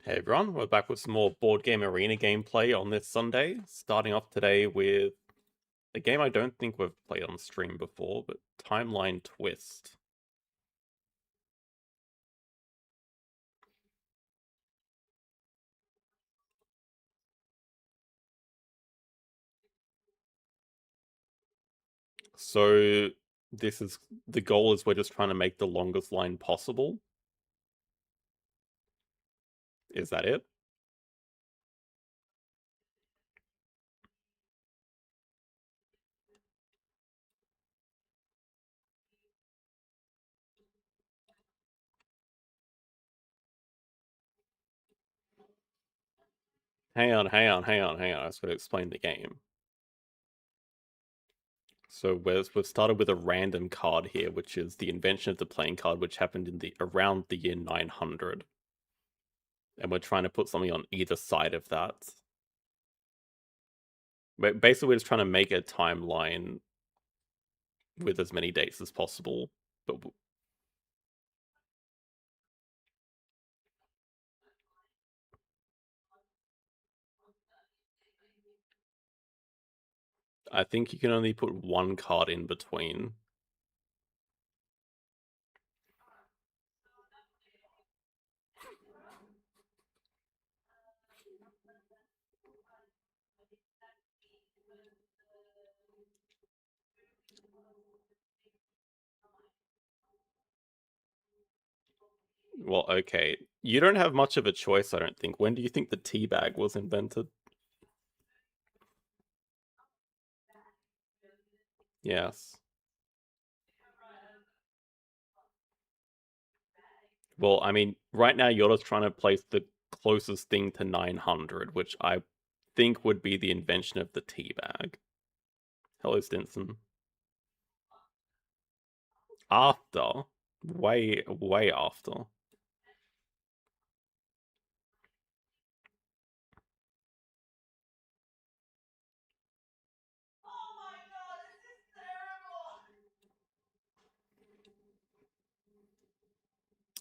Hey everyone, we're back with some more board game arena gameplay on this Sunday. Starting off today with a game I don't think we've played on stream before, but Timeline Twist. So the goal is we're just trying to make the longest line possible. Is that it? Hang on. I just gotta explain the game. So we've started with a random card here, which is the invention of the playing card, which happened in around the year 900. And we're trying to put something on either side of that. But basically, we're just trying to make a timeline with as many dates as possible. But I think you can only put one card in between. Well, okay. You don't have much of a choice, I don't think. When do you think the tea bag was invented? Yes. Well, I mean, right now you're just trying to place the closest thing to 900, which I think would be the invention of the tea bag. Hello, Stinson. After. Way after.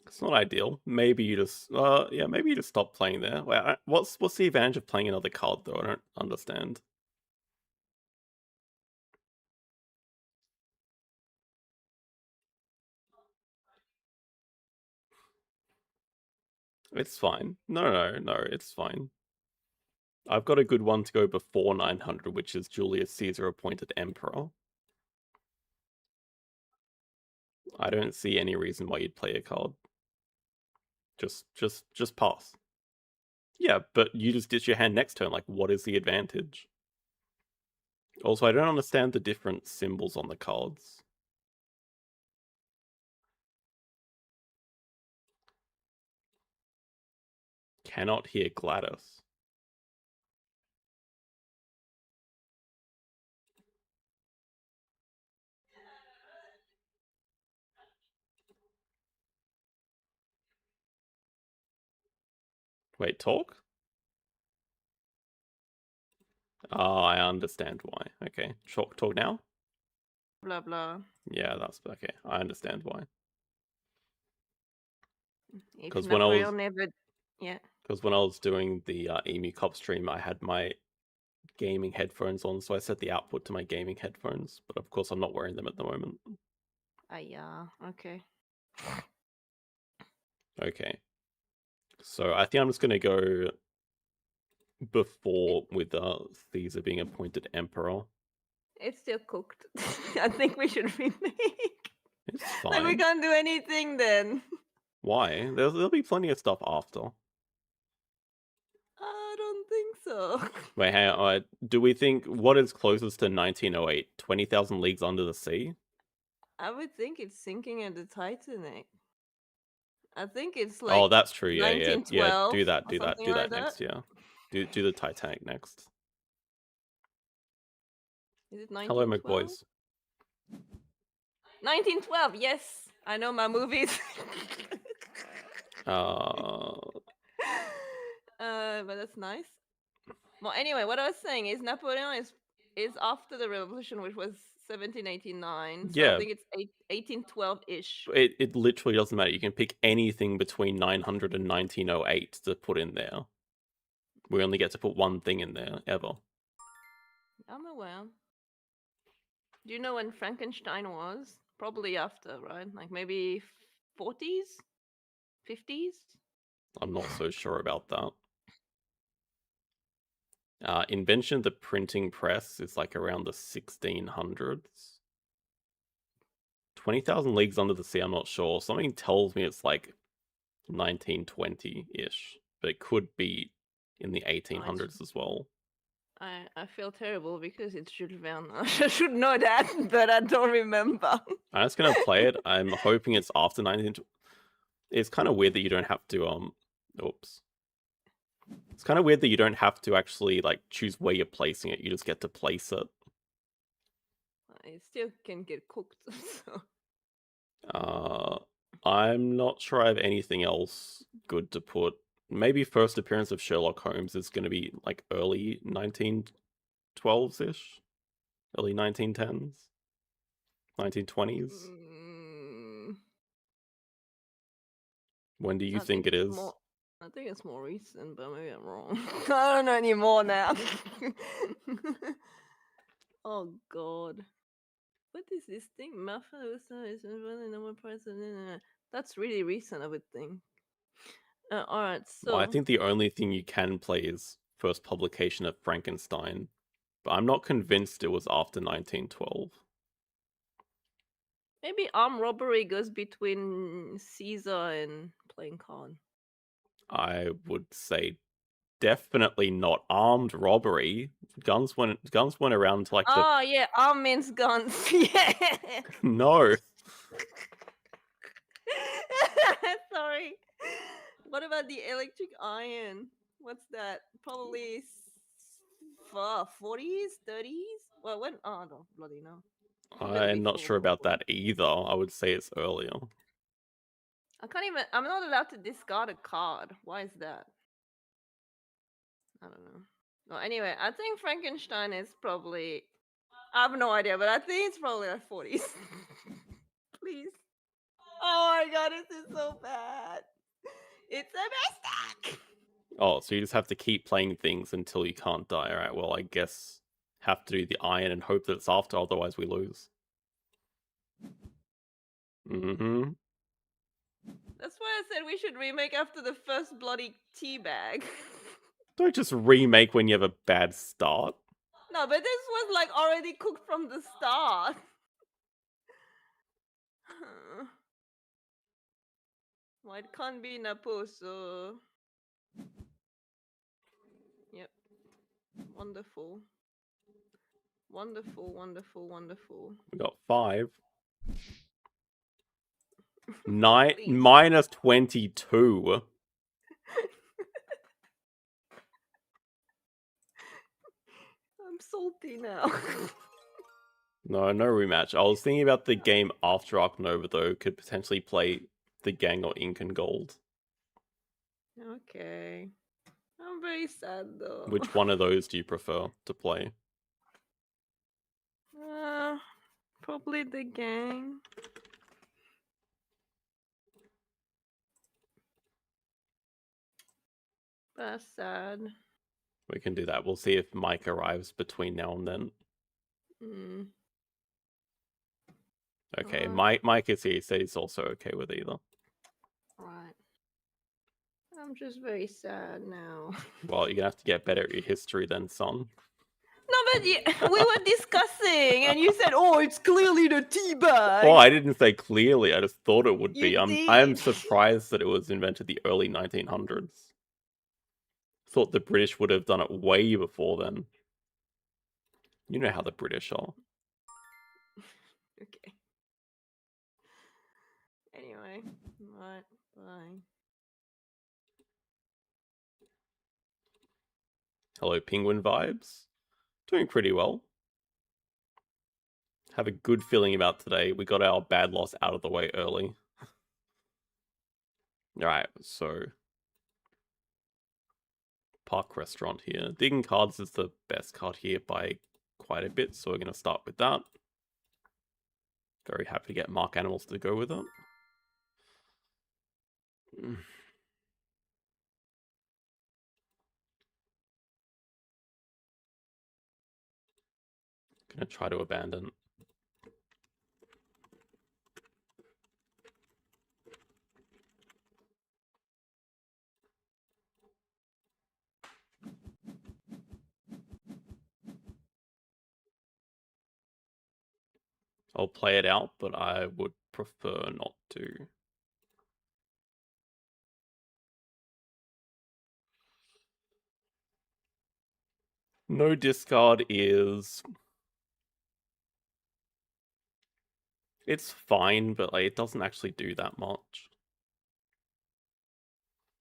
It's not ideal. Maybe you just, yeah, maybe you just stop playing there. Wait, what's the advantage of playing another card though? I don't understand. It's fine. No, it's fine. I've got a good one to go before 900, which is Julius Caesar appointed emperor. I don't see any reason why you'd play a card. Just pass. Yeah, but you just ditch your hand next turn. Like, what is the advantage? Also, I don't understand the different symbols on the cards. Cannot hear Gladys. Wait, talk? Oh, I understand why. Okay, talk now? Blah blah. Yeah, that's okay. I understand why. If 'Cause Napoleon never, yeah. Because when I was doing the Emu Cop stream, I had my gaming headphones on, so I set the output to my gaming headphones. But of course, I'm not wearing them at the moment. Yeah. Okay. Okay. So I think I'm just gonna go before with Caesar being appointed emperor. It's still cooked. I think we should remake. It's Like we fine. can't do anything then. Why? There'll be plenty of stuff after. I don't think so. Wait, hang on. Do we think what is closest to 1908? 20,000 Leagues Under the Sea? I would think it's sinking in the Titanic. I think it's Oh, like that's true. Yeah. 1912 Do that. or something like that. Next. Yeah. Do the Titanic next. Is it Hello, 1912? McBoys. 1912. Yes, I know my movies. But that's nice. Well, anyway, what I was saying is Napoleon is after the revolution, which was 1789. So I Yeah, think it's 1812-ish. it literally doesn't matter. You can pick anything between 900 and 1908 to put in there. We only get to put one thing in there, ever. I'm aware. Do you know when Frankenstein was? Probably after, right? Like maybe 40s? 50s? I'm not so sure about that. Invention of the printing press is like around the 1600s. 20,000 Leagues Under the Sea, I'm not sure. Something tells me it's like 1920-ish, but it could be in the 1800s as well. I feel terrible because it's Jules Verne. I should know that, but I don't remember. I'm just gonna play it. I'm hoping it's after 19. It's kind of weird that you don't have to oops. It's kind of weird that you don't have to actually like choose where you're placing it. You just get to place it. It still can get cooked. So. I'm not sure I have anything else good to put. Maybe first appearance of Sherlock Holmes is going to be like early 1912s-ish, early 1910s, 1920s. When do you think it is? I think it's more recent, but maybe I'm wrong. I don't know anymore now. Oh god. What is this thing? That's really recent, I would think. Alright, so. Well, I think the only thing you can play is first publication of Frankenstein, but I'm not convinced it was after 1912. Maybe armed robbery goes between Caesar and playing card. I would say definitely not armed robbery. Guns went around to like the. Oh yeah, arm means guns. Yeah. No. Sorry. What about the electric iron? What's that? Probably 40s, 30s? Well, when? Oh, I don't bloody know. I'm not sure about that either. I would say it's earlier. I can't even. I'm not allowed to discard a card. Why is that? I don't know. Well, anyway, I think Frankenstein is probably. I have no idea, but I think it's probably like 40s. Please. Oh my god, this is so bad. It's a mistake. Oh, so you just have to keep playing things until you can't die. Alright, well, I guess have to do the iron and hope that it's after, otherwise we lose. Mm-hmm. That's why I said we should remake after the first bloody tea bag. Don't just remake when you have a bad start. No, but this was like already cooked from the start. Well, it can't be Napo, so. Yep. Wonderful. Wonderful, wonderful, wonderful. We got 5. Minus 22. I'm salty now. No rematch. I was thinking about the game after Ark Nova, though. Could potentially play the gang or Ink and Gold. Okay. I'm very sad, though. Which one of those do you prefer to play? Probably the gang. That's sad. We can do that. We'll see if Mike arrives between now and then. Okay, Mike is here. He said he's also okay with either. Right. I'm just very sad now. Well, you're gonna have to get better at your history then, son. No, but we were discussing, and you said, "Oh, it's clearly the tea bag." Oh, I didn't say clearly. I just thought it would be. I am did. surprised that it was invented the early 1900s. Thought the British would have done it way before then. You know how the British are. Okay. Anyway, right, bye. Hello, Penguin Vibes. Doing pretty well. Have a good feeling about today. We got our bad loss out of the way early. Alright, so Park Restaurant here. Digging cards is the best card here by quite a bit, so we're going to start with that. Very happy to get mark animals to go with it. Gonna try to abandon. I'll play it out, but I would prefer not to. No discard is... It's fine, but like, it doesn't actually do that much.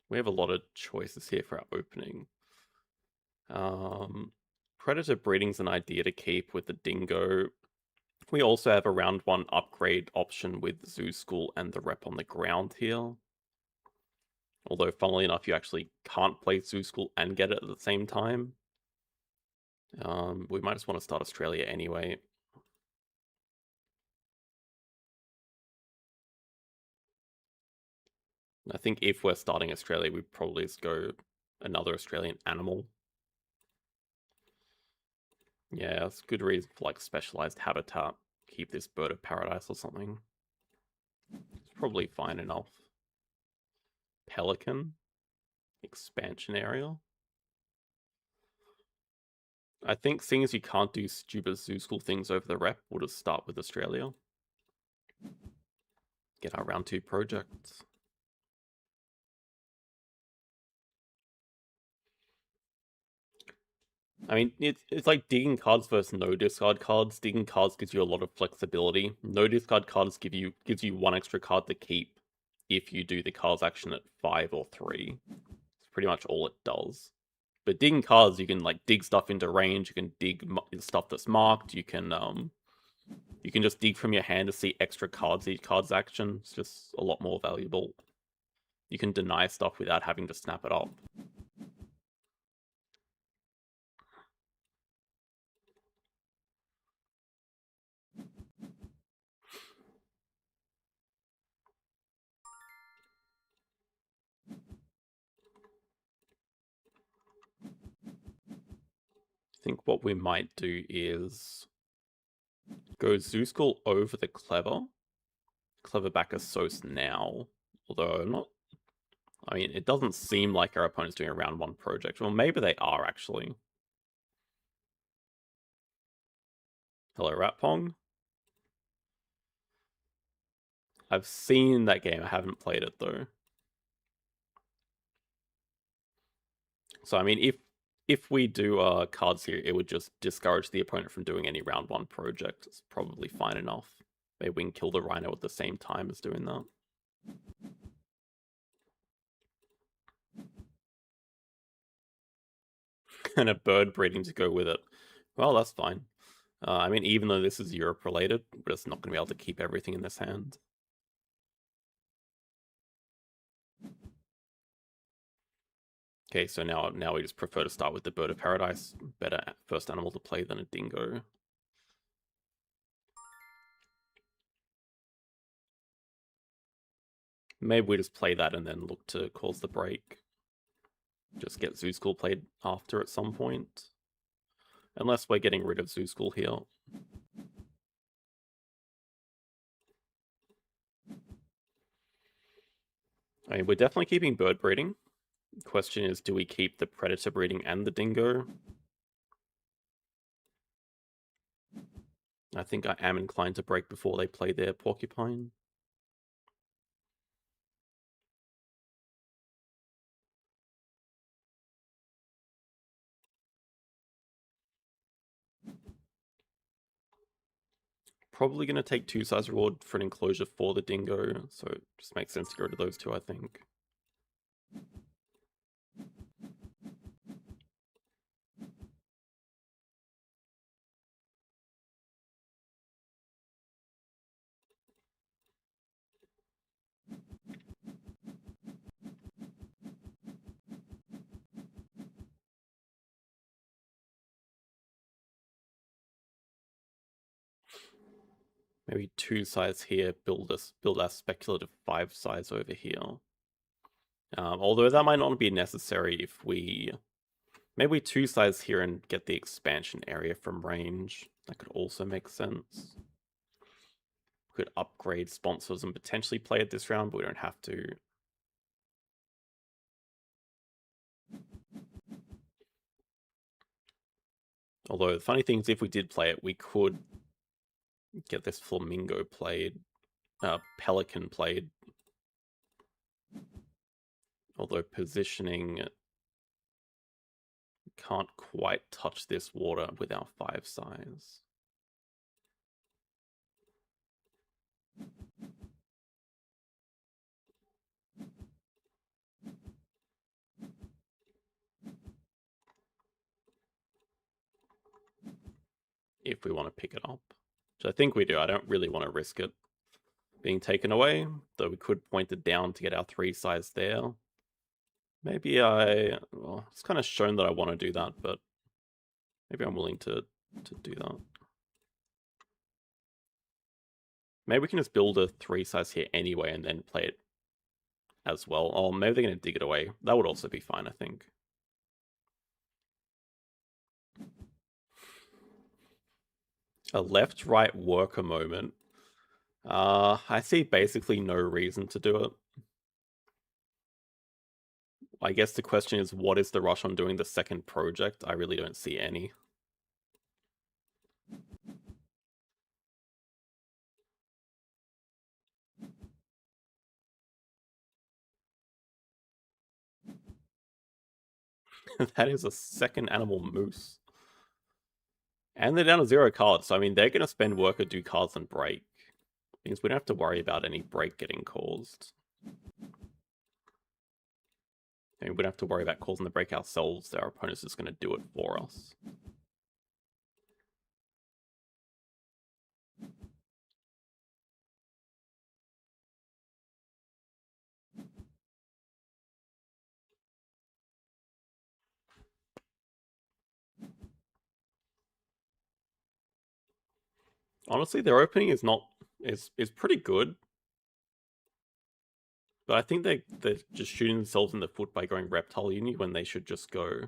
We have a lot of choices here for our opening. Predator breeding's an idea to keep with the dingo. We also have a round 1 upgrade option with Zoo School and the rep on the ground here. Although, funnily enough, you actually can't play Zoo School and get it at the same time. We might just want to start Australia anyway. I think if we're starting Australia, we'd probably just go another Australian animal. Yeah, that's a good reason for like specialized habitat. Keep this bird of paradise or something. It's probably fine enough. Pelican. Expansion area. I think seeing as you can't do stupid Zoo School things over the rep, we'll just start with Australia. Get our round 2 projects. I mean, it's like digging cards versus no discard cards. Digging cards gives you a lot of flexibility. No discard cards gives you 1 extra card to keep if you do the cards action at 5 or 3. It's pretty much all it does. But digging cards, you can like dig stuff into range. You can dig stuff that's marked. You can just dig from your hand to see extra cards each card's action. It's just a lot more valuable. You can deny stuff without having to snap it up. I think what we might do is go Zoo School over the Clever. Clever back a Sos now. Although I'm not... I mean, it doesn't seem like our opponent's doing a round 1 project. Well, maybe they are, actually. Hello, Ratpong. I've seen that game. I haven't played it, though. So, I mean, if we do cards here, it would just discourage the opponent from doing any round 1 project. It's probably fine enough. Maybe we can kill the Rhino at the same time as doing that. And a bird breeding to go with it. Well, that's fine. I mean, even though this is Europe related, we're just not going to be able to keep everything in this hand. Okay, so now we just prefer to start with the bird of paradise. Better first animal to play than a dingo. Maybe we just play that and then look to cause the break. Just get Zoo School played after at some point. Unless we're getting rid of Zoo School here. I mean, we're definitely keeping bird breeding. The question is, do we keep the predator breeding and the dingo? I think I am inclined to break before they play their porcupine. Probably going to take 2 size reward for an enclosure for the dingo, so it just makes sense to go to those 2, I think. Maybe 2 sides here, build our speculative 5 sides over here. Although that might not be necessary if we... Maybe 2 sides here and get the expansion area from range. That could also make sense. We could upgrade sponsors and potentially play it this round, but we don't have to. Although, the funny thing is, if we did play it, we could get this Flamingo played. Pelican played. Although positioning... Can't quite touch this water with our 5 size. If we want to pick it up. Which I think we do. I don't really want to risk it being taken away, though we could point it down to get our 3 size there. Maybe well, it's kind of shown that I want to do that, but maybe I'm willing to do that. Maybe we can just build a 3 size here anyway and then play it as well. Or maybe they're going to dig it away. That would also be fine, I think. A left-right worker moment. I see basically no reason to do it. I guess the question is, what is the rush on doing the second project? I really don't see any. That is a second animal moose. And they're down to 0 cards, so I mean, they're going to spend worker, do cards, and break. Means we don't have to worry about any break getting caused. I mean, we don't have to worry about causing the break ourselves. Our opponent's just going to do it for us. Honestly, their opening is pretty good. But I think they're just shooting themselves in the foot by going Reptile Uni when they should just go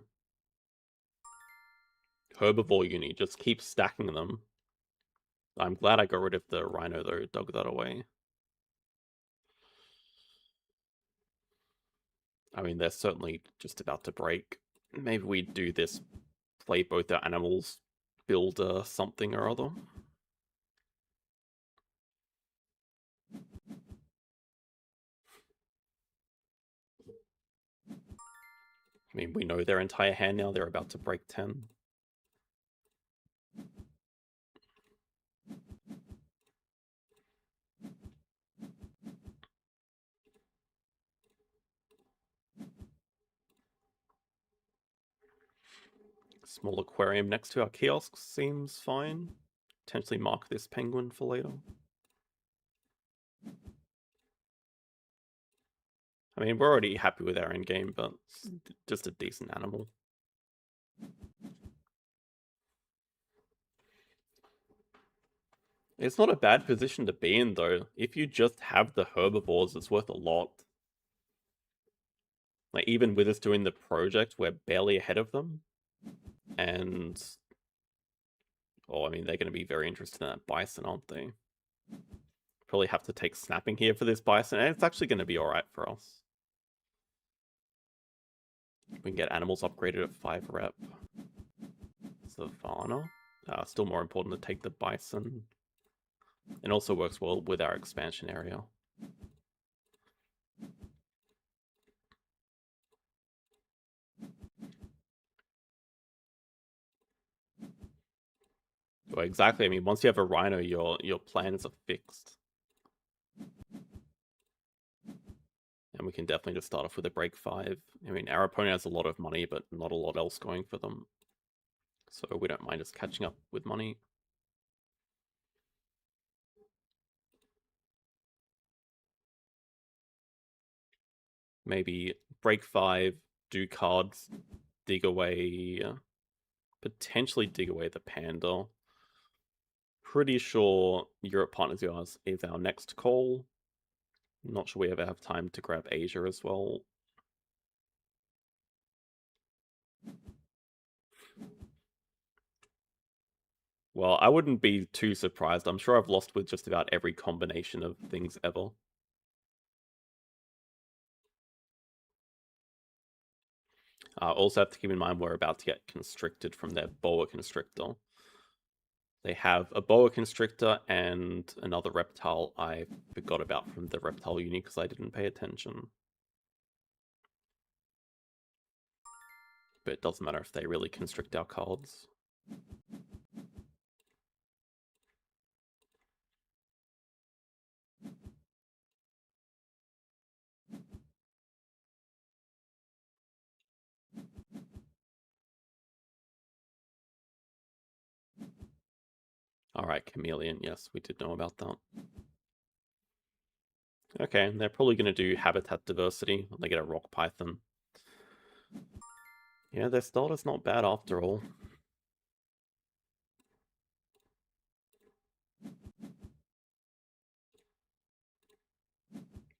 Herbivore Uni. Just keep stacking them. I'm glad I got rid of the Rhino, though. Dug that away. I mean, they're certainly just about to break. Maybe we do this, play both our animals, build something or other. I mean, we know their entire hand now. They're about to break 10. Small aquarium next to our kiosk seems fine. Potentially mark this penguin for later. I mean, we're already happy with our endgame, but it's just a decent animal. It's not a bad position to be in, though. If you just have the herbivores, it's worth a lot. Like, even with us doing the project, we're barely ahead of them. And... oh, I mean, they're going to be very interested in that bison, aren't they? Probably have to take snapping here for this bison, and it's actually going to be alright for us. We can get animals upgraded at 5 rep. Savannah. Still more important to take the bison. It also works well with our expansion area. Well, exactly. I mean, once you have a rhino, your plans are fixed. And we can definitely just start off with a break 5. I mean, our opponent has a lot of money, but not a lot else going for them. So we don't mind just catching up with money. Maybe break 5, do cards, dig away, potentially dig away the panda. pretty sure Europe Partners is our next call. Not sure we ever have time to grab Asia as well. Well, I wouldn't be too surprised. I'm sure I've lost with just about every combination of things ever. Also have to keep in mind we're about to get constricted from their boa constrictor. They have a boa constrictor and another reptile I forgot about from the reptile unit because I didn't pay attention. But it doesn't matter if they really constrict our cards. Alright, Chameleon, yes, we did know about that. Okay, they're probably going to do habitat diversity when they get a rock python. Yeah, their starter's not bad after all.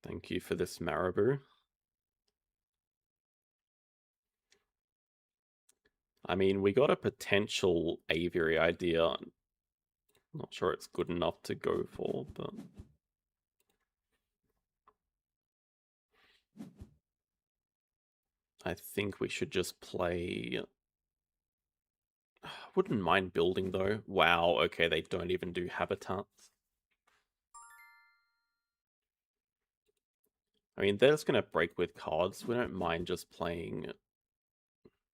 Thank you for this Marabou. I mean, we got a potential aviary idea. I'm not sure it's good enough to go for, but... I think we should just play... Wouldn't mind building, though. Wow, okay, they don't even do habitats. I mean, they're just going to break with cards. We don't mind just playing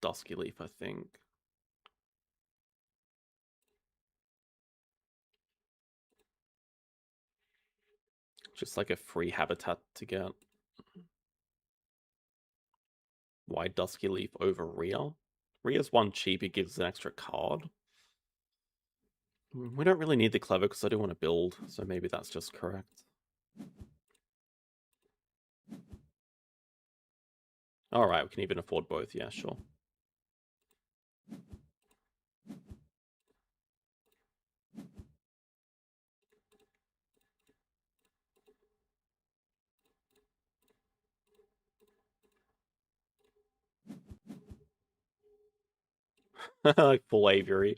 Dusky Leaf, I think. Just like a free habitat to get. Why Dusky Leaf over Rhea? Rhea's one cheap, it gives an extra card. We don't really need the clever because I do want to build, so maybe that's just correct. Alright, we can even afford both, yeah, sure. Like full aviary.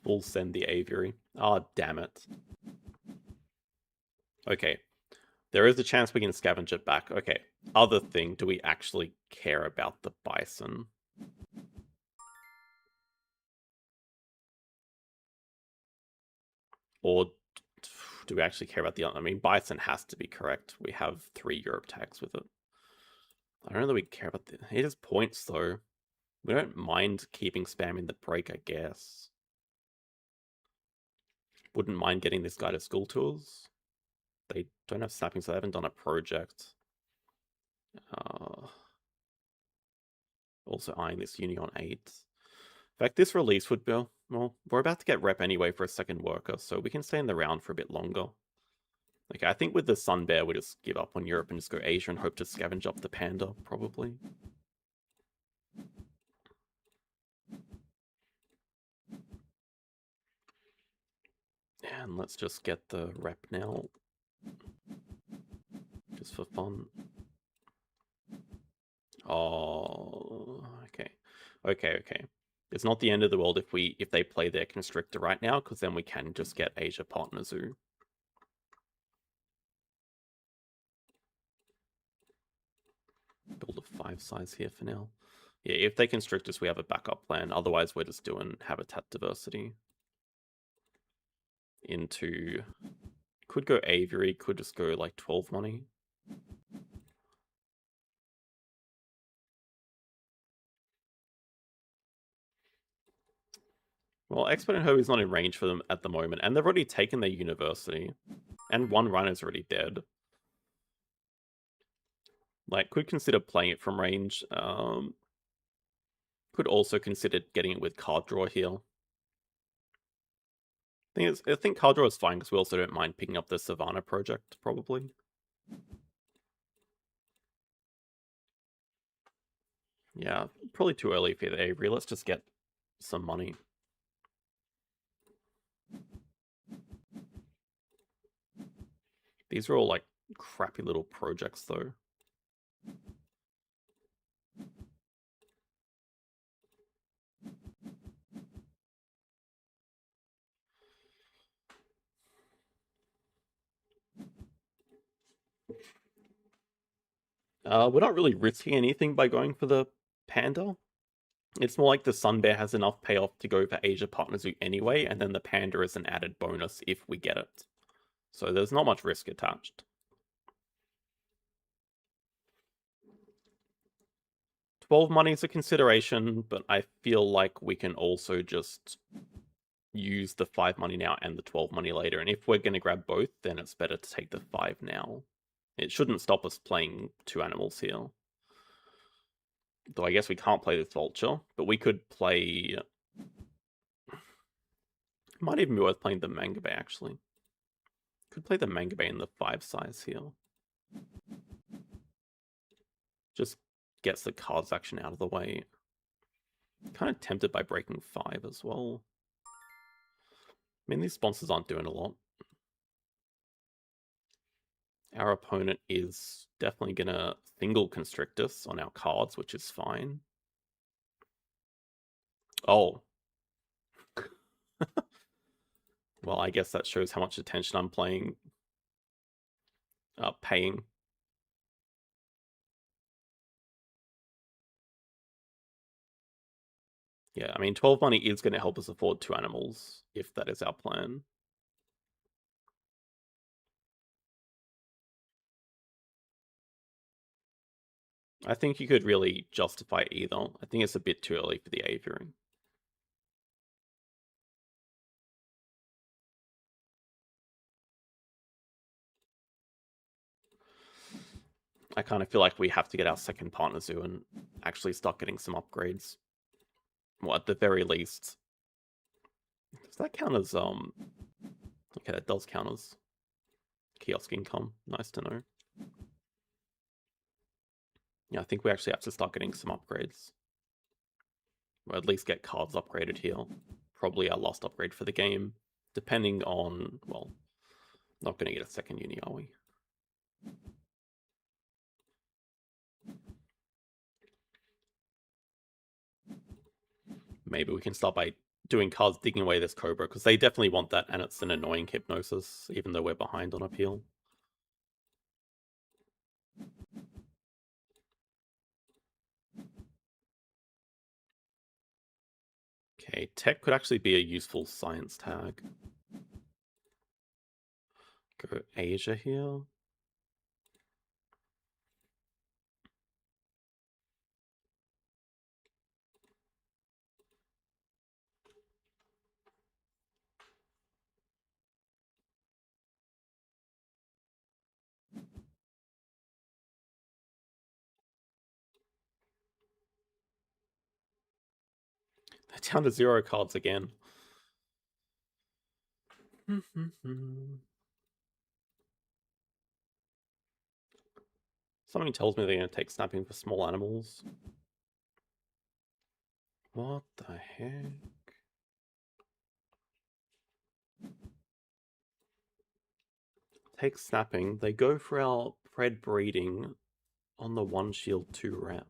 Full send the aviary. Ah, oh, damn it. Okay. There is a chance we can scavenge it back. Okay. Other thing, do we actually care about the bison? Or do we actually care about the other? I mean, bison has to be correct. We have 3 Europe tags with it. I don't know that we care about the... It is points, though. We don't mind keeping spamming the break, I guess. Wouldn't mind getting this guy to school tours. They don't have snapping, so they haven't done a project. Also eyeing this uni on 8. In fact, this release would be... Well, we're about to get rep anyway for a second worker, so we can stay in the round for a bit longer. Okay, I think with the Sun Bear, we just give up on Europe and just go Asia and hope to scavenge up the Panda, probably. And let's just get the rep now. Just for fun. Oh, okay. Okay. It's not the end of the world if they play their Constrictor right now, because then we can just get Asia Partner Zoo. Build a 5 size here for now. Yeah, if they constrict us, we have a backup plan. Otherwise, we're just doing habitat diversity. Into... Could go aviary, could just go like 12 money. Well, Expert and Herbie's not in range for them at the moment, and they've already taken their university. And one runner's already dead. Like, could consider playing it from range. Could also consider getting it with card draw here. I think card draw is fine because we also don't mind picking up the Savannah project, probably. Yeah, probably too early for the Avery. Let's just get some money. These are all like crappy little projects though. We're not really risking anything by going for the Panda. It's more like the Sun Bear has enough payoff to go for Asia Partner Zoo anyway, and then the Panda is an added bonus if we get it. So there's not much risk attached. 12 money is a consideration, but I feel like we can also just use the 5 money now and the 12 money later. And if we're going to grab both, then it's better to take the 5 now. It shouldn't stop us playing 2 animals here. Though I guess we can't play this Vulture, but we could play... Might even be worth playing the Manga Bay, actually. Could play the Manga Bay in the 5 size here. Just gets the cards action out of the way. Kind of tempted by breaking 5 as well. I mean, these sponsors aren't doing a lot. Our opponent is definitely going to single constrict us on our cards, which is fine. Oh. Well, I guess that shows how much attention I'm paying. Yeah, I mean, 12 money is going to help us afford 2 animals, if that is our plan. I think you could really justify either. I think it's a bit too early for the aviary. I kind of feel like we have to get our second partner zoo and actually start getting some upgrades. Well, at the very least. Does that count as, Okay, that does count as kiosk income. Nice to know. Yeah, I think we actually have to start getting some upgrades. Or at least get cards upgraded here. Probably our last upgrade for the game. Depending on, well, not going to get a second uni, are we? Maybe we can start by doing cards digging away this Cobra, because they definitely want that, and it's an annoying hypnosis, even though we're behind on appeal. Okay, tech could actually be a useful science tag. Go Asia here. They're down to 0 cards again. Something tells me they're going to take snapping for small animals. What the heck? Take snapping. They go for our pred breeding on the 1 shield 2 rep.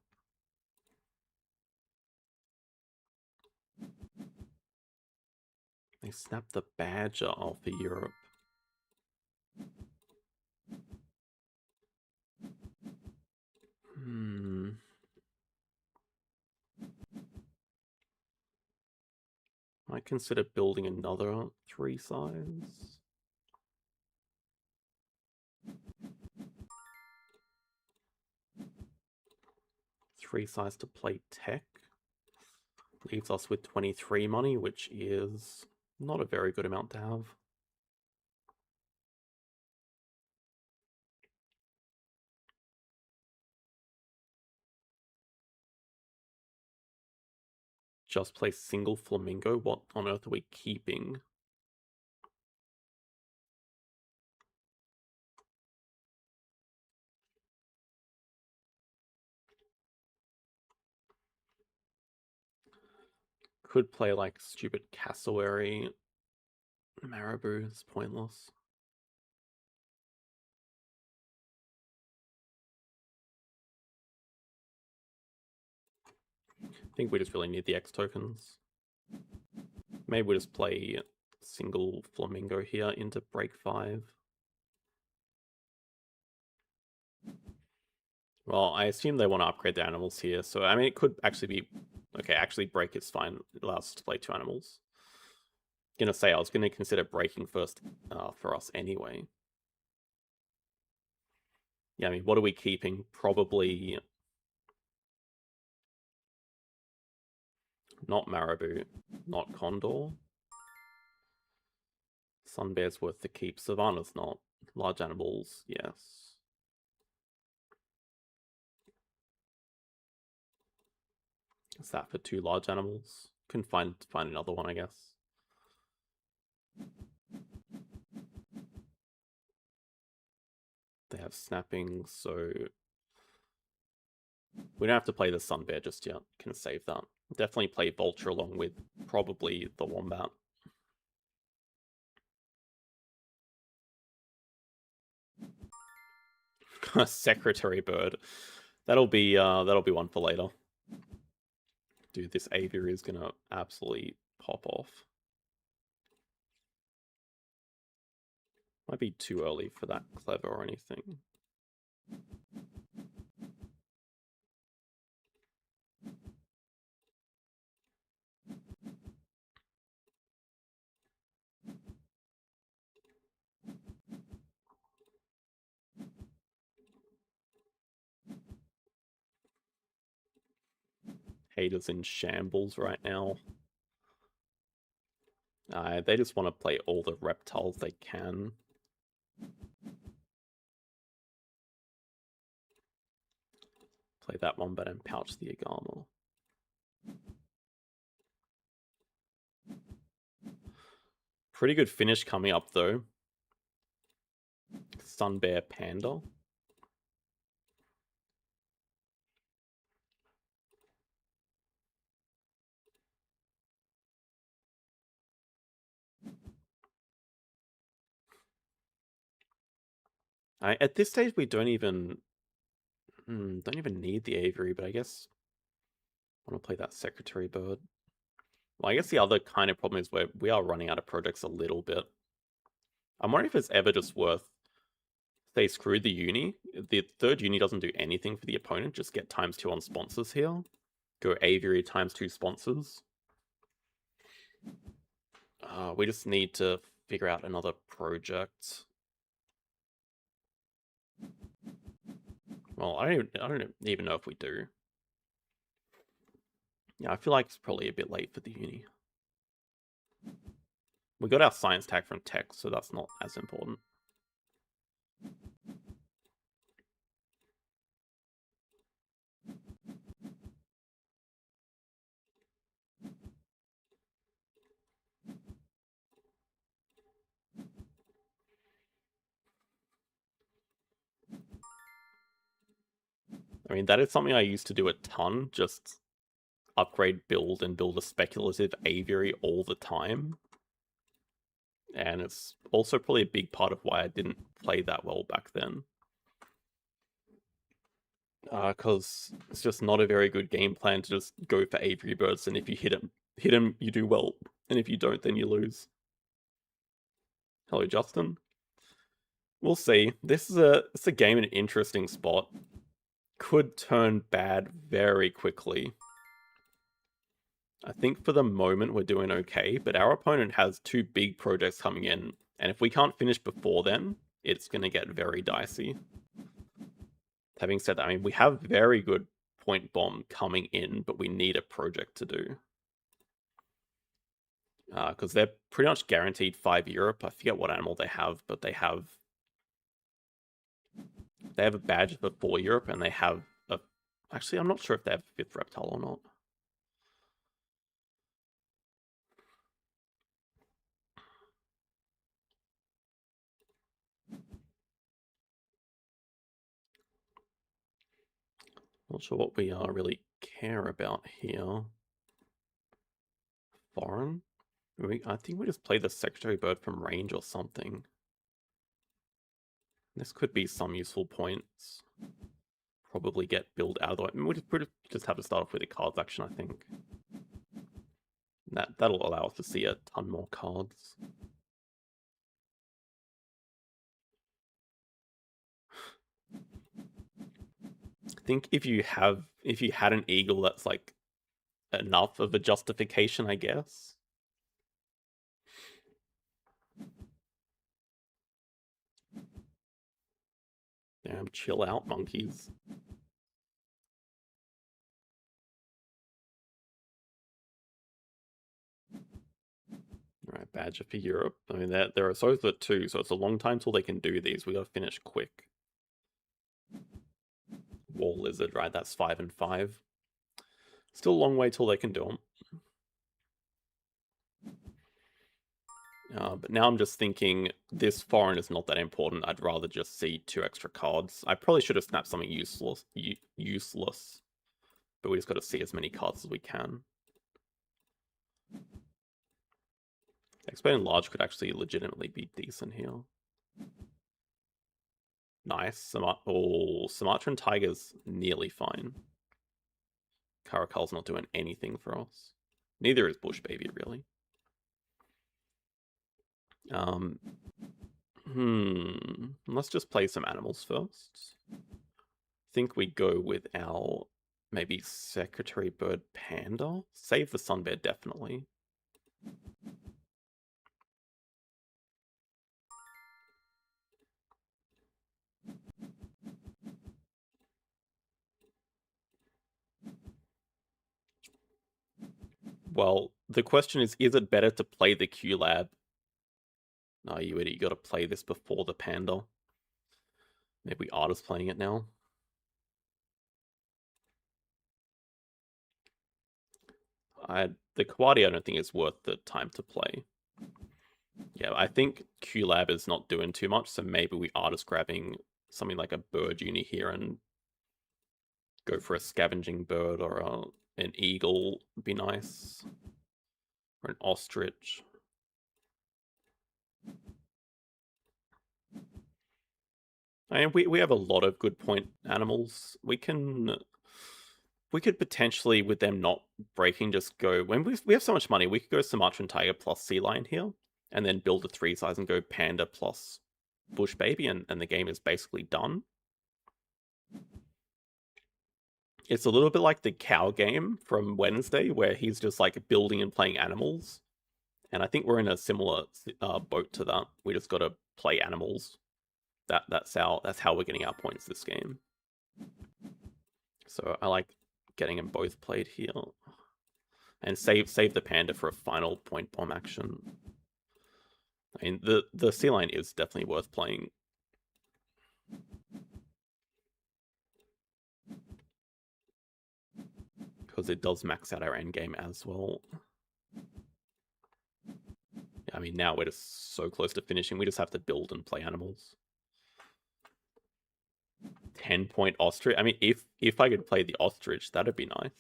They snap the badger off for Europe. Might consider building another 3 size. Three size to play tech. Leaves us with 23 money, which is not a very good amount to have. Just play single flamingo. What on earth are we keeping? Could play like stupid cassowary. Marabou is pointless. think we just really need the X tokens. Maybe we'll just play single Flamingo here into break 5. Well, I assume they want to upgrade the animals here, so I mean it could actually be... Okay, actually break is fine. It allows us to play 2 animals. Gonna say I was gonna consider breaking first for us anyway. Yeah, I mean, what are we keeping? Probably not Marabou, not Condor. Sun Bear's worth the keep. Savannah's not. Large animals, yes. Is that for 2 large animals? Can find another one, I guess. They have snapping, so we don't have to play the Sun Bear just yet. Can save that. Definitely play Vulture along with probably the Wombat. Secretary Bird. That'll be one for later. Dude, this aviary is gonna absolutely pop off. Might be too early for that clever or anything. Haters in shambles right now. They just want to play all the reptiles they can. Play that one, but then pouch the Agama. Pretty good finish coming up, though. Sun Bear Panda. At this stage, we don't even need the aviary, but I guess I want to play that Secretary Bird. Well, I guess the other kind of problem is where we are running out of projects a little bit. I'm wondering if it's ever just worth... They screwed the uni. The 3rd uni doesn't do anything for the opponent. Just get ×2 on sponsors here. Go aviary ×2 sponsors. We just need to figure out another project. Well, I don't even know if we do. Yeah, I feel like it's probably a bit late for the uni. We got our science tag from tech, so that's not as important. I mean, that is something I used to do a ton, just upgrade, build, and build a speculative aviary all the time. And it's also probably a big part of why I didn't play that well back then. Because it's just not a very good game plan to just go for aviary birds, and if you hit him, you do well, and if you don't, then you lose. Hello, Justin. We'll see. It's a game in an interesting spot. Could turn bad very quickly. I think for the moment we're doing okay, but our opponent has 2 big projects coming in, and if we can't finish before then, it's going to get very dicey. Having said that, I mean, we have very good point bomb coming in, but we need a project to do. Because they're pretty much guaranteed 5 Europe. I forget what animal they have, but they have a badge for 4 Europe, and they have a... Actually, I'm not sure if they have a 5th reptile or not. Not sure what we really care about here. Foreign? I think we just play the Secretary Bird from range or something. This could be some useful points. probably get build out of the way. I mean, we'll just have to start off with a cards action, I think. That'll allow us to see a ton more cards. I think if you had an eagle, that's like enough of a justification, I guess. Damn, chill out, monkeys. Alright, Badger for Europe. I mean, there are Sofa too, so it's a long time till they can do these. We gotta finish quick. Wall Lizard, right? That's 5 and 5. Still a long way till they can do them. But now I'm just thinking, this foreign is not that important. I'd rather just see 2 extra cards. I probably should have snapped something useless, but we just got to see as many cards as we can. Expanding large could actually legitimately be decent here. Nice. Sumatran Tiger's nearly fine. Caracol's not doing anything for us. Neither is Bush Baby, really. Let's just play some animals first. I think we go with our maybe Secretary Bird Panda. Save the Sun Bear, definitely. Well, the question is it better to play the Q-Lab? No, you idiot, you gotta play this before the Panda. Maybe Artist playing it now. The Kawadi I don't think is worth the time to play. Yeah, I think Q-Lab is not doing too much, so maybe we Artist grabbing something like a bird uni here and go for a scavenging bird or an eagle would be nice. Or an ostrich. I mean, we have a lot of good point animals. We could potentially, with them not breaking, just go, when we have so much money, we could go Sumatran Tiger plus Sea Lion here, and then build a 3 size and go Panda plus Bush Baby, and the game is basically done. It's a little bit like the cow game from Wednesday, where he's just like building and playing animals. And I think we're in a similar boat to that. We just got to play animals. That's how we're getting our points this game. So I like getting them both played here, and save the Panda for a final point bomb action. I mean, the Sea Lion is definitely worth playing. Because it does max out our endgame as well. I mean, now we're just so close to finishing. We just have to build and play animals. 10-point ostrich. I mean, if I could play the ostrich, that'd be nice.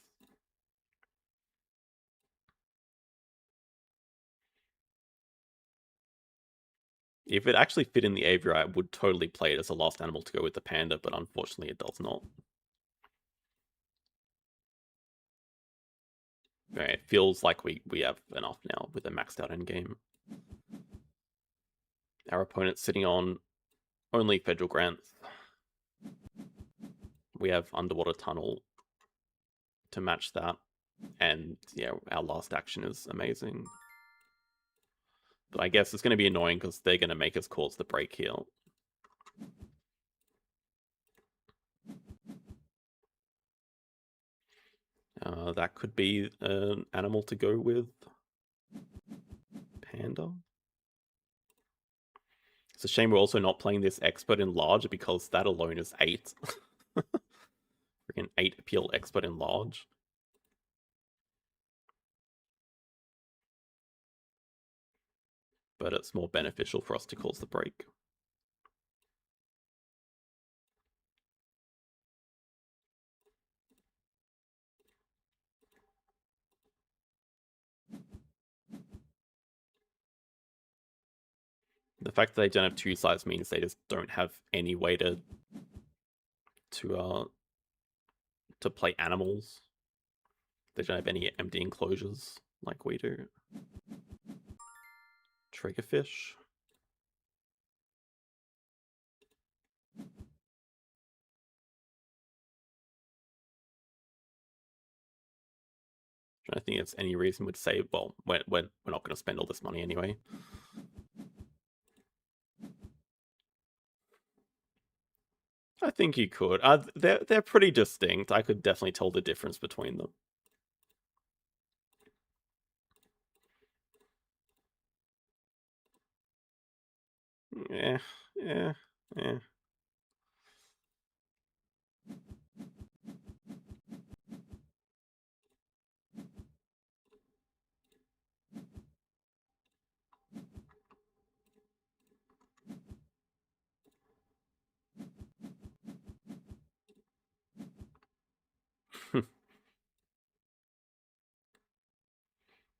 If it actually fit in the aviary, I would totally play it as a last animal to go with the panda, but unfortunately it does not. Okay, it feels like we have enough now with a maxed out endgame. Our opponent's sitting on only federal grants. We have underwater tunnel to match that. And yeah, our last action is amazing. But I guess it's going to be annoying because they're going to make us cause the break here. That could be an animal to go with. Panda. It's a shame we're also not playing this expert in large because that alone is 8. Freaking 8 appeal expert in large. But it's more beneficial for us to cause the break. The fact that they don't have 2 sides means they just don't have any way to to play animals. They don't have any empty enclosures like we do. Triggerfish. I think it's any reason would say, well, we're not going to spend all this money anyway. I think you could. They're pretty distinct. I could definitely tell the difference between them. Yeah, yeah, yeah.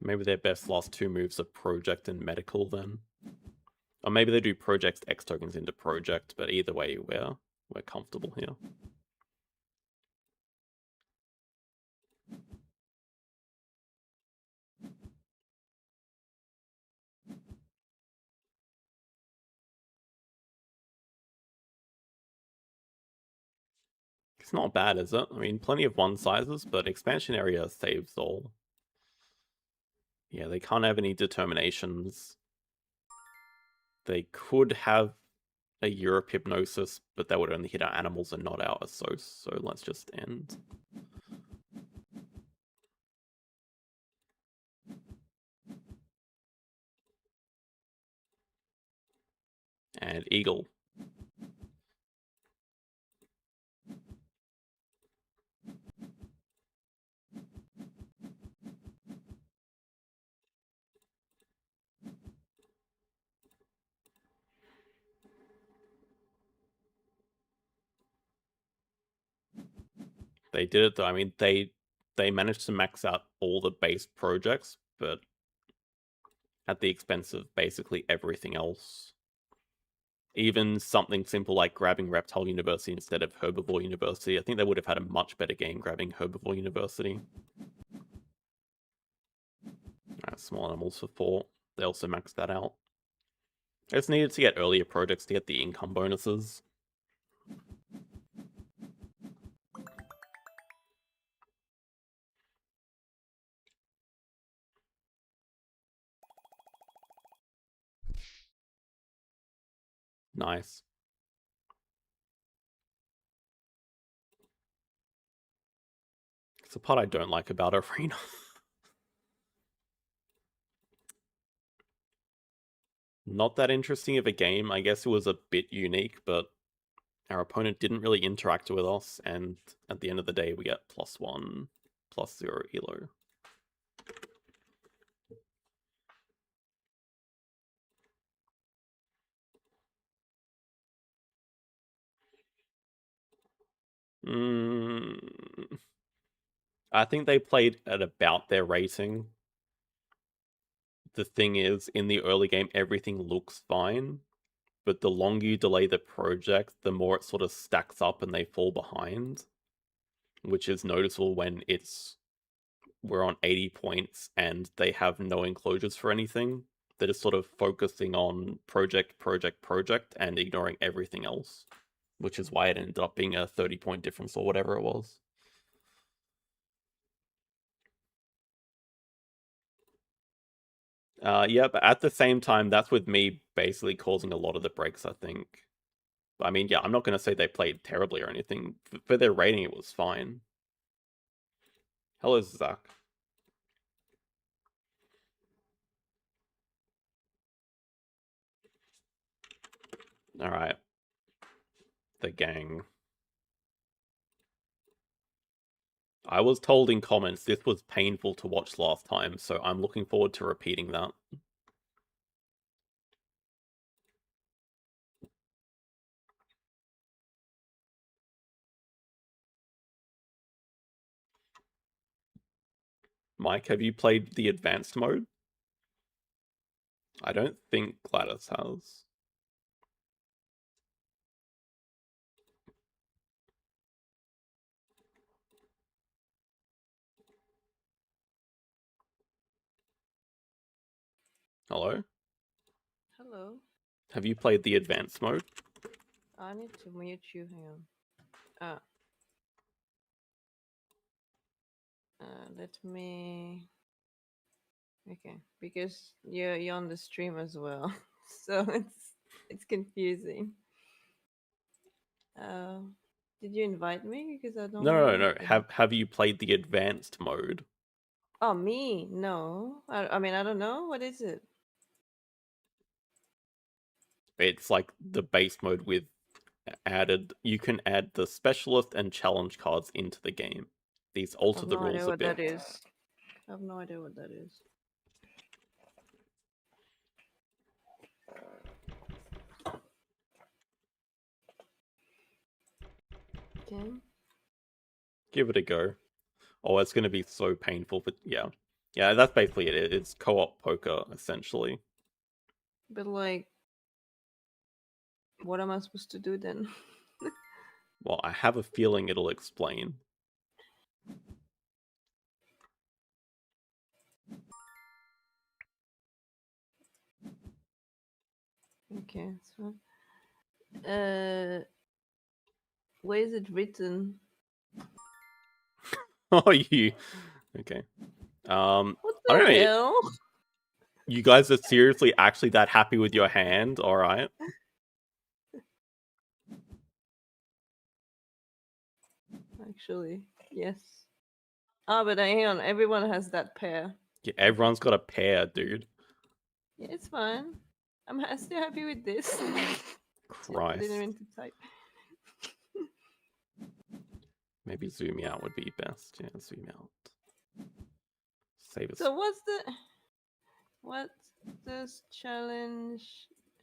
Maybe their best last two moves are Project and Medical then. Or maybe they do Project X tokens into Project, but either way, we're comfortable here. It's not bad, is it? I mean, plenty of one sizes, but expansion area saves all. Yeah, they can't have any determinations. They could have a Europe Hypnosis, but that would only hit our animals and not our Assos, so let's just end. And Eagle. They did it though. I mean, they managed to max out all the base projects, but at the expense of basically everything else. Even something simple like grabbing Reptile University instead of Herbivore University. I think they would have had a much better game grabbing Herbivore University. Small animals for 4. They also maxed that out. I just needed to get earlier projects to get the income bonuses. Nice. It's the part I don't like about Arena. Not that interesting of a game. I guess it was a bit unique, but our opponent didn't really interact with us, and at the end of the day, we get +1, +0 elo. I think they played at about their rating. The thing is, in the early game, everything looks fine, but the longer you delay the project, the more it sort of stacks up and they fall behind, which is noticeable when we're on 80 points and they have no enclosures for anything. They're just sort of focusing on project, and ignoring everything else, which is why it ended up being a 30-point difference or whatever it was. Yeah, but at the same time, that's with me basically causing a lot of the breaks, I think. I mean, yeah, I'm not going to say they played terribly or anything. For their rating, it was fine. Hello, Zach. Alright. The gang. I was told in comments this was painful to watch last time, so I'm looking forward to repeating that. Mike, have you played the advanced mode? I don't think Gladys has. Hello? Hello. Have you played the advanced mode? I need to mute you. Hang on. Let me. Okay, because you're on the stream as well, so it's confusing. Did you invite me? Because I don't know No. anything. Have you played the advanced mode? Oh, me? No. I mean, I don't know. What is it? It's like the base mode with added. You can add the specialist and challenge cards into the game. These I alter have the no idea rules a what bit. that is. I have no idea what that is. Okay. Give it a go. Oh, it's going to be so painful, but yeah. Yeah, that's basically it. It's co-op poker, essentially. But like, what am I supposed to do then? Well, I have a feeling it'll explain. Okay, so where is it written? Oh, you... Okay. What I don't the know. hell? You guys are seriously actually that happy with your hand? Alright. Actually, yes. Ah, but hang on. Everyone has that pair. Yeah, everyone's got a pair, dude. Yeah, it's fine. I'm still happy with this. Shit, I didn't Christ. mean to type. Maybe zoom out would be best. Yeah, zoom out. Save us. So what does challenge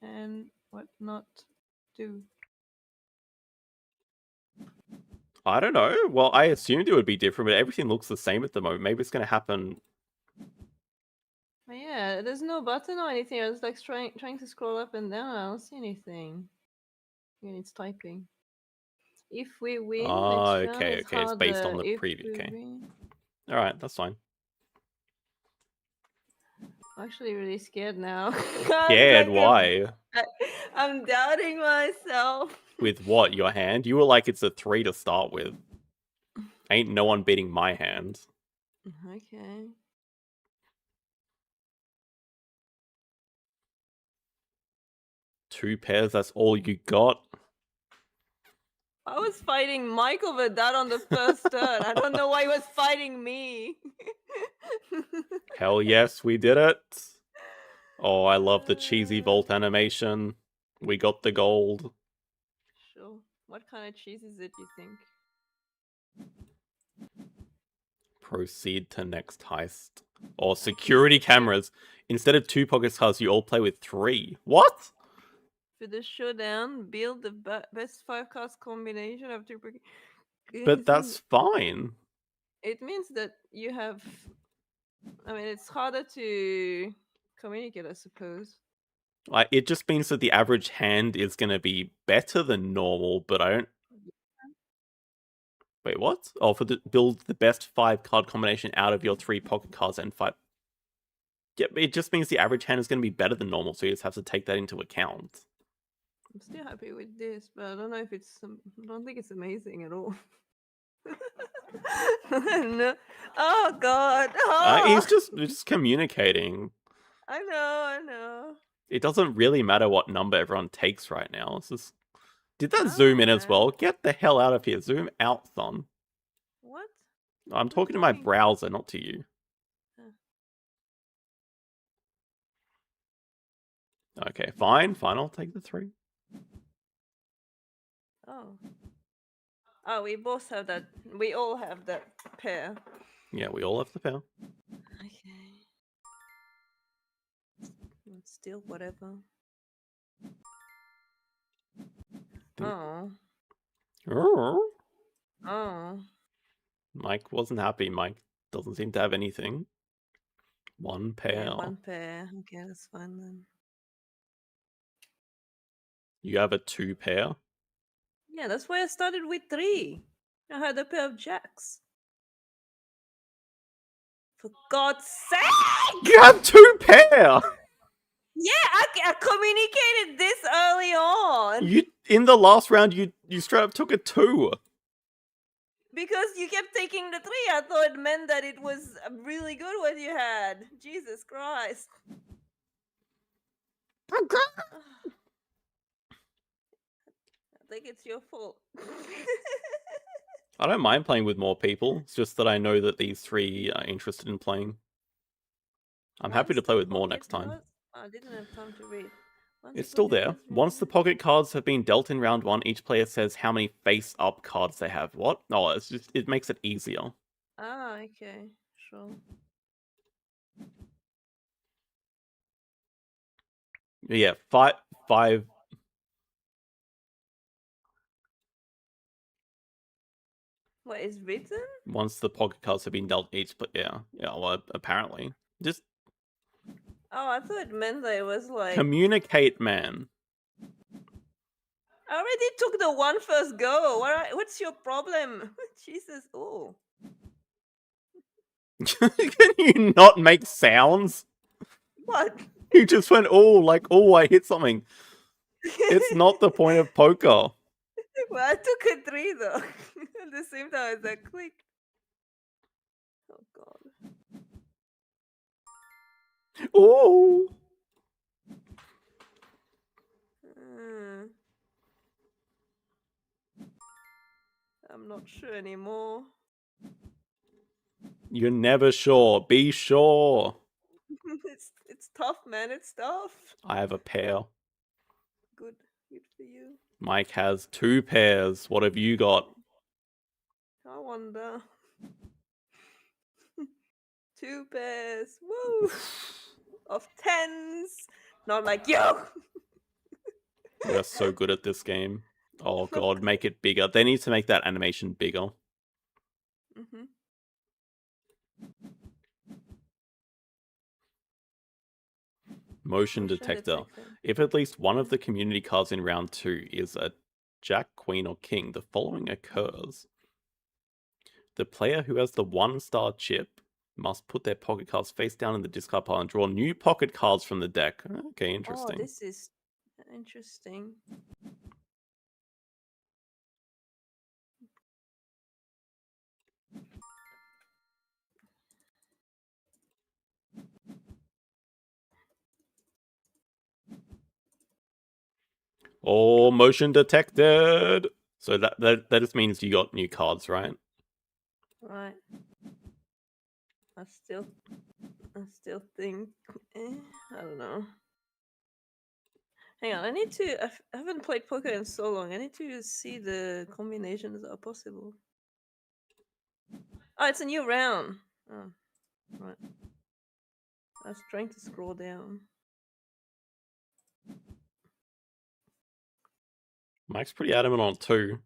and whatnot do? I don't know. Well, I assumed it would be different, but everything looks the same at the moment. Maybe it's going to happen. But yeah, there's no button or anything. I was like trying to scroll up and down. I don't see anything. And it's typing. If we win, next round Okay. is It's based on harder. the If previous. we Okay. win, Alright, that's fine. I'm actually really scared now. Scared? Why? I'm doubting myself. With what? Your hand? You were like, it's a 3 to start with. Ain't no one beating my hand. Okay. Two pairs, that's all you got? I was fighting Michael with that on the first turn. I don't know why he was fighting me. Hell yes, we did it. Oh, I love the cheesy vault animation. We got the gold. Sure. What kind of cheese is it, you think? Proceed to next heist. Or security cameras. Instead of 2 pocket cards, you all play with 3. What? For the showdown, build the best 5 cards combination of 2 But that's fine. It means that you have. I mean, it's harder to communicate, I suppose. Like, it just means that the average hand is going to be better than normal, but I don't... Wait, what? Oh, build the best 5 card combination out of your 3 pocket cards and 5... Yeah, it just means the average hand is going to be better than normal, so you just have to take that into account. I'm still happy with this, but I don't know if it's. I don't think it's amazing at all. No. Oh God! He's Oh! just communicating. I know. It doesn't really matter what number everyone takes right now. It's just... Did that I zoom in don't as know. well? Get the hell out of here. Zoom out, son. What? I'm talking to my browser, not to you. Okay, fine. I'll take the 3. Oh. Oh, we both have that. We all have that pair. Yeah, we all have the pair. Okay. Still, whatever. Oh. Oh. Mike wasn't happy. Mike doesn't seem to have anything. 1 pair. Yeah, 1 pair. Okay, that's fine then. You have a 2 pair? Yeah, that's why I started with 3. I had a pair of jacks. For God's sake! You have 2 pair! Yeah, I communicated this early on. You in the last round, you straight up took a 2. Because you kept taking the 3, I thought it meant that it was really good what you had. Jesus Christ. I think it's your fault. I don't mind playing with more people. It's just that I know that these 3 are interested in playing. I'm happy to play with more next time. I didn't have time to read. It's still there. Once the pocket cards have been dealt in round 1, each player says how many face-up cards they have. What? Oh, it's just it makes it easier. Ah, okay, sure. Yeah, 5. What is written? Once the pocket cards have been dealt, each yeah, well, apparently. Just Oh, I thought it meant that it was like... communicate, man. I already took the one first go. What's your problem? Jesus, oh. Can you not make sounds? What? You just went, oh, like, oh, I hit something. It's not the point of poker. Well, I took a 3 though. At the same time as I clicked. Oh god. Oh. I'm not sure anymore. You're never sure. Be sure. It's tough, man. It's tough. I have a pair. Good for you. Mike has 2 pairs. What have you got? I wonder. 2 pairs. Woo! Of 10s. Not like yo. You're so good at this game. Oh god, make it bigger. They need to make that animation bigger. Motion detector. If at least one of the community cards in round 2 is a Jack, Queen, or King, the following occurs. The player who has the 1-star chip must put their pocket cards face down in the discard pile and draw new pocket cards from the deck. Okay, interesting. Oh, this is interesting. Oh, motion detected. So that just means you got new cards, right? Right. I still think I don't know. Hang on, I haven't played poker in so long. I need to see the combinations that are possible. Oh, it's a new round. Oh, right. I was trying to scroll down. Mike's pretty adamant on 2.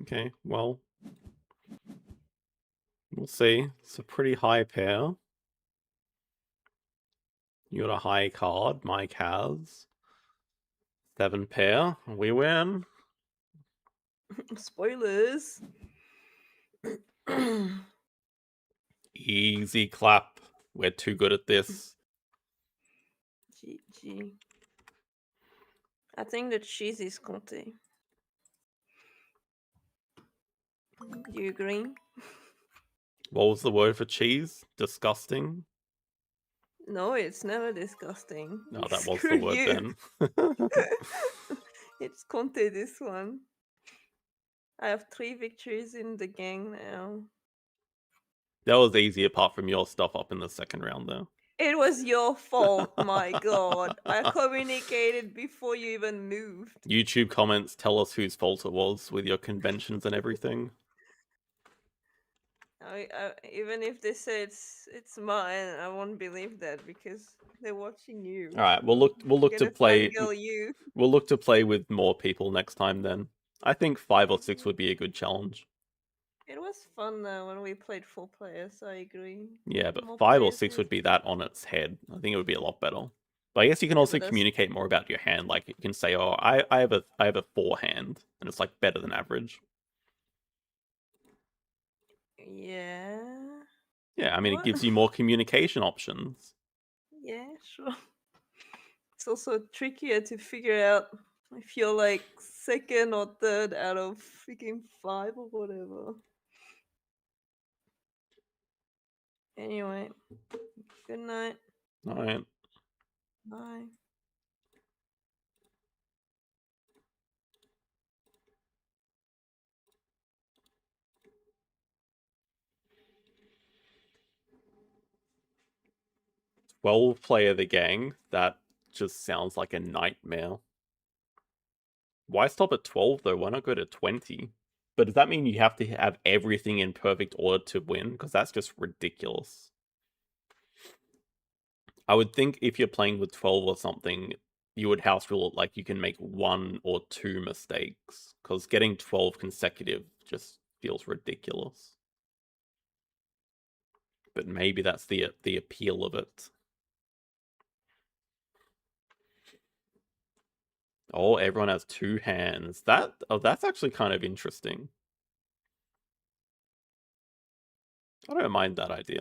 Okay, well, we'll see. It's a pretty high pair. You got a high card. Mike has 7 pair. We win. Spoilers. Easy clap. We're too good at this. GG. I think the cheese is Conte. Do you agree? What was the word for cheese? Disgusting? No, it's never disgusting. No, that was the word then. It's Conte, this one. I have 3 victories in the gang now. That was easy apart from your stuff up in the second round though. It was your fault, my god. I communicated before you even moved. YouTube comments tell us whose fault it was with your conventions and everything. Even if they say it's mine, I won't believe that because they're watching you. All right, we'll look to play. We'll look to play with more people next time. Then I think 5 or 6 would be a good challenge. It was fun though when we played 4 players. I agree. Yeah, but 5 or 6 would be that on its head. I think it would be a lot better. But I guess you can also communicate more about your hand. Like you can say, "Oh, I have a 4 hand, and it's like better than average." Yeah. Yeah, I mean, it What? gives you more communication options. Yeah, sure. It's also trickier to figure out if you're like second or third out of freaking 5 or whatever. Anyway, good night. All right. Bye. 12-player the gang. That just sounds like a nightmare. Why stop at 12 though? Why not go to 20? But does that mean you have to have everything in perfect order to win? Because that's just ridiculous. I would think if you're playing with 12 or something, you would house rule it like you can make 1 or 2 mistakes. Because getting 12 consecutive just feels ridiculous. But maybe that's the appeal of it. Oh, everyone has 2 hands. That's actually kind of interesting. I don't mind that idea.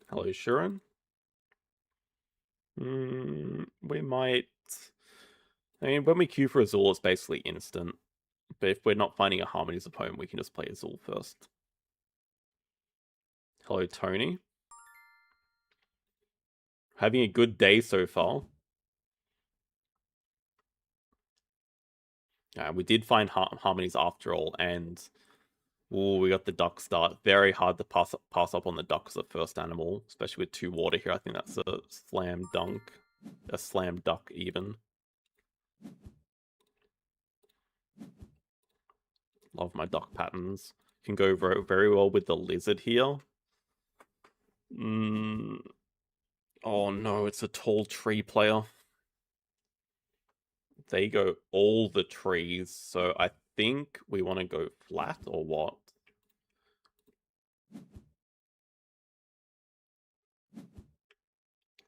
Hello, Shuren. We might... I mean, when we queue for Azul, it's basically instant. But if we're not finding a Harmonies opponent, we can just play Azul first. Hello, Tony. Having a good day so far. We did find Harmonies after all, and... Ooh, we got the duck start. Very hard to pass up on the duck as a first animal, especially with 2 water here. I think that's a slam dunk. A slam duck, even. Love my duck patterns. Can go very well with the lizard here. Oh no, it's a tall tree player. They go all the trees, so I think we want to go flat or what?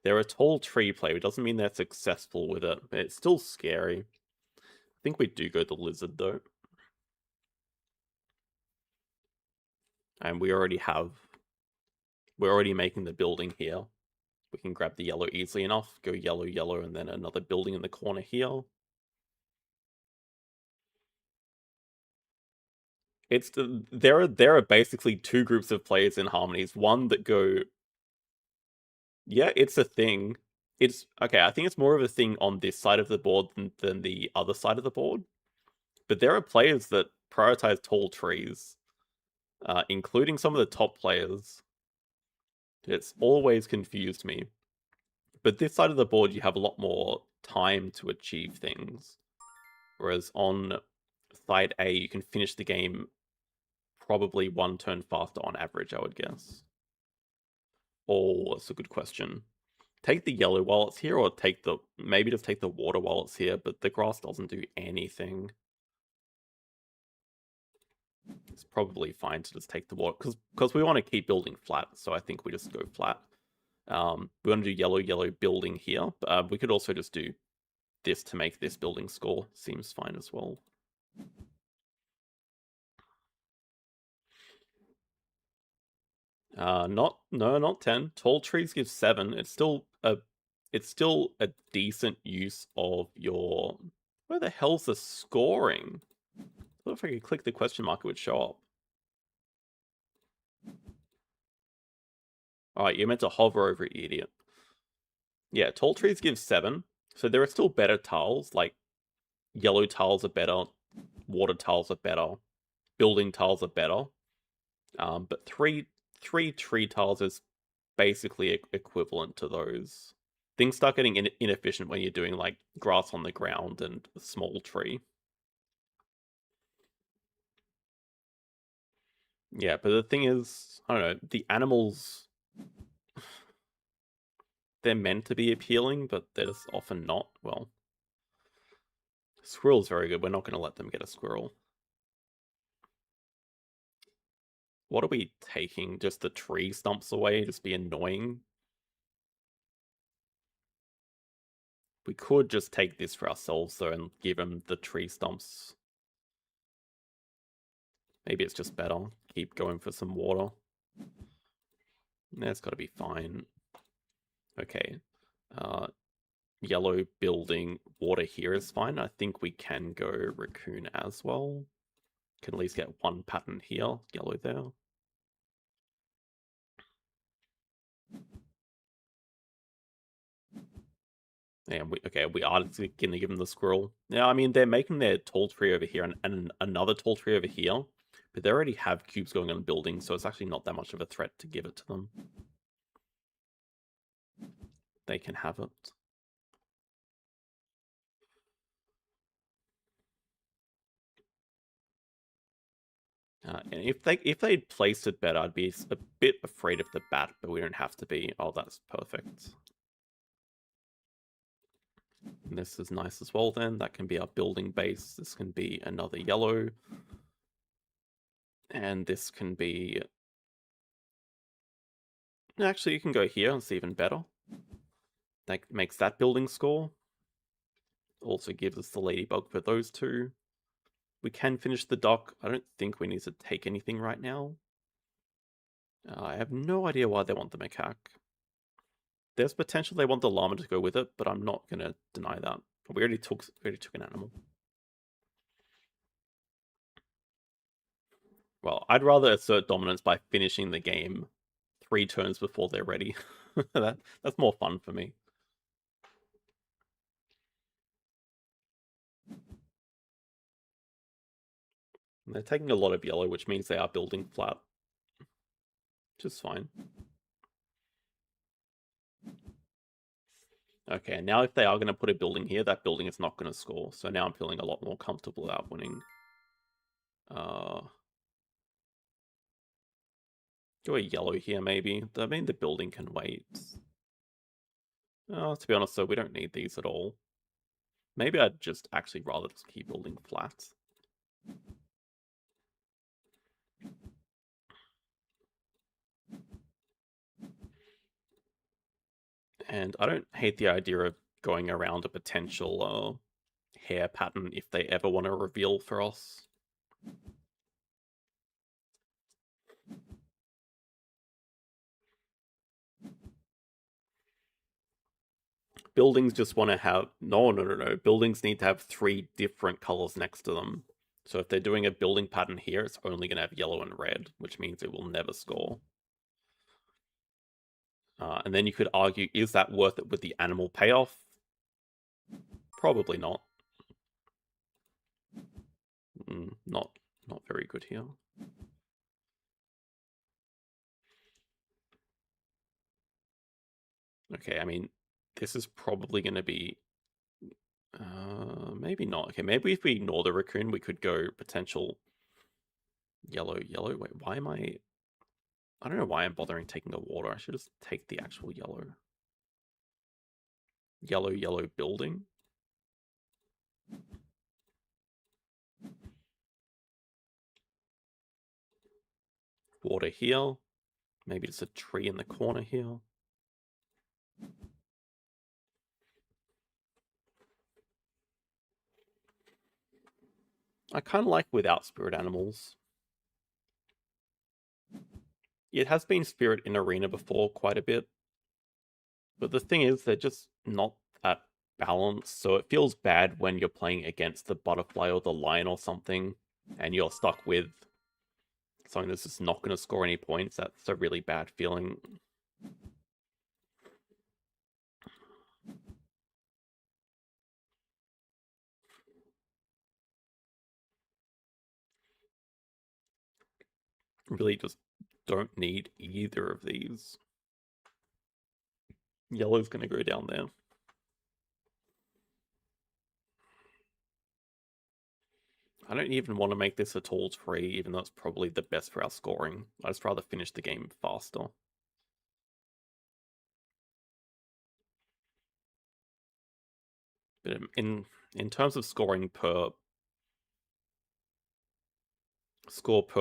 They're a tall tree player. It doesn't mean they're successful with it, but it's still scary. I think we do go the lizard though. And we're already making the building here. We can grab the yellow easily enough, go yellow, yellow, and then another building in the corner here. There are basically 2 groups of players in Harmonies. One that go, yeah, it's a thing. It's okay. I think it's more of a thing on this side of the board than the other side of the board. But there are players that prioritize tall trees, including some of the top players. It's always confused me. But this side of the board, you have a lot more time to achieve things. Whereas on side A, you can finish the game probably 1 turn faster on average, I would guess. Oh, that's a good question. Take the yellow while it's here, or maybe just take the water while it's here, but the grass doesn't do anything. It's probably fine to just take the water, because we want to keep building flat, so I think we just go flat. We want to do yellow, yellow building here, but we could also just do this to make this building score. Seems fine as well. Not 10. Tall trees give 7. It's still a decent use of your... Where the hell's the scoring? I thought if I could click the question mark, it would show up. Alright, you're meant to hover over it, you idiot. Yeah, tall trees give 7. So there are still better tiles, like yellow tiles are better, water tiles are better, building tiles are better. But three tree tiles is basically equivalent to those. Things start getting inefficient when you're doing like grass on the ground and a small tree. Yeah, but the thing is, I don't know, the animals, they're meant to be appealing, but they're just often not. Well, squirrel's very good. We're not going to let them get a squirrel. What are we taking? Just the tree stumps away? Just be annoying? We could just take this for ourselves, though, and give him the tree stumps. Maybe it's just better. Keep going for some water. That's got to be fine. Okay. Yellow building, water here is fine. I think we can go raccoon as well. Can at least get one pattern here, yellow there. And we are gonna give them the squirrel. Now, I mean, they're making their tall tree over here and another tall tree over here, but they already have cubes going on buildings, so it's actually not that much of a threat to give it to them. They can have it. And if they'd placed it better, I'd be a bit afraid of the bat, but we don't have to be. Oh, that's perfect. And this is nice as well then. That can be our building base. This can be another yellow. And this can be... Actually, you can go here. It's even better. That makes that building score. Also gives us the ladybug for those two. We can finish the dock. I don't think we need to take anything right now. I have no idea why they want the macaque. There's potential they want the llama to go with it, but I'm not going to deny that. We already took an animal. Well, I'd rather assert dominance by finishing the game 3 turns before they're ready. That's more fun for me. And they're taking a lot of yellow, which means they are building flat. Which is fine. Okay, now if they are going to put a building here, that building is not going to score. So now I'm feeling a lot more comfortable about winning. Go a yellow here, maybe. I mean, the building can wait. To be honest, though, we don't need these at all. Maybe I'd just actually rather just keep building flat. And I don't hate the idea of going around a potential hair pattern if they ever want to reveal for us. Buildings just want to have... No. Buildings need to have 3 different colors next to them. So if they're doing a building pattern here, it's only going to have yellow and red, which means it will never score. And then you could argue, is that worth it with the animal payoff? Probably not. Not very good here. Okay, I mean, this is probably going to be... maybe not. Okay, maybe if we ignore the raccoon, we could go potential yellow. Wait, why am I... I don't know why I'm bothering taking the water. I should just take the actual yellow. Yellow building. Water here. Maybe just a tree in the corner here. I kind of like without spirit animals. It has been spirit in arena before quite a bit. But the thing is, they're just not that balanced, so it feels bad when you're playing against the butterfly or the lion or something, and you're stuck with something that's just not going to score any points. That's a really bad feeling. Really just don't need either of these. Yellow's going to go down there. I don't even want to make this a tall tree, even though it's probably the best for our scoring. I'd just rather finish the game faster. But in terms of scoring per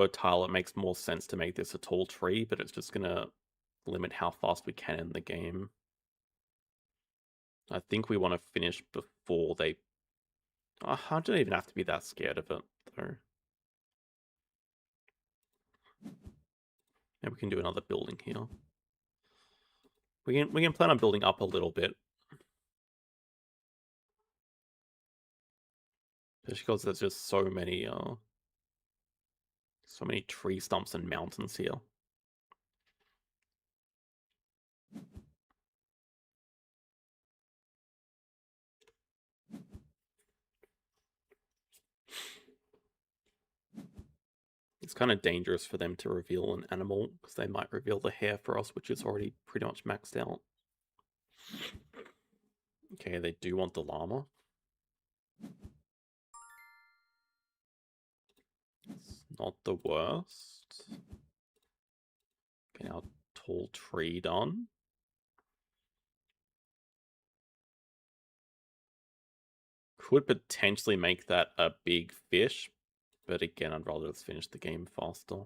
tile, it makes more sense to make this a tall tree, but it's just going to limit how fast we can end the game. I think we want to finish before they... I don't even have to be that scared of it, though. Maybe we can do another building here. We can plan on building up a little bit. Especially because there's just so many tree stumps and mountains here. It's kind of dangerous for them to reveal an animal, because they might reveal the hare for us, which is already pretty much maxed out. Okay, they do want the llama. It's not the worst. Okay, now tall tree done. Could potentially make that a big fish, but again, I'd rather just finish the game faster.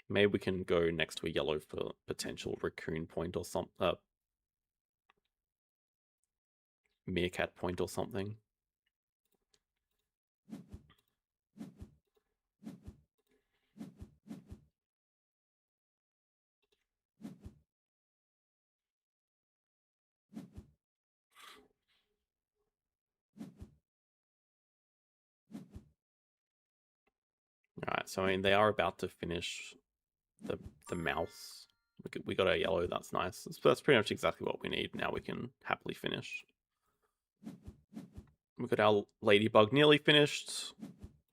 Maybe we can go next to a yellow for potential raccoon point or something. Meerkat point or something. Alright, so I mean, they are about to finish the mouse. We got a yellow, that's nice. That's pretty much exactly what we need. Now we can happily finish. We got our ladybug nearly finished.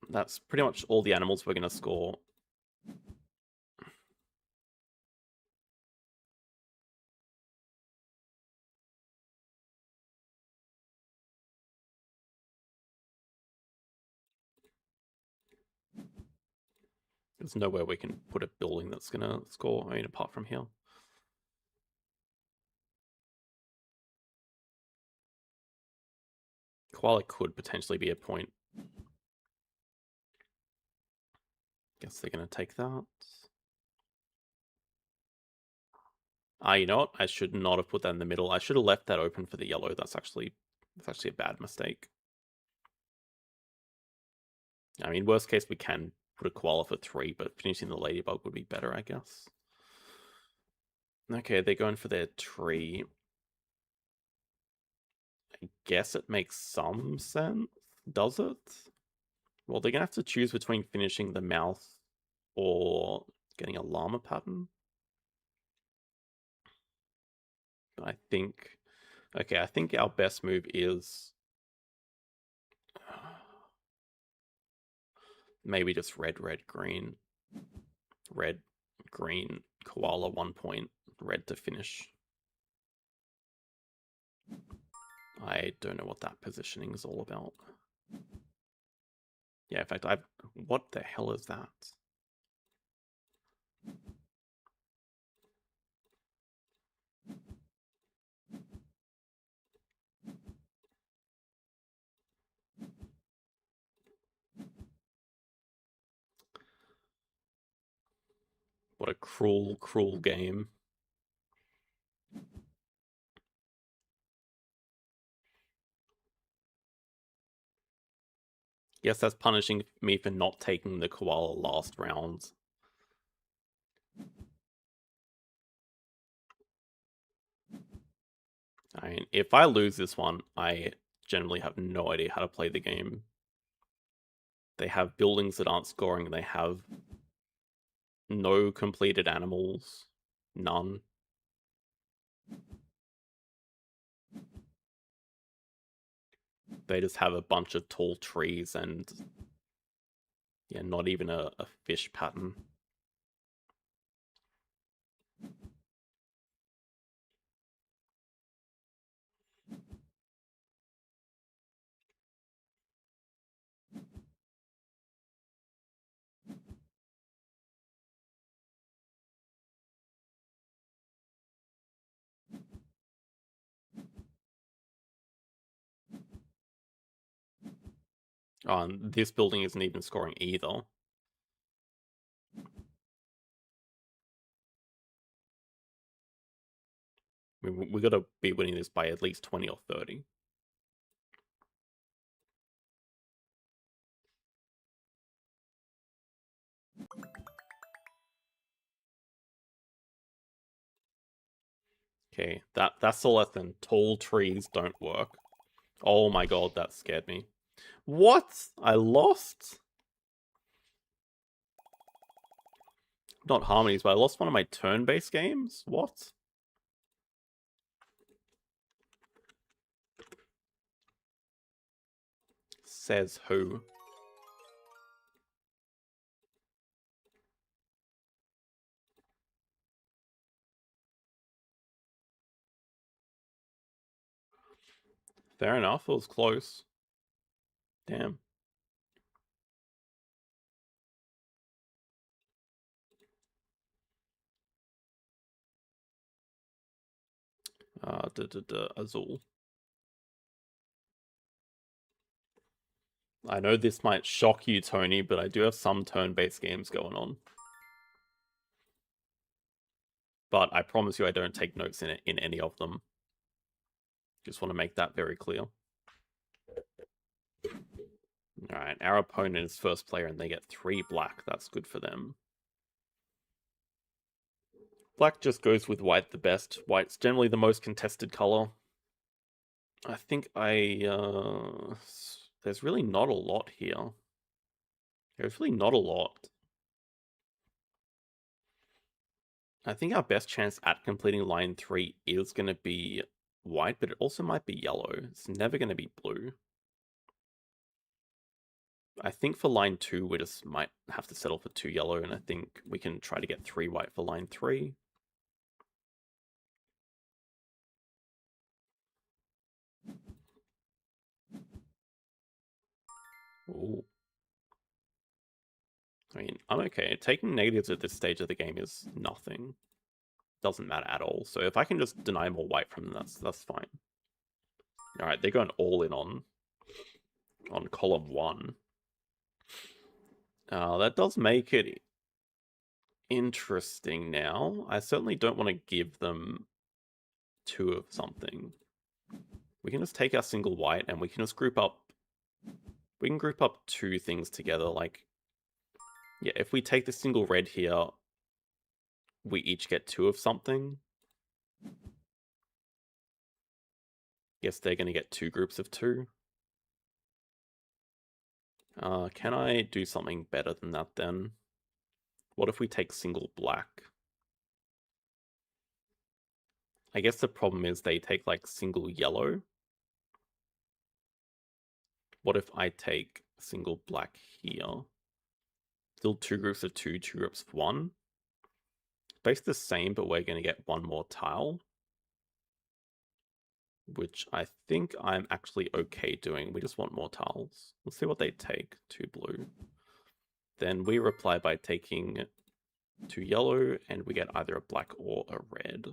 That's pretty much all the animals we're going to score. There's nowhere we can put a building that's going to score, I mean, apart from here. Koala could potentially be a point. Guess they're going to take that. You know what? I should not have put that in the middle. I should have left that open for the yellow. That's actually a bad mistake. I mean, worst case, we can put a koala for 3, but finishing the ladybug would be better, I guess. Okay, they're going for their tree. I guess it makes some sense. Does it? Well, they're going to have to choose between finishing the mouth or getting a llama pattern. I think... Okay, I think our best move is... maybe just red, red, green. Red, green, koala 1 point, red to finish. I don't know what that positioning is all about. Yeah, in fact, what the hell is that? What a cruel, cruel game. Yes, that's punishing me for not taking the koala last round. I mean, if I lose this one, I generally have no idea how to play the game. They have buildings that aren't scoring. They have no completed animals. None. They just have a bunch of tall trees and... yeah, not even a fish pattern. Oh, and this building isn't even scoring either. We got to be winning this by at least 20 or 30. Okay, that's the lesson. Tall trees don't work. Oh my god, that scared me. What? I lost? Not Harmonies, but I lost one of my turn-based games? What? Says who? Fair enough, it was close. Damn. Azul. I know this might shock you, Tony, but I do have some turn-based games going on. But I promise you I don't take notes in any of them. Just want to make that very clear. Alright, our opponent is first player and they get 3 black. That's good for them. Black just goes with white the best. White's generally the most contested color. I think there's really not a lot here. There's really not a lot. I think our best chance at completing line 3 is going to be white, but it also might be yellow. It's never going to be blue. I think for line 2, we just might have to settle for 2 yellow, and I think we can try to get 3 white for line 3. Ooh. I mean, I'm okay. Taking negatives at this stage of the game is nothing. Doesn't matter at all. So if I can just deny more white from them, that's fine. Alright, they're going all in on column 1. That does make it interesting now. I certainly don't want to give them 2 of something. We can just take our single white and we can just group up. We can group up 2 things together. Like, yeah, if we take the single red here, we each get 2 of something. Guess they're going to get 2 groups of 2. Can I do something better than that then? What if we take single black? I guess the problem is they take like single yellow. What if I take single black here? Still 2 groups of 2, 2 groups of 1. Basically the same, but we're going to get 1 more tile. Which I think I'm actually okay doing. We just want more tiles. Let's see what they take. 2 blue. Then we reply by taking 2 yellow, and we get either a black or a red.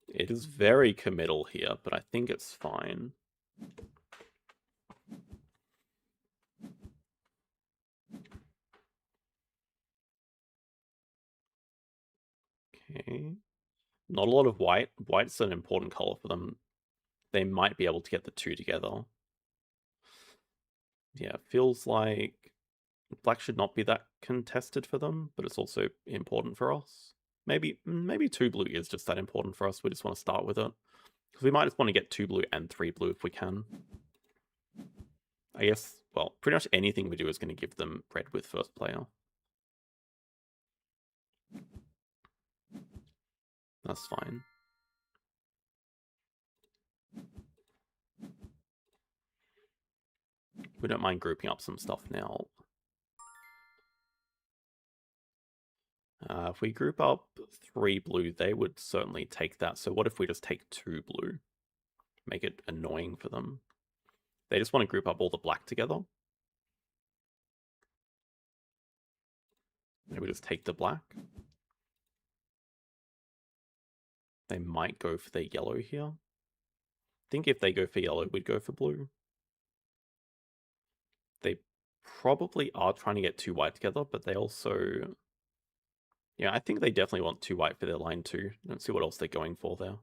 It is very committal here, but I think it's fine. Okay. Not a lot of white. White's an important color for them. They might be able to get the 2 together. Yeah, feels like black should not be that contested for them, but it's also important for us. Maybe 2 blue is just that important for us. We just want to start with it. Because we might just want to get 2 blue and 3 blue if we can. I guess, well, pretty much anything we do is going to give them red with first player. That's fine. We don't mind grouping up some stuff now. If we group up 3 blue, they would certainly take that. So what if we just take 2 blue? Make it annoying for them. They just want to group up all the black together. Maybe just take the black. They might go for their yellow here. I think if they go for yellow, we'd go for blue. They probably are trying to get 2 white together, but they also... Yeah, I think they definitely want 2 white for their line too. Let's see what else they're going for there.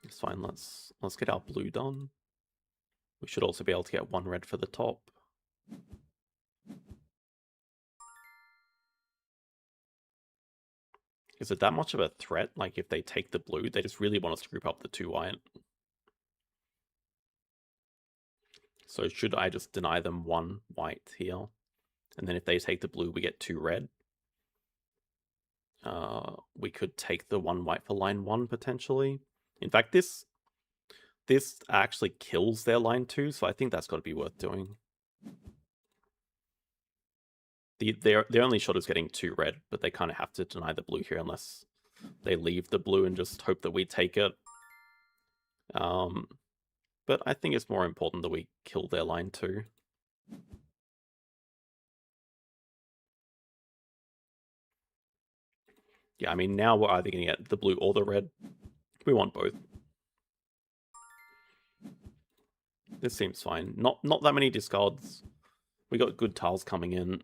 It's fine, let's get our blue done. We should also be able to get 1 red for the top. Is it that much of a threat? Like, if they take the blue, they just really want us to group up the 2 white. So should I just deny them 1 white here? And then if they take the blue, we get 2 red. We could take the 1 white for line 1, potentially. In fact, this actually kills their line 2, so I think that's got to be worth doing. Their only shot is getting 2 red, but they kind of have to deny the blue here unless they leave the blue and just hope that we take it. But I think it's more important that we kill their line 2. Yeah, I mean, now we're either going to get the blue or the red. We want both. This seems fine. Not that many discards. We got good tiles coming in.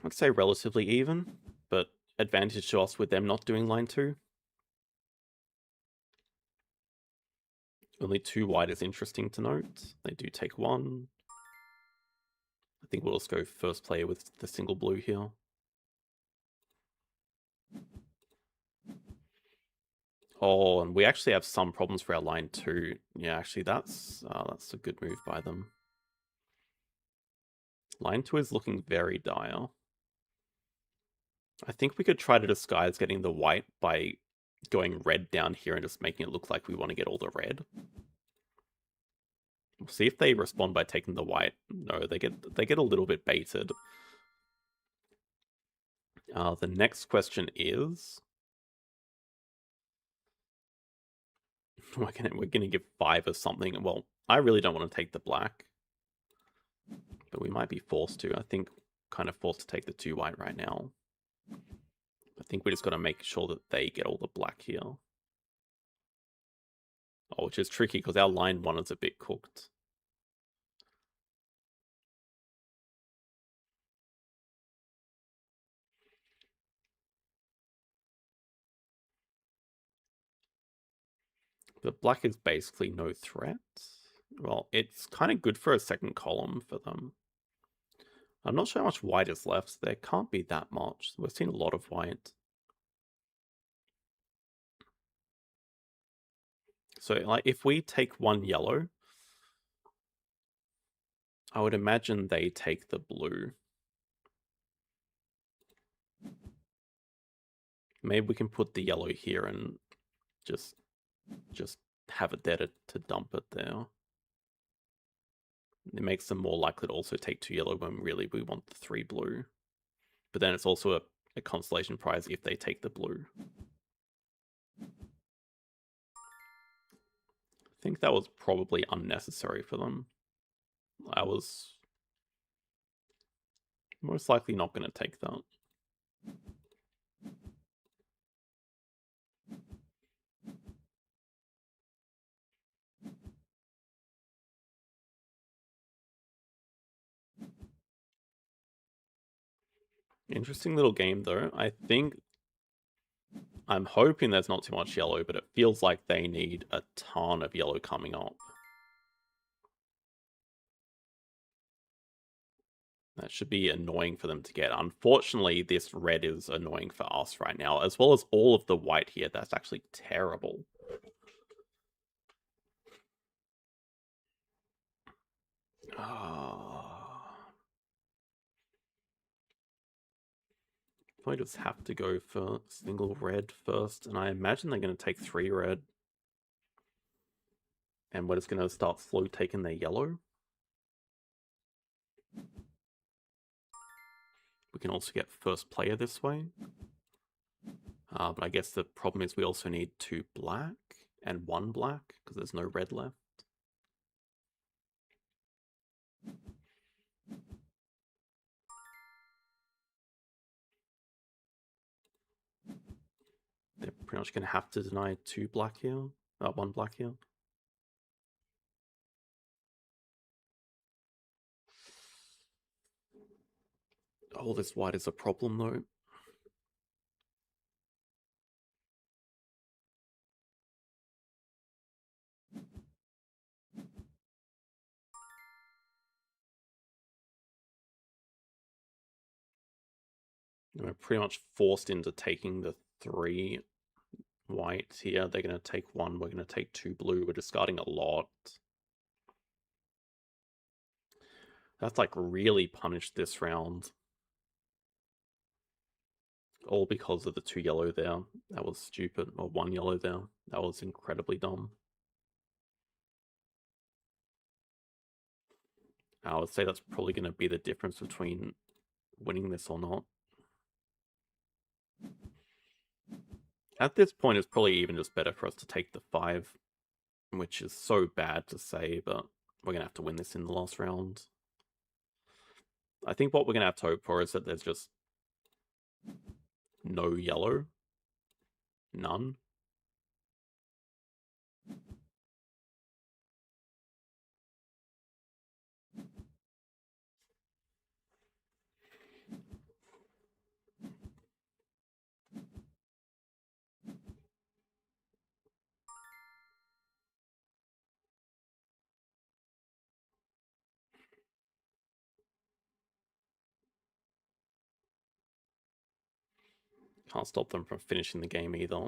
I'd say relatively even, but advantage to us with them not doing line 2. Only 2 white is interesting to note. They do take 1. I think we'll just go first player with the single blue here. Oh, and we actually have some problems for our line 2. Yeah, actually that's a good move by them. Line 2 is looking very dire. I think we could try to disguise getting the white by going red down here and just making it look like we want to get all the red. We'll see if they respond by taking the white. No, they get a little bit baited. The next question is... We're gonna give 5 or something. Well, I really don't want to take the black. But we might be forced to. I think kind of forced to take the 2 white right now. I think we just got to make sure that they get all the black here. Oh, which is tricky because our line 1 is a bit cooked. The black is basically no threat. Well, it's kind of good for a second column for them. I'm not sure how much white is left. There can't be that much. We've seen a lot of white. So, like, if we take 1 yellow, I would imagine they take the blue. Maybe we can put the yellow here and just have it there to dump it there. It makes them more likely to also take 2 yellow when really we want the 3 blue. But then it's also a consolation prize if they take the blue. I think that was probably unnecessary for them. I was most likely not going to take that. Interesting little game, though. I'm hoping there's not too much yellow, but it feels like they need a ton of yellow coming up. That should be annoying for them to get. Unfortunately, this red is annoying for us right now, as well as all of the white here. That's actually terrible. I just have to go for single red first, and I imagine they're going to take 3 red. And we're just going to start slow taking their yellow. We can also get first player this way. But I guess the problem is we also need 2 black and 1 black, because there's no red left. pretty much going to have to deny 2 black here. 1 black here. Oh, this white is a problem though. We're pretty much forced into taking the 3 white here. They're going to take 1, we're going to take 2 blue. We're discarding a lot. That's like really punished this round. All because of the 2 yellow there. That was stupid. Or 1 yellow there. That was incredibly dumb. I would say that's probably going to be the difference between winning this or not. At this point, it's probably even just better for us to take the 5, which is so bad to say, but we're going to have to win this in the last round. I think what we're going to have to hope for is that there's just no yellow. None. Can't stop them from finishing the game either.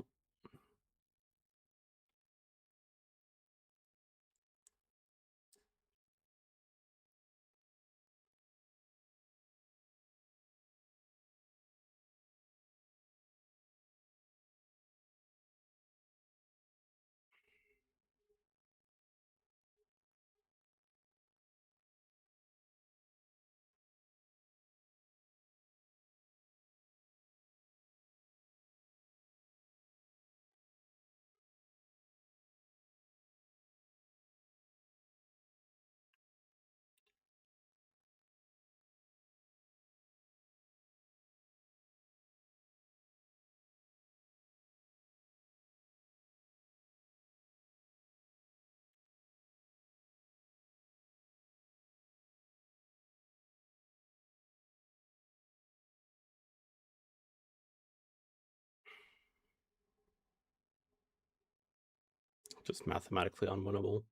Just mathematically unwinnable.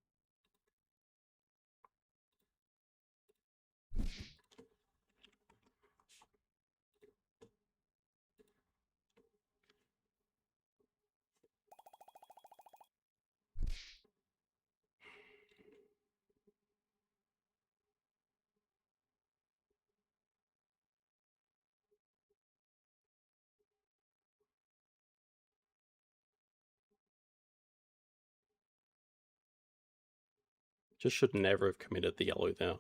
Just should never have committed the yellow there. I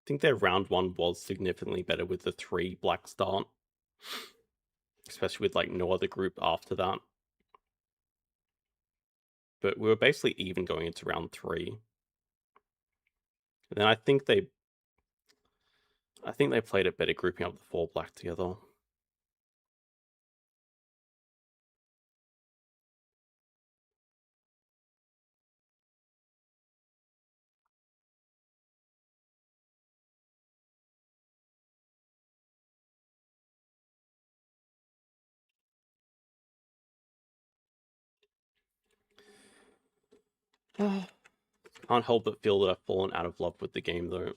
think their round 1 was significantly better with the 3 black start. Especially with like no other group after that. But we were basically even going into round 3. And then I think they played it better grouping up the 4 black together. Can't help but feel that I've fallen out of love with the game though.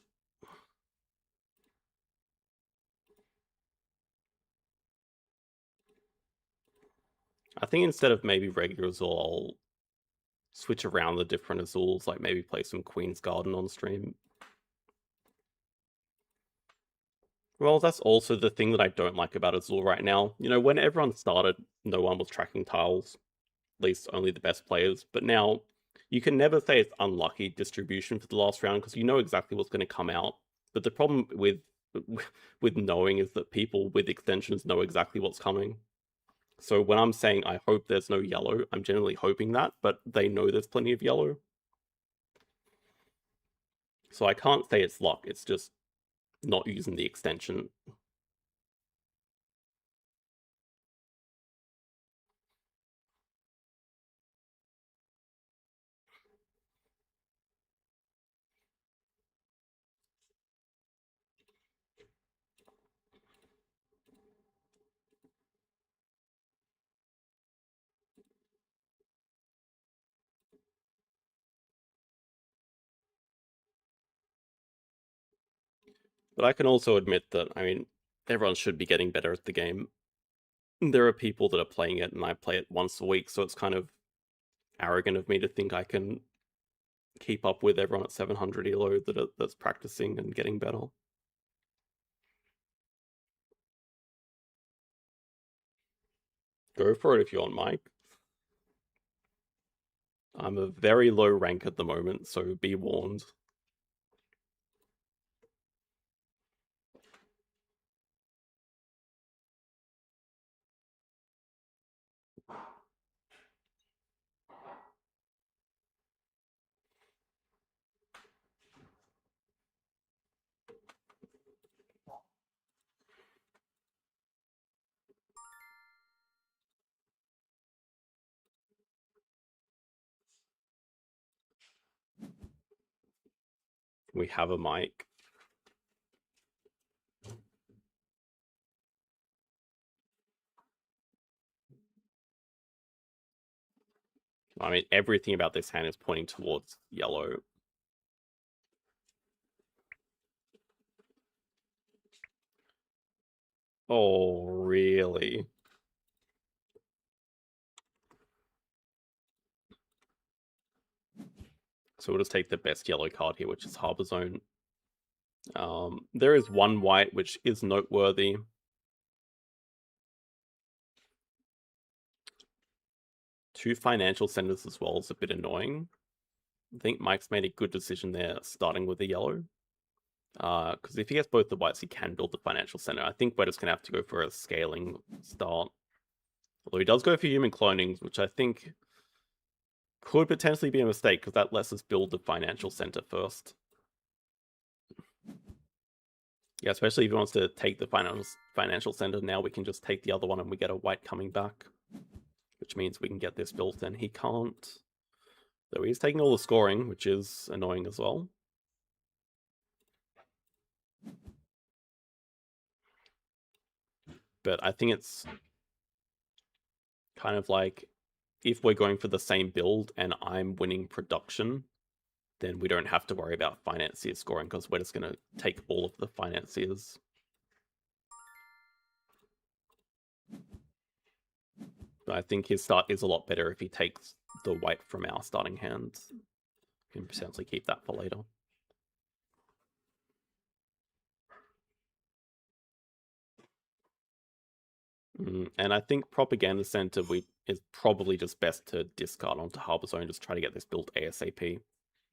I think instead of maybe regular Azul, I'll switch around the different Azuls, like maybe play some Queen's Garden on stream. Well, that's also the thing that I don't like about Azul right now. You know, when everyone started, no one was tracking tiles. At least only the best players. But now, you can never say it's unlucky distribution for the last round because you know exactly what's going to come out. But the problem with knowing is that people with extensions know exactly what's coming. So when I'm saying I hope there's no yellow, I'm generally hoping that, but they know there's plenty of yellow. So I can't say it's luck, it's just not using the extension. But I can also admit that, I mean, everyone should be getting better at the game. There are people that are playing it, and I play it once a week, so it's kind of arrogant of me to think I can keep up with everyone at 700 elo that's practicing and getting better. Go for it if you want, Mike. I'm a very low rank at the moment, so be warned. We have a mic. I mean, everything about this hand is pointing towards yellow. Oh, really? So we'll just take the best yellow card here, which is Harbor Zone. There is one white, which is noteworthy. Two financial centers as well is a bit annoying. I think Mike's made a good decision there, starting with the yellow. Because if he gets both the whites, he can build the financial center. I think we're just going to have to go for a scaling start. Although he does go for human cloning, which I think could potentially be a mistake, because that lets us build the financial center first. Yeah, especially if he wants to take the financial center, now we can just take the other one and we get a white coming back. Which means we can get this built, and he can't. Though he's taking all the scoring, which is annoying as well. But I think it's kind of like, if we're going for the same build and I'm winning production, then we don't have to worry about financiers scoring, because we're just going to take all of the financiers. But I think his start is a lot better if he takes the white from our starting hand. We can potentially keep that for later. And I think Propaganda Center is probably just best to discard onto Harbor Zone, just try to get this built ASAP,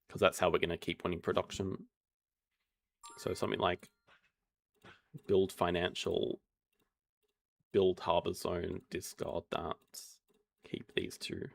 because that's how we're going to keep winning production. So something like build financial, build Harbor Zone, discard that, keep these two.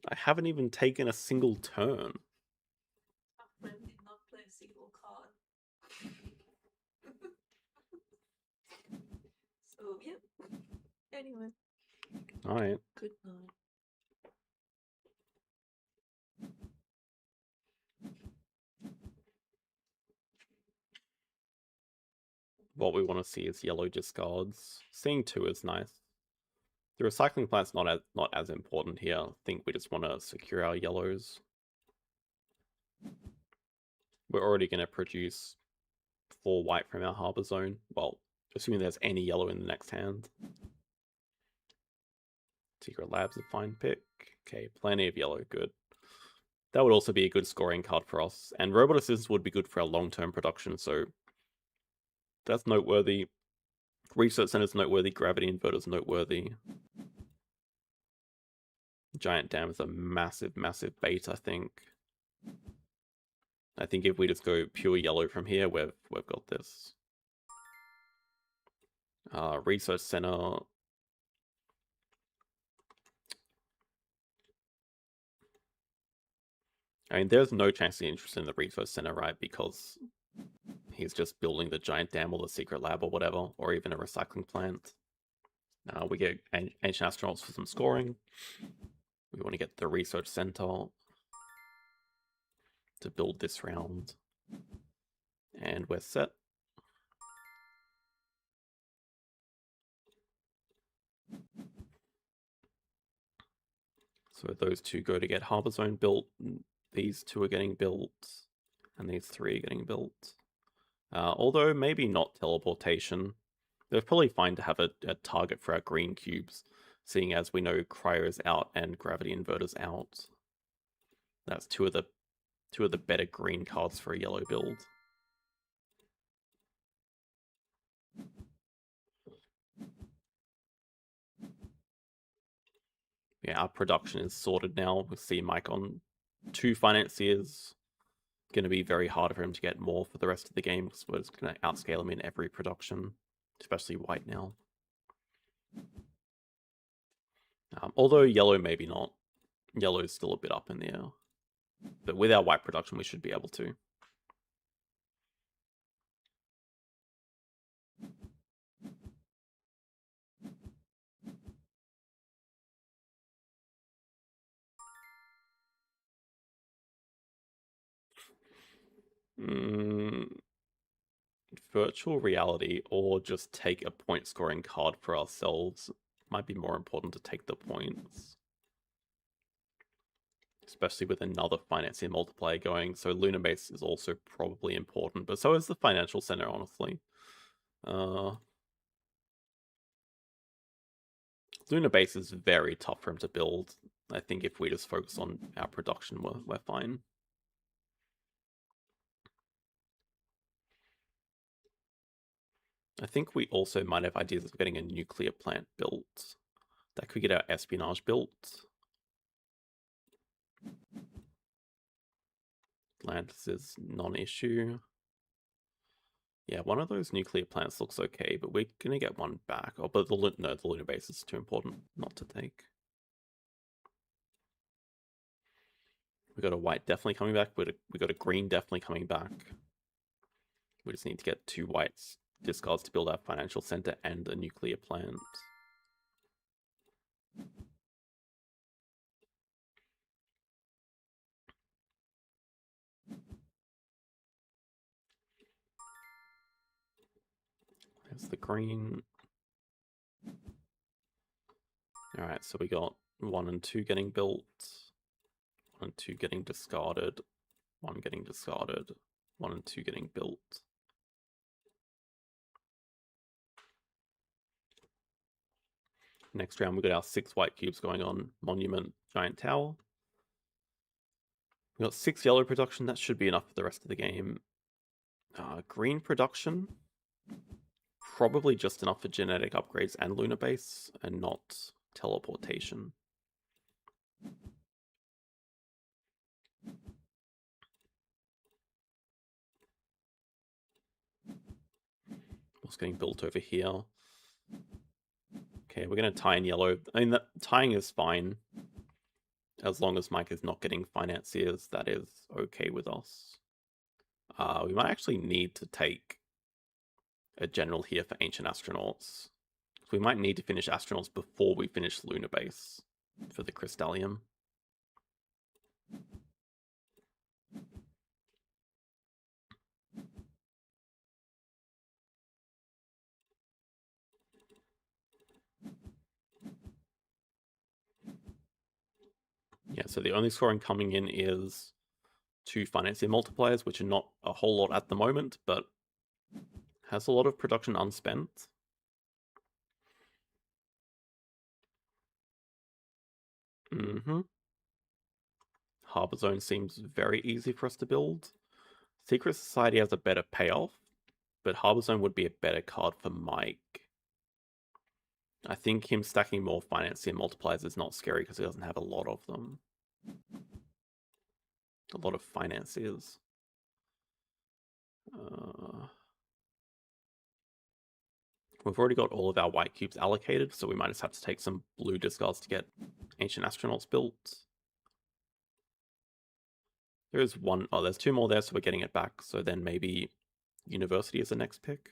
I haven't even taken a single turn. Our friend did not play a single card. So yeah. Anyway. Alright. Good night. What we want to see is yellow discards. Seeing two is nice. The recycling plant's not as important here. I think we just want to secure our yellows. We're already going to produce 4 white from our Harbor Zone. Well, assuming there's any yellow in the next hand. Secret Lab's a fine pick. Okay, plenty of yellow, good. That would also be a good scoring card for us. And Robot Assistance would be good for our long-term production, so that's noteworthy. Research Center's noteworthy, Gravity Inverter's noteworthy. Giant Dam is a massive, massive bait, I think. I think if we just go pure yellow from here, we've got this. Research Center. I mean, there's no chance he's interested in the Research Center, right? Because he's just building the giant dam or the secret lab or whatever, or even a recycling plant. We get Ancient Astronauts for some scoring. We want to get the Research Center to build this round. And we're set. So those two go to get Harbor Zone built. These two are getting built. And these three are getting built. Although maybe not teleportation. They're probably fine to have a target for our green cubes, seeing as we know Cryo's out and Gravity Inverter's out. That's two of the better green cards for a yellow build. Yeah, our production is sorted now. We see Mike on 2 financiers. Going to be very hard for him to get more for the rest of the game because we're just going to outscale him in every production, especially white now. Although yellow maybe not. Yellow is still a bit up in the air. But with our white production, we should be able to. Virtual reality or just take a point scoring card for ourselves. Might be more important to take the points. Especially with another financier multiplier going. So Lunar Base is also probably important, but so is the Financial Center, honestly. Lunar Base is very tough for him to build. I think if we just focus on our production, we're fine. I think we also might have ideas of getting a nuclear plant built. That could get our espionage built. Atlantis is non-issue. Yeah, one of those nuclear plants looks okay, but we're going to get one back. Oh, but the Lunar Base is too important not to take. We got a white definitely coming back. We got a green definitely coming back. We just need to get 2 whites discards to build our financial center and a nuclear plant. There's the green. Alright, so we got 1 and 2 getting built. 1 and 2 getting discarded. 1 getting discarded. 1 and 2 getting built. Next round, we got our 6 white cubes going on Monument, Giant Tower. We got 6 yellow production. That should be enough for the rest of the game. Green production. Probably just enough for genetic upgrades and Lunar Base, and not teleportation. What's getting built over here? Okay, we're going to tie in yellow. I mean, tying is fine. As long as Mike is not getting financiers, that is okay with us. We might actually need to take a general here for Ancient Astronauts. We might need to finish Astronauts before we finish Lunar Base for the Crystallium. Yeah, so the only scoring coming in is 2 financier multipliers, which are not a whole lot at the moment, but has a lot of production unspent. Harbor Zone seems very easy for us to build. Secret Society has a better payoff, but Harbor Zone would be a better card for Mike. I think him stacking more financier multipliers is not scary because he doesn't have a lot of them. A lot of financiers. We've already got all of our white cubes allocated, so we might just have to take some blue discards to get ancient astronauts built. There is one. Oh, there's two more there, so we're getting it back. So then maybe university is the next pick.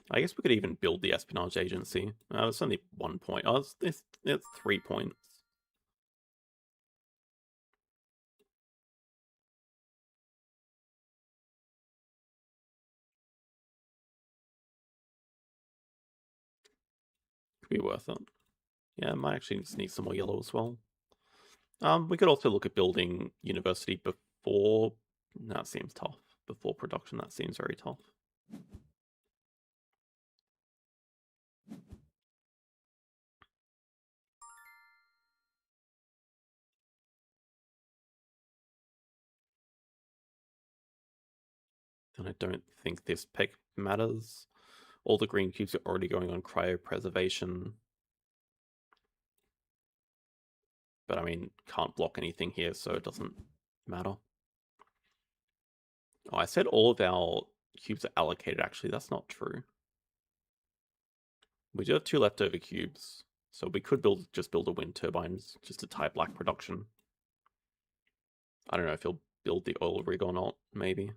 I guess we could even build the espionage agency. It's only 1 point. Oh, it's 3 points. Could be worth it. Yeah, might actually just need some more yellow as well. We could also look at building university before. That seems tough. Before production, that seems very tough. And I don't think this pick matters. All the green cubes are already going on cryopreservation. But I mean, can't block anything here, so it doesn't matter. Oh, I said all of our cubes are allocated. Actually, that's not true. We do have 2 leftover cubes, so we could just build a wind turbines just to tie black production. I don't know if he'll build the oil rig or not, maybe.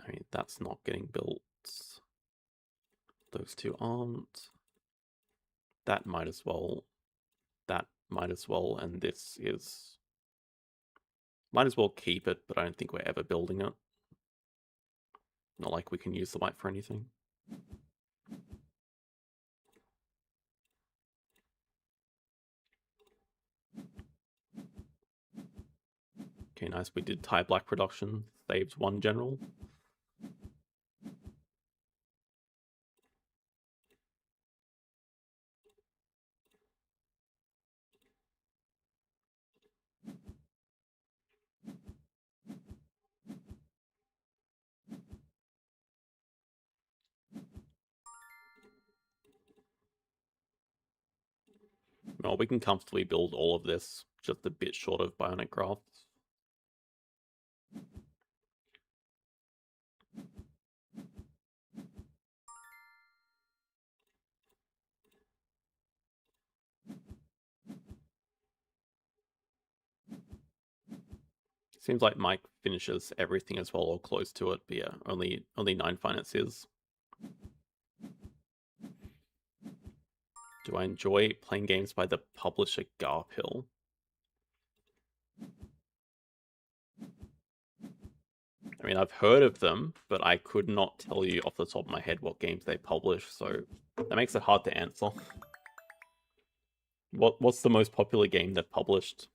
I mean, that's not getting built. Those 2 aren't. That might as well. That might as well, and this is... Might as well keep it, but I don't think we're ever building it. Not like we can use the white for anything. Okay, nice. We did tie black production. Saves 1 general. Well, we can comfortably build all of this, just a bit short of bionic crafts. Seems like Mike finishes everything as well or close to it, but yeah, only 9 financiers. Do I enjoy playing games by the publisher Garphill? I mean, I've heard of them, but I could not tell you off the top of my head what games they publish, so that makes it hard to answer. What's the most popular game they've published?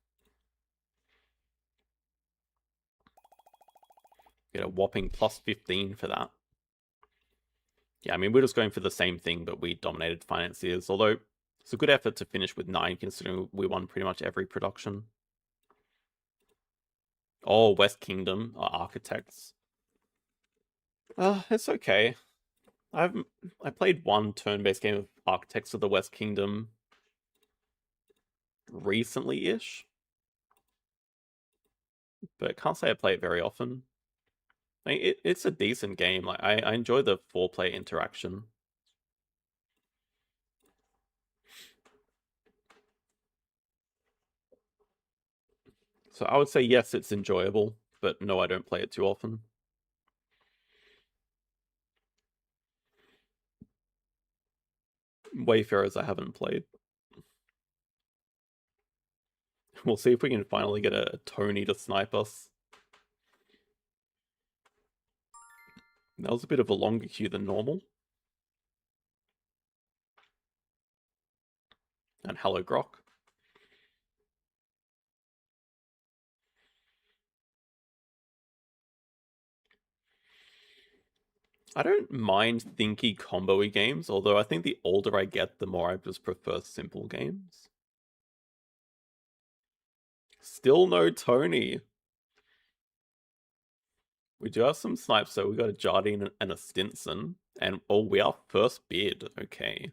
Get a whopping plus 15 for that. Yeah, I mean, we're just going for the same thing, but we dominated financiers, although it's a good effort to finish with 9, considering we won pretty much every production. Oh, West Kingdom architects. It's okay. I played 1 turn-based game of Architects of the West Kingdom recently-ish, but can't say I play it very often. I mean, it's a decent game. Like I enjoy the 4-player interaction. So I would say yes, it's enjoyable, but no, I don't play it too often. Wayfarers I haven't played. We'll see if we can finally get a Tony to snipe us. That was a bit of a longer queue than normal. And hello, Grok. I don't mind thinky combo-y games, although I think the older I get, the more I just prefer simple games. Still no Tony. We do have some snipes, so we got a Jardine and a Stinson. And oh, we are first bid. Okay.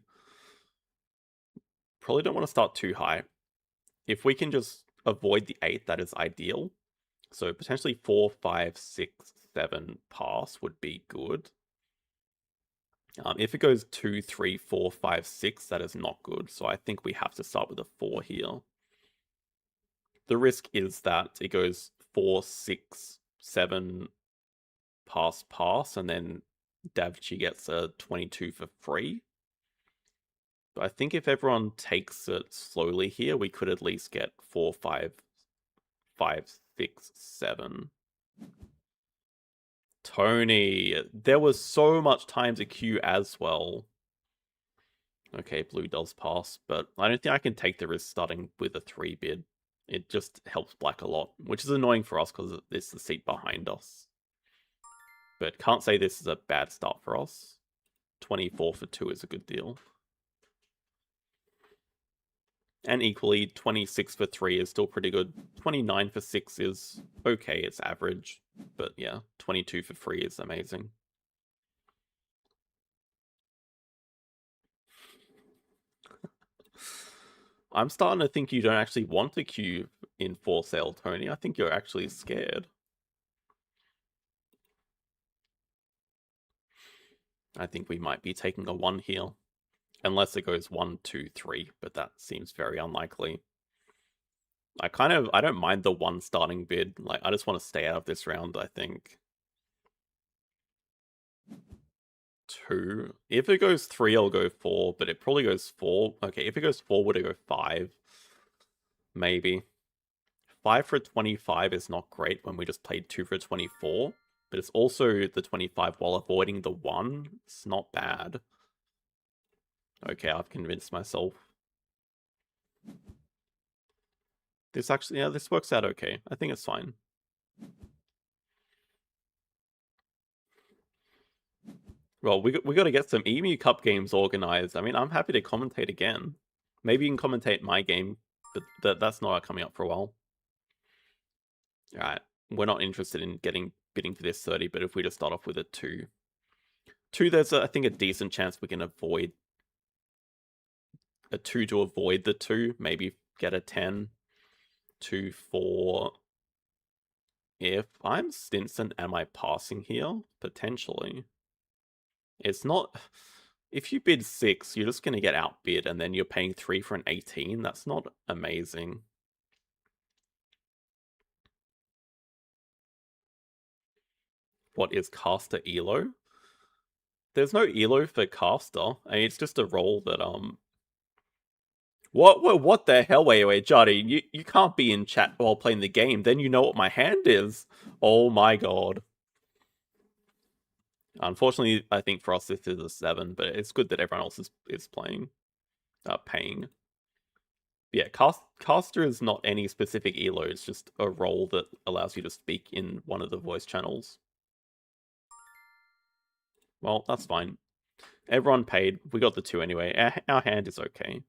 Probably don't want to start too high. If we can just avoid the 8, that is ideal. So potentially 4, 5, 6, 7 pass would be good. If it goes 2, 3, 4, 5, 6, that is not good. So I think we have to start with a 4 here. The risk is that it goes 4, 6, 7 pass, and then Davci gets a 22 for free. But I think if everyone takes it slowly here, we could at least get 4, 5, 6, 7. Tony, there was so much time to queue as well. Okay, blue does pass, but I don't think I can take the risk starting with a 3 bid. It just helps black a lot, which is annoying for us because it's the seat behind us. But can't say this is a bad start for us. 24 for 2 is a good deal. And equally, 26 for 3 is still pretty good. 29 for 6 is okay, it's average. But yeah, 22 for 3 is amazing. I'm starting to think you don't actually want to queue in for sale, Tony. I think you're actually scared. I think we might be taking a 1 here. Unless it goes 1, 2, 3, but that seems very unlikely. I don't mind the 1 starting bid. Like, I just want to stay out of this round, I think. 2. If it goes 3, I'll go 4, but it probably goes 4. Okay, if it goes 4, would it go 5? Maybe. 5 for 25 is not great when we just played 2 for 24, but it's also the 25 while avoiding the 1. It's not bad. Okay, I've convinced myself. This actually, yeah, this works out okay. I think it's fine. Well, we got to get some EMU Cup games organized. I mean, I'm happy to commentate again. Maybe you can commentate my game, but that's not coming up for a while. Alright, we're not interested in bidding for this 30, but if we just start off with a 2. 2, there's, I think, a decent chance we can avoid a 2 to avoid the 2. Maybe get a 10. 2, 4. If I'm Stinson, am I passing here? Potentially. It's not... If you bid 6, you're just going to get outbid, and then you're paying 3 for an 18. That's not amazing. What is caster elo? There's no elo for caster. I mean, it's just a role that, What the hell? Wait, Jari, you can't be in chat while playing the game. Then you know what my hand is. Oh my god. Unfortunately, I think for us this is a 7, but it's good that everyone else is playing, paying. Yeah, caster is not any specific elo. It's just a role that allows you to speak in one of the voice channels. Well, that's fine. Everyone paid. We got the 2 anyway. Our hand is okay.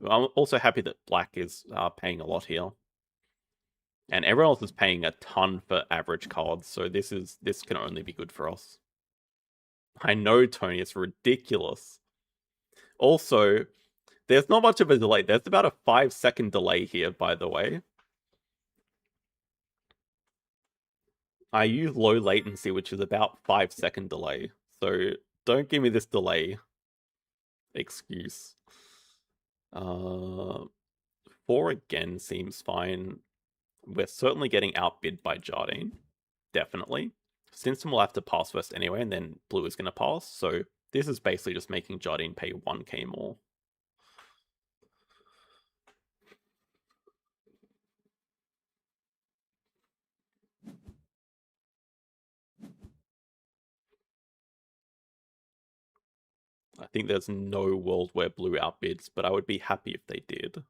I'm also happy that black is paying a lot here. And everyone else is paying a ton for average cards, so this can only be good for us. I know, Tony, it's ridiculous. Also, there's not much of a delay. There's about a 5-second delay here, by the way. I use low latency, which is about 5-second delay. So don't give me this delay excuse. 4 again seems fine. We're certainly getting outbid by Jardine. Definitely. Stinson will have to pass first anyway, and then blue is going to pass. So this is basically just making Jardine pay 1k more. I think there's no world where blue outbids, but I would be happy if they did.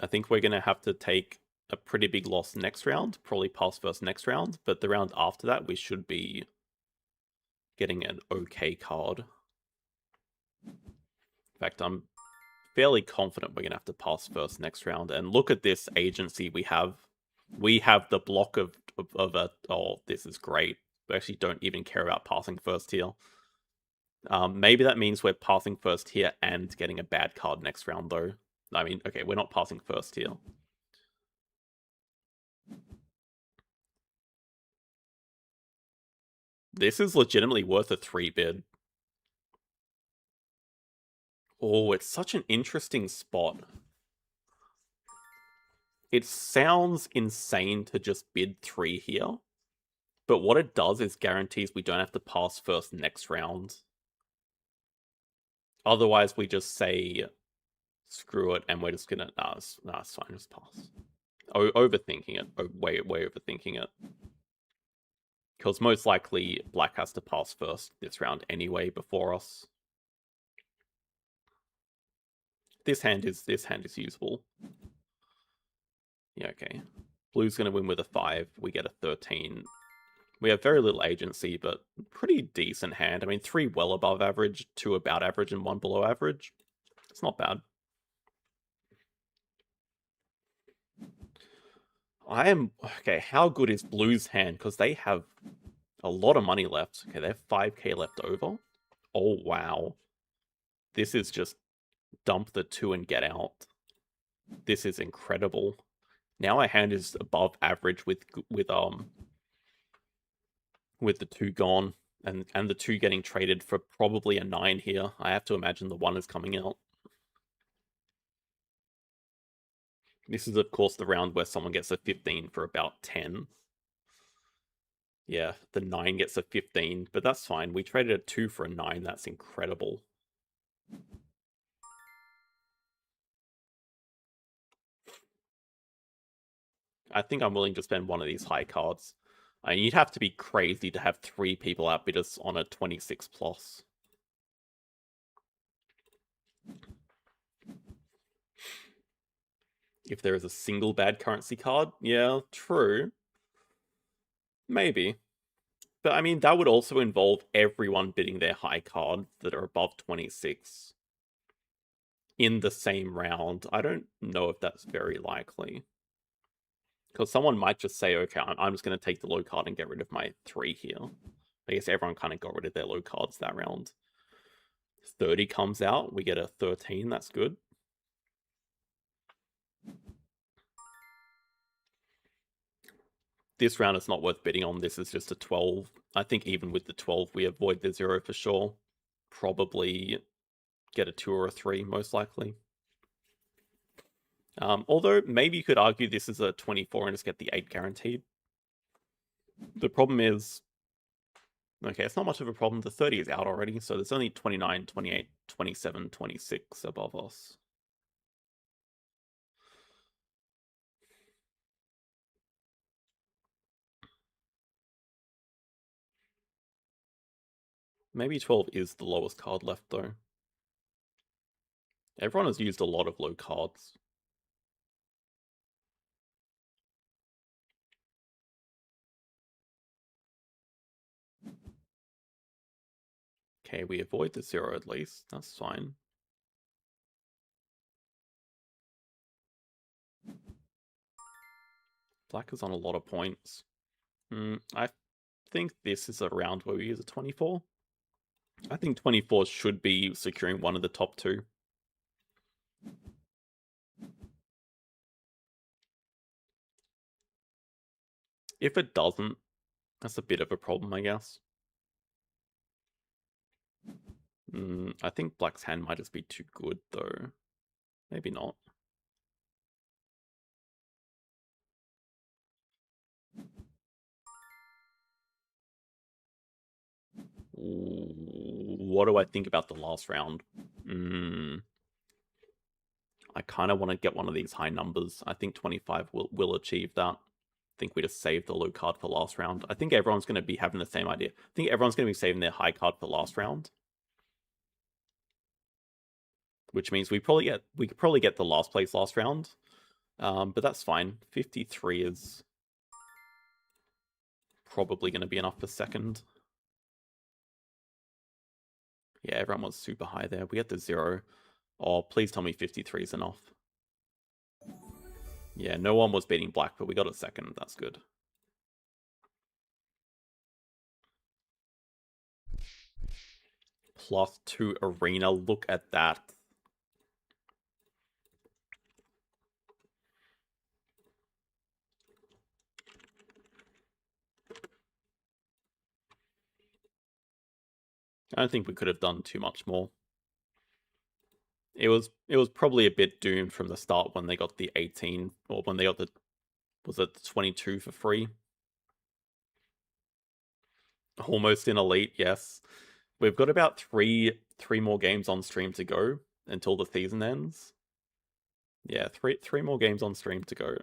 I think we're going to have to take a pretty big loss next round, probably pass first next round, but the round after that we should be getting an okay card. In fact, I'm fairly confident we're going to have to pass first next round. And look at this agency we have. We have the block of a... Oh, this is great. We actually don't even care about passing first here. Maybe that means we're passing first here and getting a bad card next round, though. I mean, okay, we're not passing first here. This is legitimately worth a 3 bid. Oh, it's such an interesting spot. It sounds insane to just bid 3 here. But what it does is guarantees we don't have to pass first next round. Otherwise, we just say, screw it, and we're just gonna... Nah, it's fine, just pass. Overthinking it. Way overthinking it. Because most likely, black has to pass first this round anyway before us. This hand is usable. Yeah, okay. Blue's gonna win with a 5. We get a 13. We have very little agency, but pretty decent hand. I mean, 3 well above average, 2 about average, and 1 below average. It's not bad. Okay, how good is Blue's hand? Because they have a lot of money left. Okay, they have 5k left over. Oh, wow. This is just dump the 2 and get out. This is incredible. Now our hand is above average with the 2 gone and the 2 getting traded for probably a 9 here. I have to imagine the 1 is coming out. This is, of course, the round where someone gets a 15 for about 10. Yeah, the 9 gets a 15, but that's fine. We traded a 2 for a 9. That's incredible. I think I'm willing to spend one of these high cards. I mean, you'd have to be crazy to have 3 people outbid us on a 26 plus. If there is a single bad currency card, yeah, true. Maybe. But I mean, that would also involve everyone bidding their high card that are above 26 in the same round. I don't know if that's very likely. Because someone might just say, okay, I'm just going to take the low card and get rid of my 3 here. I guess everyone kind of got rid of their low cards that round. 30 comes out, we get a 13, that's good. This round is not worth bidding on, this is just a 12. I think even with the 12, we avoid the 0 for sure. Probably get a 2 or a 3, most likely. Although, maybe you could argue this is a 24 and just get the 8 guaranteed. The problem is... Okay, it's not much of a problem. The 30 is out already, so there's only 29, 28, 27, 26 above us. Maybe 12 is the lowest card left, though. Everyone has used a lot of low cards. Okay, we avoid the 0 at least. That's fine. Black is on a lot of points. I think this is a round where we use a 24. I think 24 should be securing one of the top 2. If it doesn't, that's a bit of a problem, I guess. I think black's hand might just be too good, though. Maybe not. What do I think about the last round? I kind of want to get one of these high numbers. I think 25 will achieve that. I think we just save the low card for last round. I think everyone's going to be having the same idea. I think everyone's going to be saving their high card for last round. Which means we could probably get the last place last round. But that's fine. 53 is probably going to be enough for second. Yeah, everyone was super high there. We get the 0. Oh, please tell me 53 is enough. Yeah, no one was beating black, but we got a second. That's good. +2 arena. Look at that. I don't think we could have done too much more. It was probably a bit doomed from the start when they got the 18, or when they got the, was it 22 for free? Almost in Elite, yes. We've got about three more games on stream to go until the season ends. Yeah, three more games on stream to go.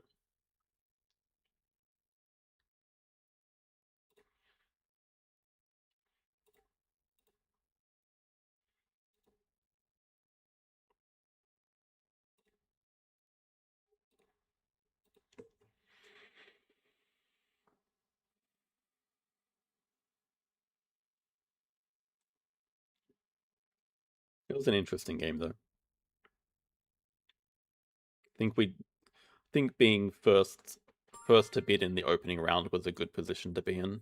It was an interesting game, though. Think being first to bid in the opening round was a good position to be in.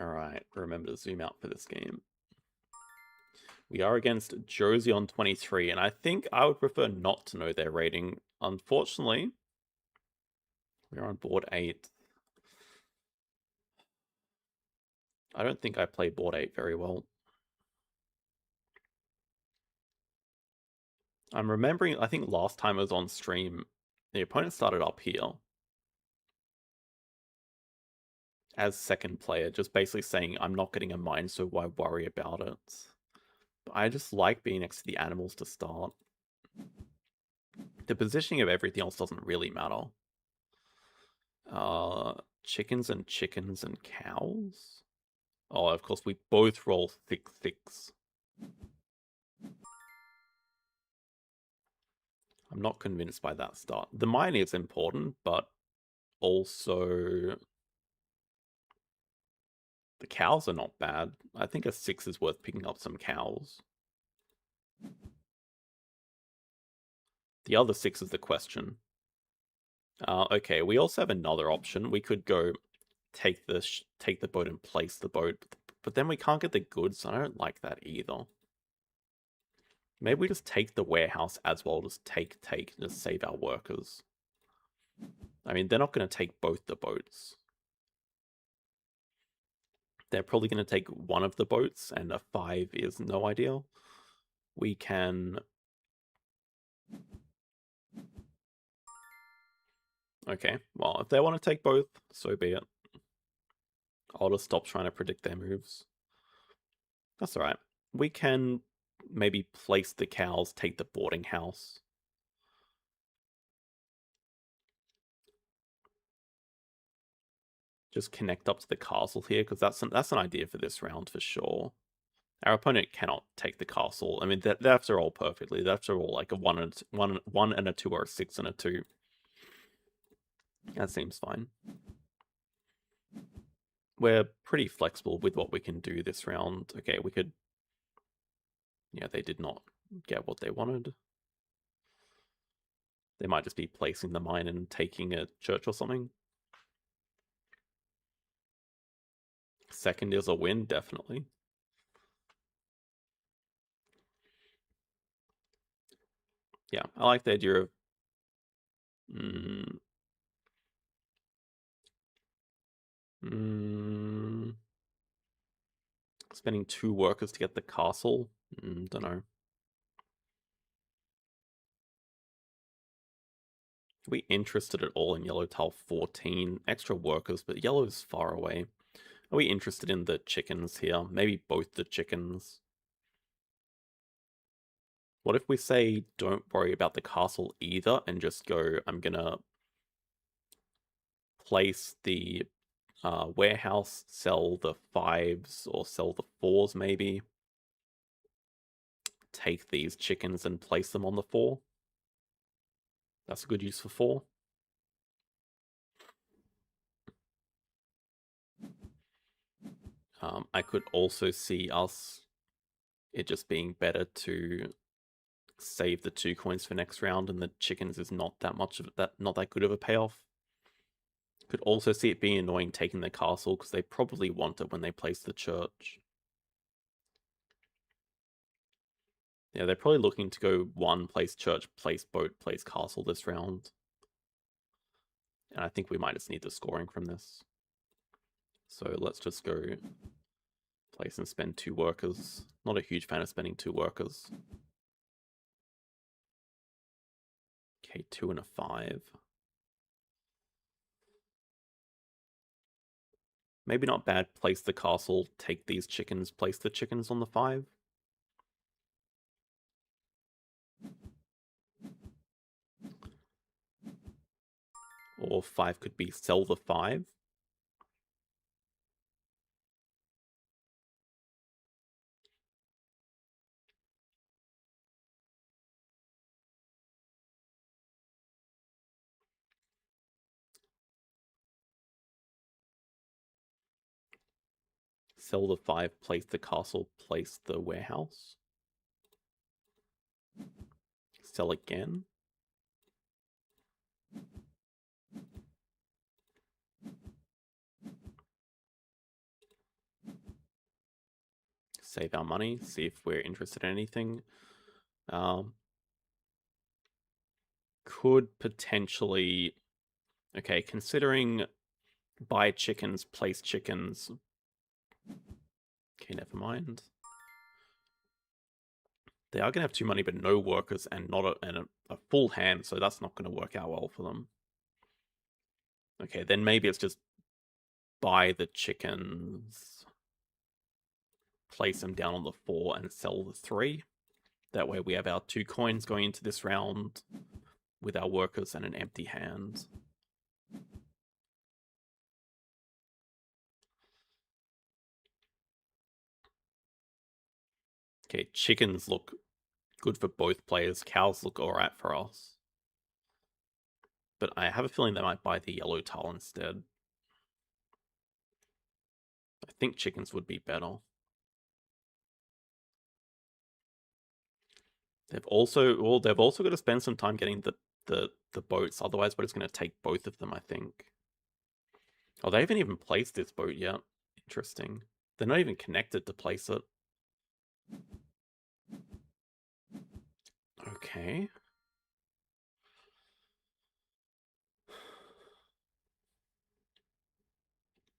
All right, remember to zoom out for this game. We are against Josie on 23, and I think I would prefer not to know their rating. Unfortunately, we're on board 8. I don't think I play board 8 very well. I'm remembering, I think last time I was on stream, the opponent started up here as second player, just basically saying, I'm not getting a mine, so why worry about it? But I just like being next to the animals to start. The positioning of everything else doesn't really matter. Chickens and cows? Oh, of course, we both roll 6-6. I'm not convinced by that start. The mine is important, but also the cows are not bad. I think a 6 is worth picking up some cows. The other 6 is the question. Okay, we also have another option. We could go take the boat and place the boat, but then we can't get the goods. I don't like that either. Maybe we just take the warehouse as well. Just take, just save our workers. I mean, they're not going to take both the boats. They're probably going to take one of the boats, and a 5 is no ideal. We can... Okay, well, if they want to take both, so be it. I'll just stop trying to predict their moves. That's alright. We can maybe place the cows, take the boarding house. Just connect up to the castle here, because that's an idea for this round for sure. Our opponent cannot take the castle. I mean, they have to roll perfectly. They have to roll like a 1 and a 2, or a 6 and a 2. That seems fine. We're pretty flexible with what we can do this round. Okay, we could... Yeah, they did not get what they wanted. They might just be placing the mine and taking a church or something. Second is a win, definitely. Yeah, I like the idea of... Spending 2 workers to get the castle? Don't know. Are we interested at all in yellow tile 14? Extra workers, but yellow is far away. Are we interested in the chickens here? Maybe both the chickens. What if we say don't worry about the castle either and just go, I'm gonna place the warehouse, sell the 5s or sell the 4s maybe. Take these chickens and place them on the 4. That's a good use for 4. I could also see us it just being better to save the 2 coins for next round, and the chickens is not that much of that, not that good of a payoff. Could also see it being annoying taking the castle, because they probably want it when they place the church. Yeah, they're probably looking to go 1, place church, place boat, place castle this round. And I think we might just need the scoring from this. So let's just go place and spend 2 workers. Not a huge fan of spending 2 workers. Okay, 2 and a 5. Maybe not bad. Place the castle, take these chickens, place the chickens on the 5. Or 5 could be sell the 5. Sell the 5, place the castle, place the warehouse. Sell again. Save our money, see if we're interested in anything. Could potentially... Okay, considering buy chickens, place chickens. Okay, never mind. They are going to have 2 money, but no workers and not a full hand, so that's not going to work out well for them. Okay, then maybe it's just buy the chickens, place them down on the 4 and sell the 3. That way we have our 2 coins going into this round with our workers and an empty hand. Okay, chickens look good for both players. Cows look alright for us. But I have a feeling they might buy the yellow tile instead. I think chickens would be better. They've also got to spend some time getting the boats, otherwise we're just going to take both of them, I think. Oh, they haven't even placed this boat yet. Interesting. They're not even connected to place it. Okay.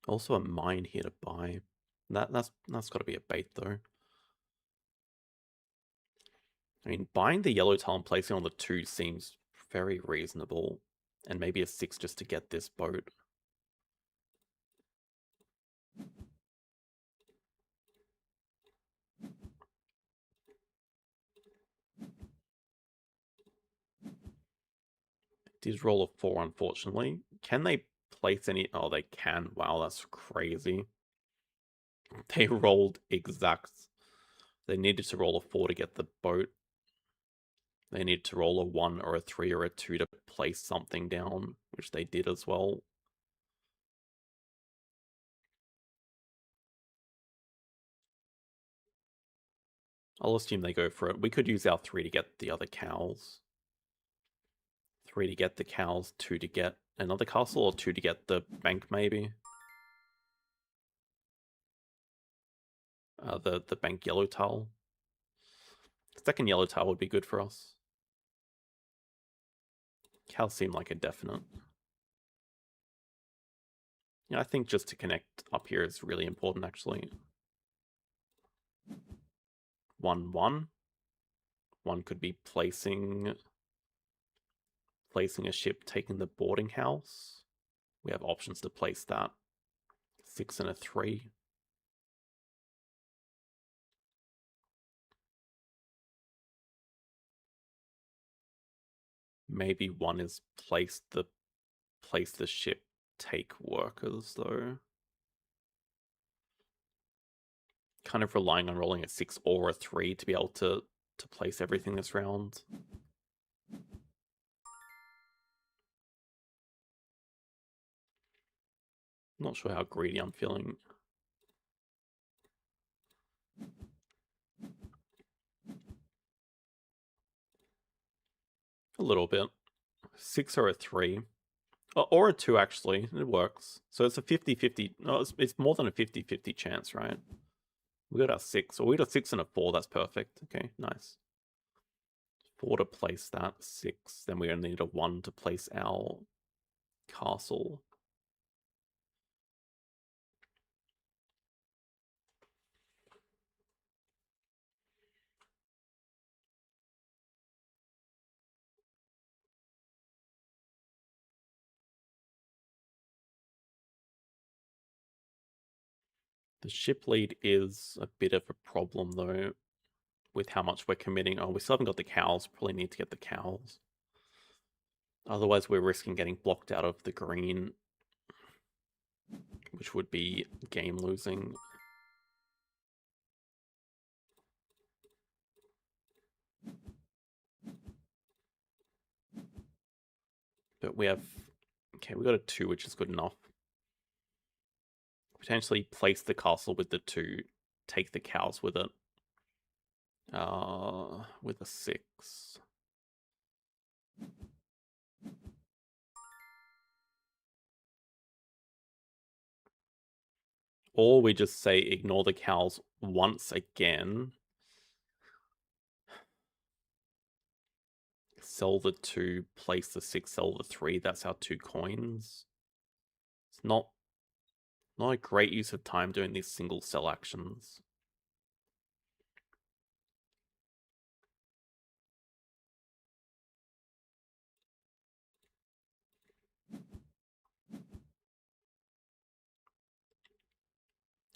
Also a mine here to buy. That's got to be a bait though. I mean, buying the yellow tile and placing on the 2 seems very reasonable. And maybe a 6 just to get this boat. Did roll a 4, unfortunately. Can they place any... Oh, they can. Wow, that's crazy. They rolled exact... They needed to roll a 4 to get the boat. They needed to roll a 1 or a 3 or a 2 to place something down, which they did as well. I'll assume they go for it. We could use our 3 to get the other cows. 3 to get the cows, 2 to get another castle, or 2 to get the bank, maybe. The bank yellow tile. Second yellow tile would be good for us. Cows seem like a definite. Yeah, I think just to connect up here is really important, actually. 1-1. 1 could be placing a ship, taking the boarding house. We have options to place that. 6 and a 3. Maybe 1 is place the ship, take workers though. Kind of relying on rolling a 6 or a 3 to be able to place everything this round. Not sure how greedy I'm feeling. A little bit. 6 or a 3. Or a 2, actually. It works. So it's a 50-50. No, it's more than a 50-50 chance, right? We got our 6. Or we got a 6 and a 4. That's perfect. Okay, nice. 4 to place that. 6. Then we only need a 1 to place our castle. The ship lead is a bit of a problem, though, with how much we're committing. Oh, we still haven't got the cows. Probably need to get the cows. Otherwise, we're risking getting blocked out of the green, which would be game losing. But we have... Okay, we got a 2, which is good enough. Potentially place the castle with the 2, take the cows with it. With a 6. Or we just say ignore the cows once again. Sell the 2, place the 6, sell the 3. That's our 2 coins. It's not a great use of time doing these single sell actions.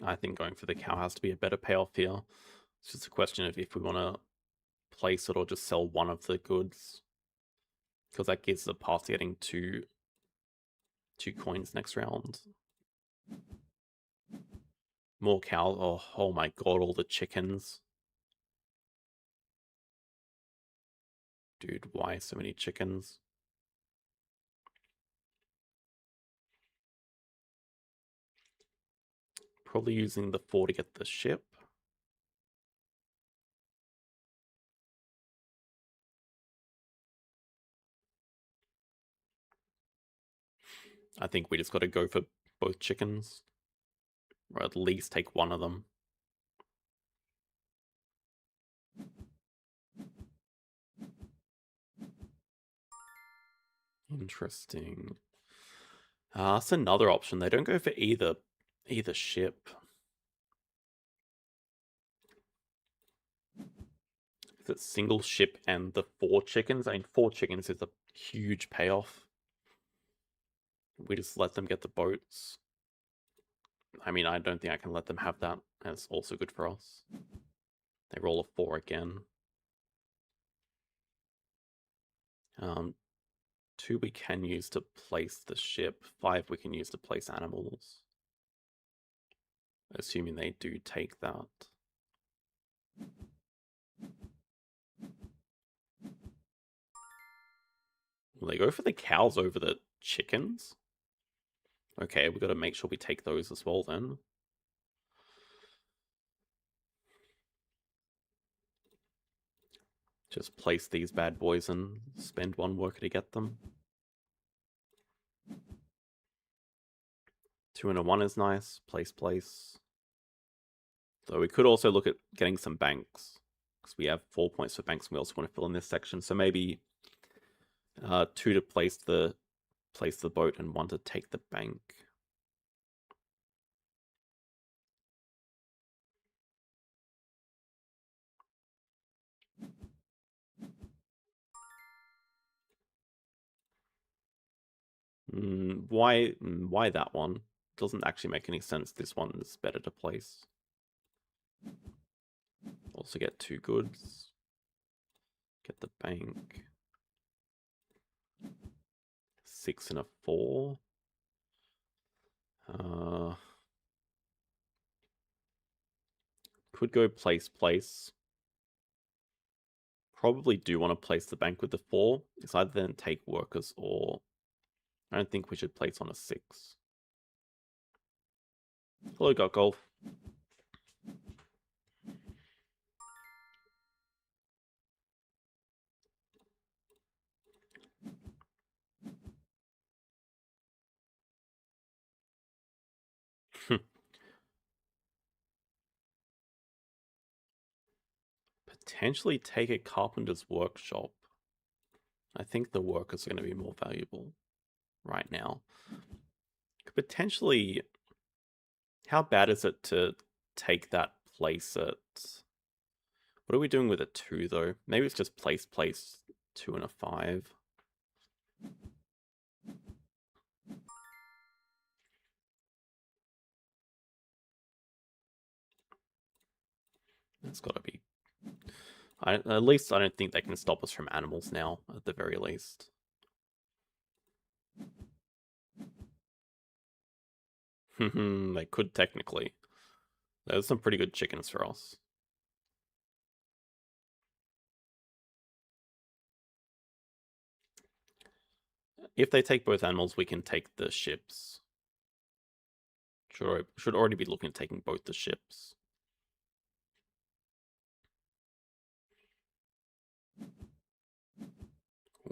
I think going for the cow has to be a better payoff here. It's just a question of if we want to place it or just sell one of the goods. Because that gives the path to getting two coins next round. More cow. Oh my god, all the chickens. Dude, why so many chickens? Probably using the 4 to get the ship. I think we just got to go for both chickens. Or at least take one of them. Interesting. That's another option. They don't go for either ship. Is it single ship and the 4 chickens? I mean, 4 chickens is a huge payoff. We just let them get the boats. I mean, I don't think I can let them have that. That's also good for us. They roll a 4 again. 2 we can use to place the ship. 5 we can use to place animals. Assuming they do take that. Will they go for the cows over the chickens? Okay, we've got to make sure we take those as well then. Just place these bad boys and spend 1 worker to get them. 2 and a 1 is nice. Place. So we could also look at getting some banks. Because we have 4 points for banks and we also want to fill in this section. So maybe 2 to place the boat and 1 to take the bank. Why that one? Doesn't actually make any sense. This one is better to place. Also get 2 goods. Get the bank. 6 and a 4. Could go place. Probably do want to place the bank with the 4. It's either then take workers or... I don't think we should place on a 6. Hello, Got Golf. potentially take a carpenter's workshop. I think the workers are going to be more valuable right now. Could potentially... How bad is it to take that, place it? What are we doing with a 2, though? Maybe it's just place 2 and a 5. That's got to be... at least I don't think they can stop us from animals now, at the very least. They could technically. There's some pretty good chickens for us. If they take both animals, we can take the ships. Should already be looking at taking both the ships.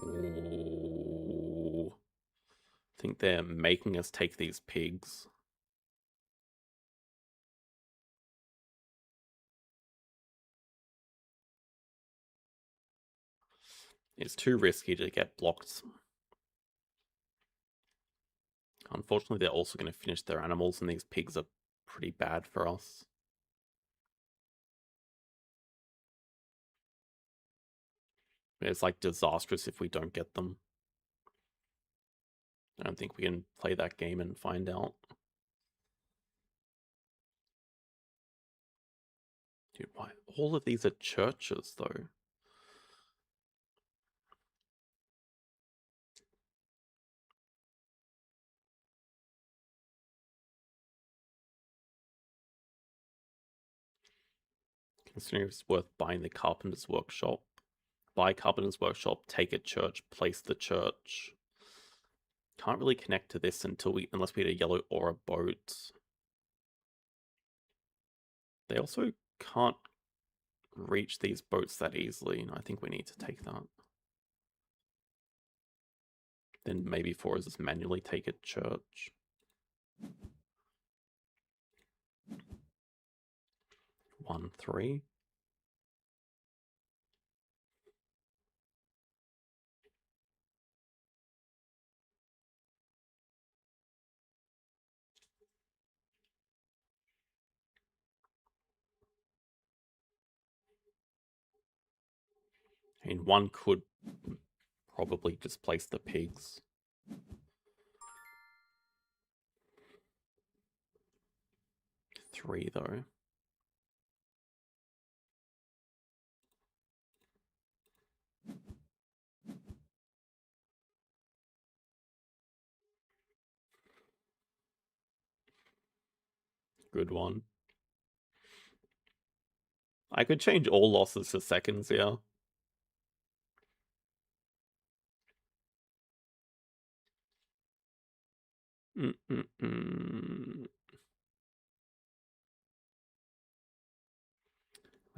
Ooh. I think they're making us take these pigs. It's too risky to get blocked. Unfortunately, they're also going to finish their animals, and these pigs are pretty bad for us. It's like disastrous if we don't get them. I don't think we can play that game and find out. Dude, why? All of these are churches, though. Considering it's worth buying the carpenter's workshop. Buy carpenter's workshop, take a church, place the church. Can't really connect to this unless we had a yellow or a boat. They also can't reach these boats that easily, and I think we need to take that. Then maybe 4 is just manually take a church. One, 3. I mean, 1 could probably just place the pigs. 3, though. Good one. I could change all losses to seconds here. They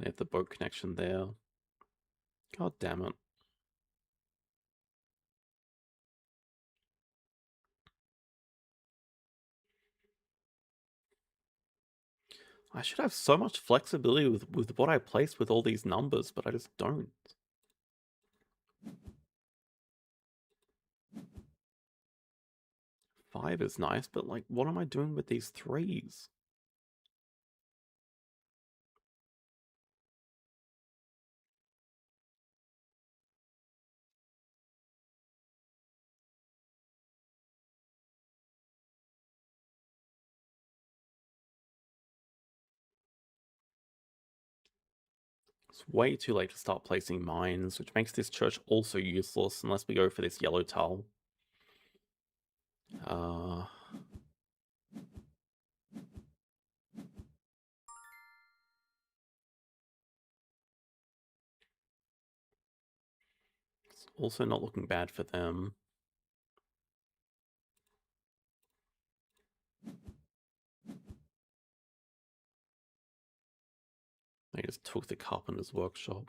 have the boat connection there. God damn it. I should have so much flexibility with what I place with all these numbers, but I just don't. Five is nice, but like, what am I doing with these 3s? It's way too late to start placing mines, which makes this church also useless unless we go for this yellow tile. It's also not looking bad for them. They just took the carpenter's workshop.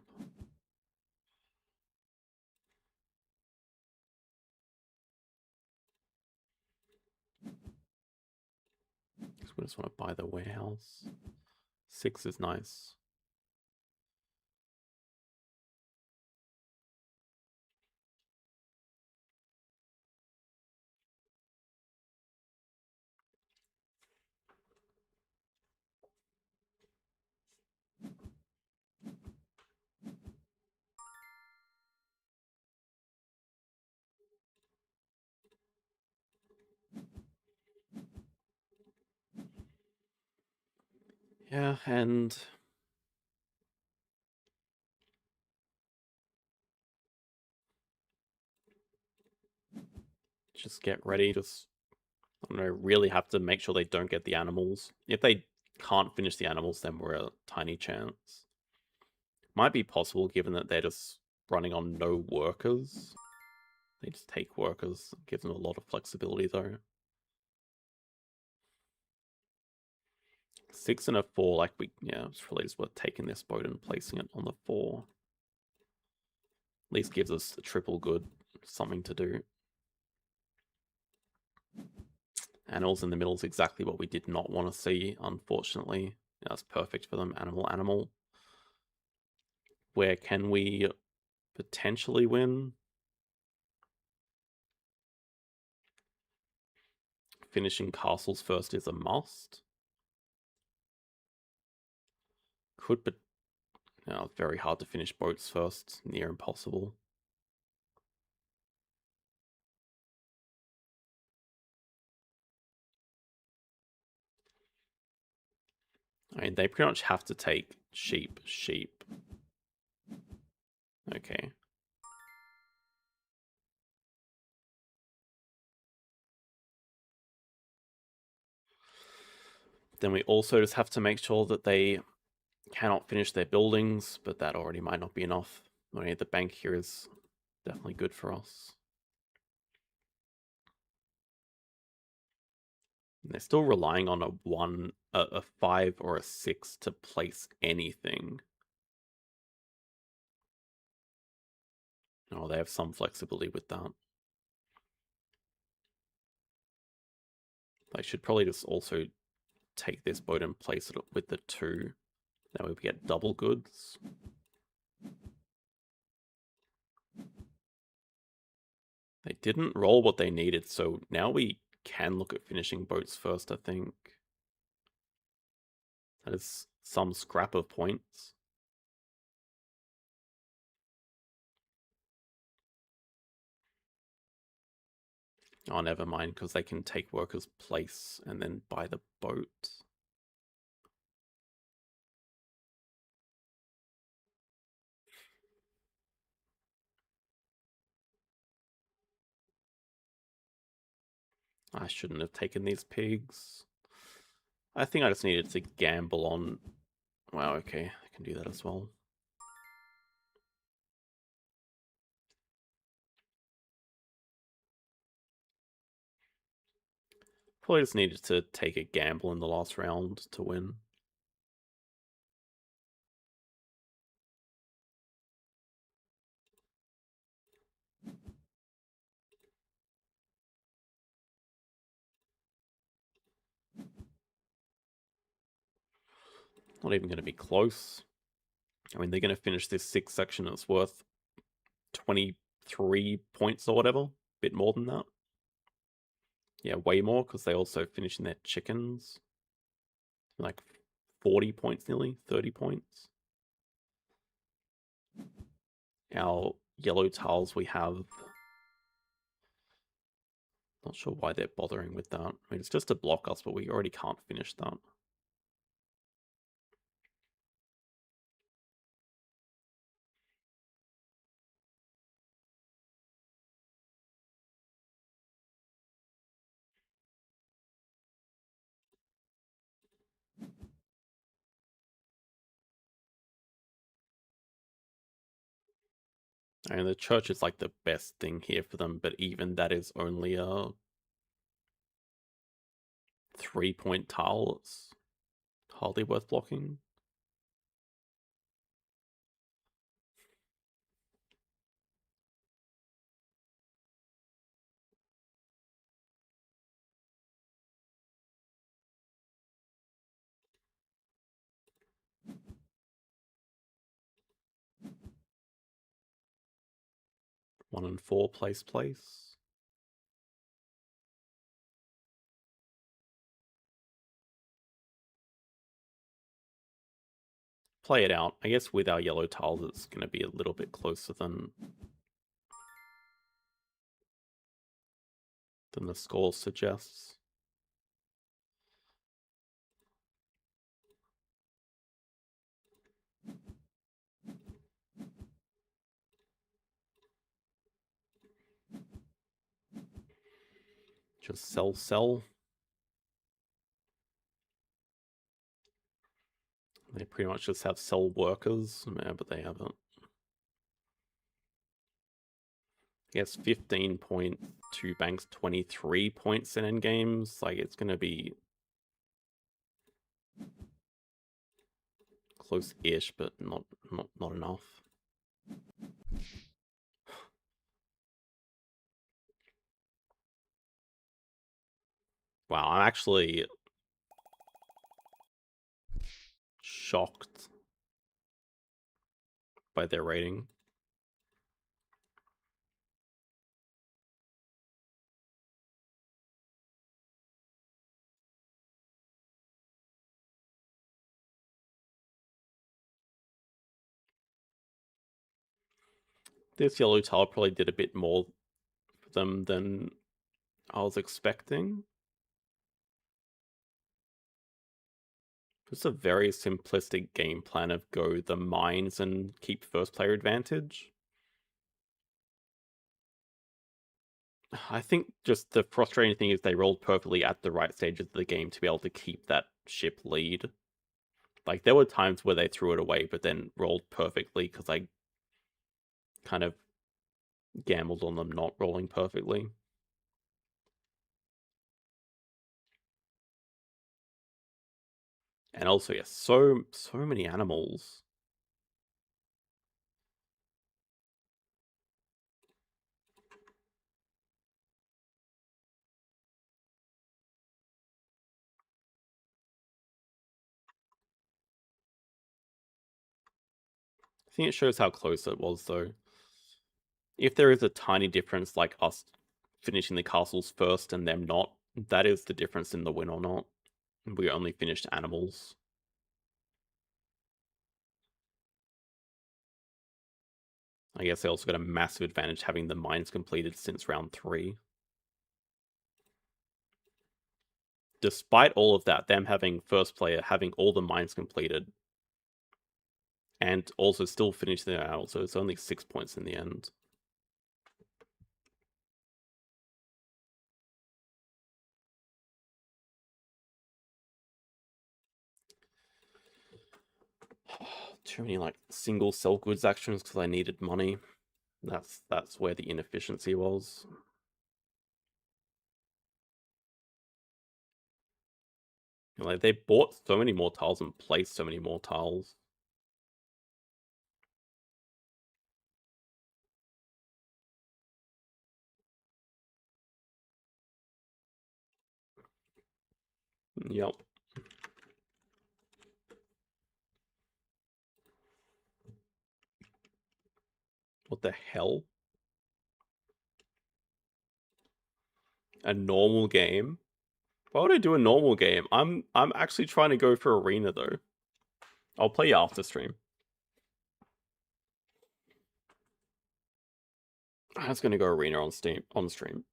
Because we just want to buy the warehouse. 6 is nice. Yeah, and just get ready. Just, I don't know, really have to make sure they don't get the animals. If they can't finish the animals, then we're a tiny chance. Might be possible given that they're just running on no workers. They just take workers. Gives them a lot of flexibility though. 6 and a 4, like yeah, it's probably just worth taking this boat and placing it on the 4. At least gives us a triple good, something to do. Animals in the middle is exactly what we did not want to see, unfortunately. That's perfect for them. Animal, animal. Where can we potentially win? Finishing castles first is a must. Could, but very hard to finish boats first. Near impossible. I mean, they pretty much have to take sheep, sheep. Okay. Then we also just have to make sure that they cannot finish their buildings, but that already might not be enough. I mean, the bank here is definitely good for us. And they're still relying on a 5 or a 6 to place anything. Oh, they have some flexibility with that. They should probably just also take this boat and place it with the 2. That way we get double goods. They didn't roll what they needed, so now we can look at finishing boats first, I think. That is some scrap of points. Oh, never mind, because they can take workers' place and then buy the boat. I shouldn't have taken these pigs. I think I just needed to gamble on... Wow, okay, I can do that as well. Probably just needed to take a gamble in the last round to win. Not even going to be close. I mean, they're going to finish this 6th section. It's worth 23 points or whatever. Bit more than that. Yeah, way more, because they also finish in their chickens. Like 40 points nearly, 30 points. Our yellow tiles we have... Not sure why they're bothering with that. I mean, it's just to block us, but we already can't finish that. And the church is like the best thing here for them, but even that is only a 3-point tile. It's hardly worth blocking. One and 4 place. Play it out. I guess with our yellow tiles, it's going to be a little bit closer than the score suggests. Just sell. They pretty much just have sell workers. Yeah, but they haven't. Yes, 15.2 banks, 23 points in endgames. Like, it's going to be close-ish, but not enough. Wow, I'm actually shocked by their rating. This yellow tile probably did a bit more for them than I was expecting. It's a very simplistic game plan of go the mines and keep first player advantage. I think just the frustrating thing is they rolled perfectly at the right stages of the game to be able to keep that ship lead. Like, there were times where they threw it away, but then rolled perfectly because I kind of gambled on them not rolling perfectly. And also, yeah, so many animals. I think it shows how close it was, though. If there is a tiny difference, like us finishing the castles first and them not, that is the difference in the win or not. We only finished animals. I guess they also got a massive advantage having the mines completed since round 3. Despite all of that, them having first player, having all the mines completed, and also still finishing it out, so it's only 6 points in the end. Too many like single sell goods actions because I needed money. That's where the inefficiency was. Like, they bought so many more tiles and placed so many more tiles. Yep. What the hell? A normal game? Why would I do a normal game? I'm actually trying to go for arena though. I'll play after stream. I was gonna go arena on stream.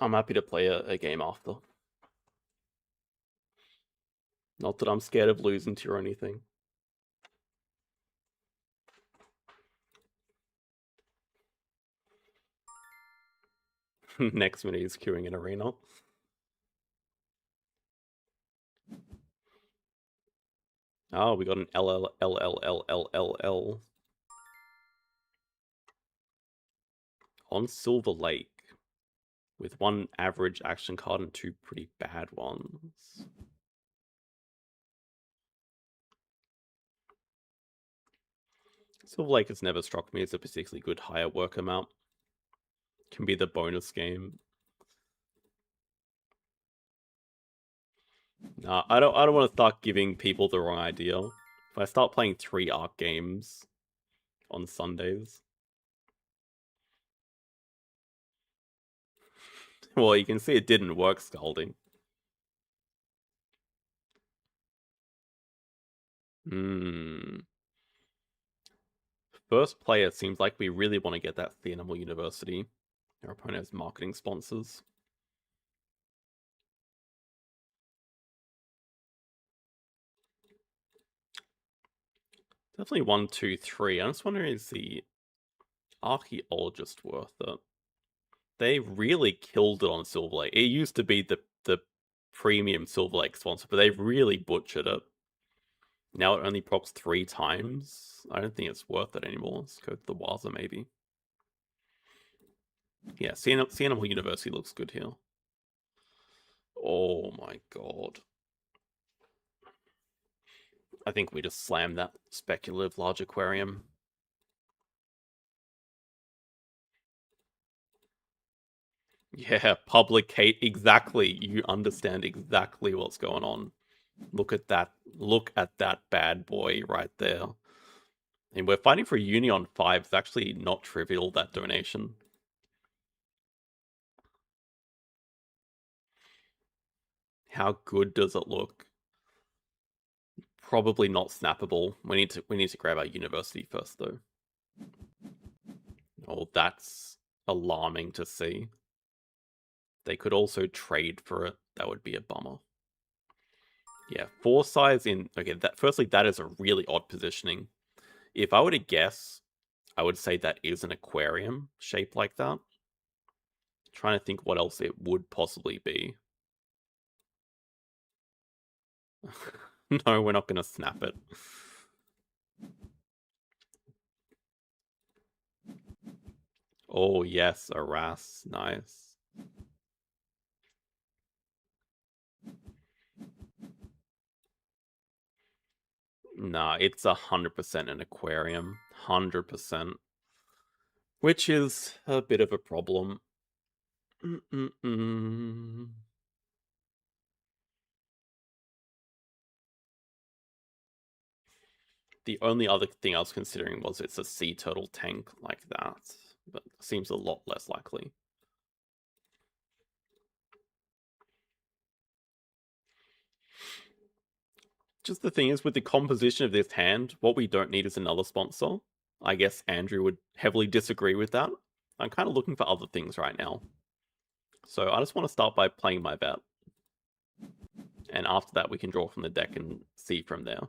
I'm happy to play a game after. Not that I'm scared of losing to you or anything. Next minute is queuing in arena. Oh, we got an LLLLLLL on Silver Lake with one average action card and 2 pretty bad ones. Silver Lake has never struck me as a particularly good higher work amount. Can be the bonus game. Nah, I don't want to start giving people the wrong idea. If I start playing 3 Ark games on Sundays. Well, you can see it didn't work, Scalding. First player seems like we really want to get that Theanimal University. Our opponent has marketing sponsors. Definitely 1, 2, 3. I'm just wondering, is the Archaeologist worth it? They really killed it on Silver Lake. It used to be the premium Silver Lake sponsor, but they've really butchered it. Now it only procs 3 times. I don't think it's worth it anymore. Let's go to the Waza maybe. Yeah, Sea Animal University looks good here. Oh my god. I think we just slammed that speculative large aquarium. Yeah, publicate exactly. You understand exactly what's going on. Look at that. Look at that bad boy right there. And we're fighting for a uni on 5. It's actually not trivial, that donation. How good does it look? Probably not snappable. We need to grab our university first though. Oh, that's alarming to see. They could also trade for it. That would be a bummer. Yeah, 4 size in... Okay, firstly, that is a really odd positioning. If I were to guess, I would say that is an aquarium shaped like that. Trying to think what else it would possibly be. No, we're not going to snap it. Oh, yes, a wrasse. Nice. Nah, it's 100% an aquarium. 100%. Which is a bit of a problem. The only other thing I was considering was it's a sea turtle tank like that, but seems a lot less likely. Just the thing is, with the composition of this hand, what we don't need is another sponsor. I guess Andrew would heavily disagree with that. I'm kind of looking for other things right now. So I just want to start by playing my bet. And after that, we can draw from the deck and see from there.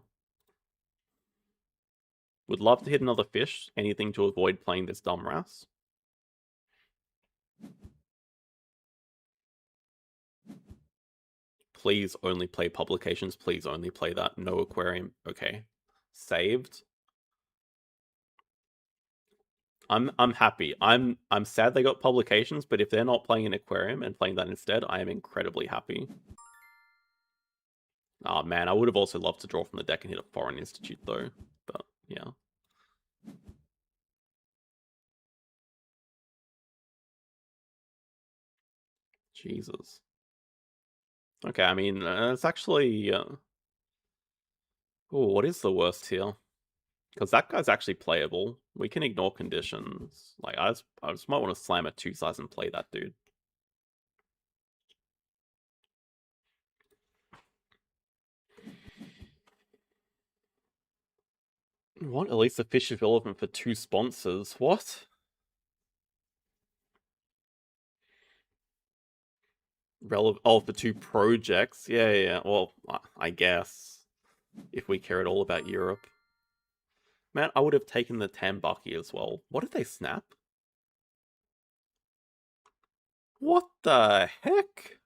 Would love to hit another fish. Anything to avoid playing this dumb wrasse. Please only play publications. Please only play that. No aquarium. Okay. Saved. I'm happy. I'm sad they got publications, but if they're not playing an aquarium and playing that instead, I am incredibly happy. Oh man, I would have also loved to draw from the deck and hit a foreign institute though. But yeah. Jesus. Okay, I mean, it's actually... Oh, what is the worst here? Because that guy's actually playable. We can ignore conditions. Like, I just might want to slam a 2 size and play that dude. What? At least the fish is relevant for 2 sponsors. What? Oh, for 2 projects? Yeah. Well, I guess. If we care at all about Europe. Man, I would have taken the Tambaki as well. What did they snap? What the heck?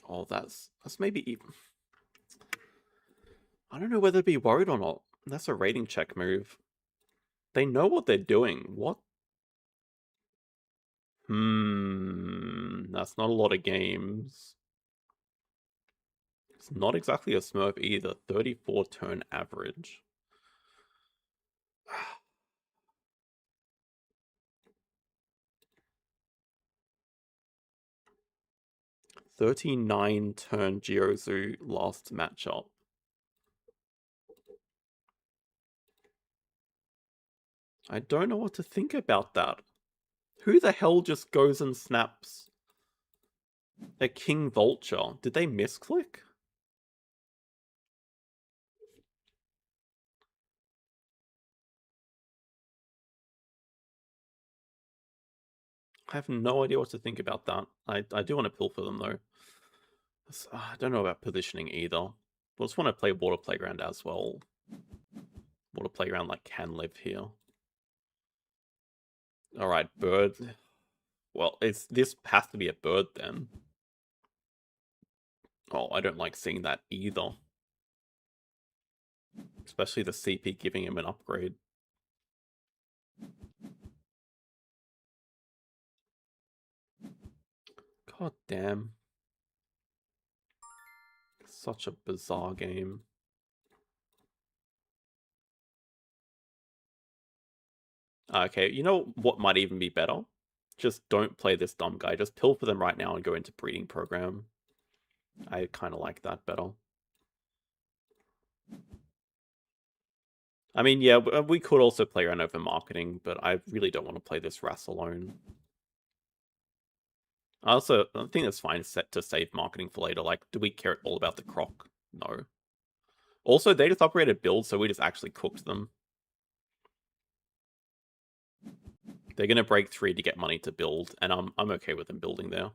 Oh, that's maybe even... I don't know whether to be worried or not. That's a rating check move. They know what they're doing. What? That's not a lot of games. It's not exactly a Smurf either. 34 turn average. $39 turn Geozu last matchup. I don't know what to think about that. Who the hell just goes and snaps a King Vulture? Did they misclick? I have no idea what to think about that. I do want to pilfer them though. I don't know about positioning either. I just want to play Water Playground as well. What a playground like can live here. Alright, bird. Well, this has to be a bird then. Oh, I don't like seeing that either. Especially the CP giving him an upgrade. God damn. Such a bizarre game. Okay, you know what might even be better? Just don't play this dumb guy. Just pill for them right now and go into breeding program. I kind of like that better. I mean, yeah, we could also play around over marketing, but I really don't want to play this RAS alone. I think it's fine set to save marketing for later. Like, do we care at all about the croc? No. Also, they just upgraded builds, so we just actually cooked them. They're gonna break 3 to get money to build, and I'm okay with them building there.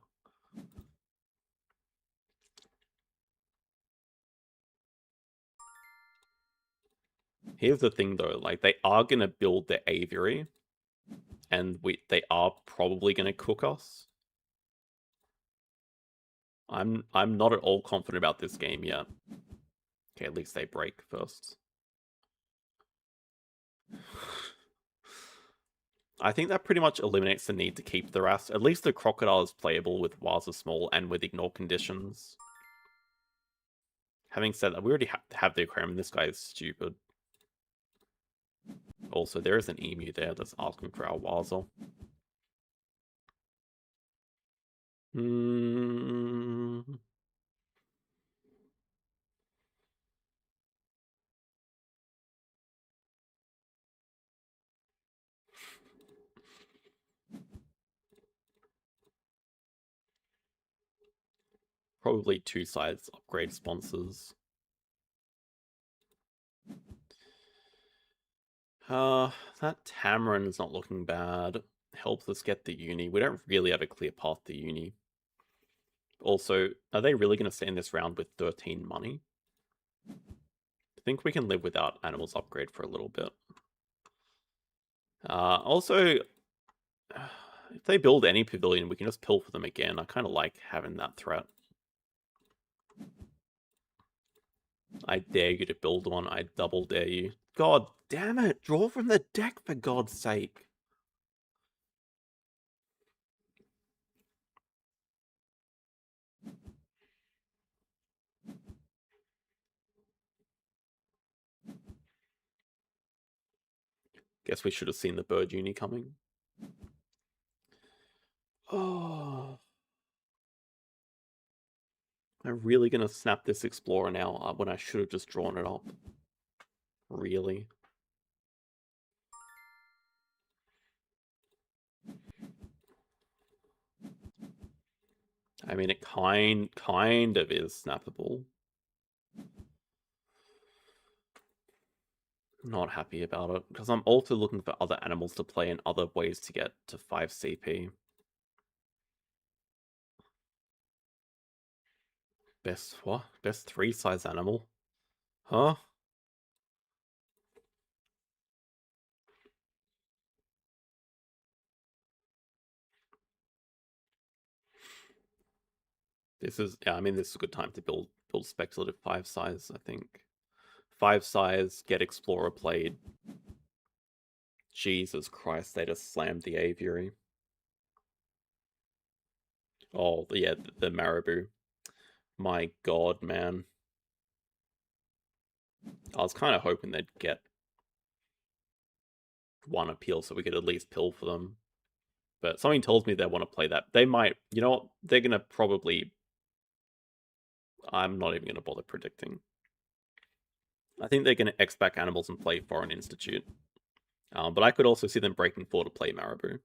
Here's the thing though, like they are gonna build their aviary, and they are probably gonna cook us. I'm not at all confident about this game yet. Okay, at least they break first. I think that pretty much eliminates the need to keep the RAS. At least the crocodile is playable with Waza Small and with ignore conditions. Having said that, we already have the aquarium, and this guy is stupid. Also, there is an emu there that's asking for our Waza. Probably 2 sides upgrade sponsors. That Tamarin is not looking bad. Helps us get the uni. We don't really have a clear path to uni. Also, are they really going to stay in this round with 13 money? I think we can live without animals upgrade for a little bit. Also, if they build any pavilion, we can just pill for them again. I kind of like having that threat. I dare you to build one. I double dare you. God damn it! Draw from the deck, for God's sake. Guess we should have seen the bird uni coming. Oh. I'm really gonna snap this Explorer now when I should have just drawn it up. Really? I mean, it kind of is snappable. Not happy about it, because I'm also looking for other animals to play and other ways to get to 5 CP. Best what? Best 3 size animal? Huh? This is, yeah, I mean, this is a good time to build speculative 5 size, I think. 5 size, get Explorer played. Jesus Christ, they just slammed the aviary. Oh, yeah, the Marabou. My God, man. I was kind of hoping they'd get 1 appeal so we could at least pill for them. But something tells me they want to play that. They might, you know what? They're going to probably... I'm not even going to bother predicting. I think they're going to X-back animals and play Foreign Institute. But I could also see them breaking 4 to play Marabou.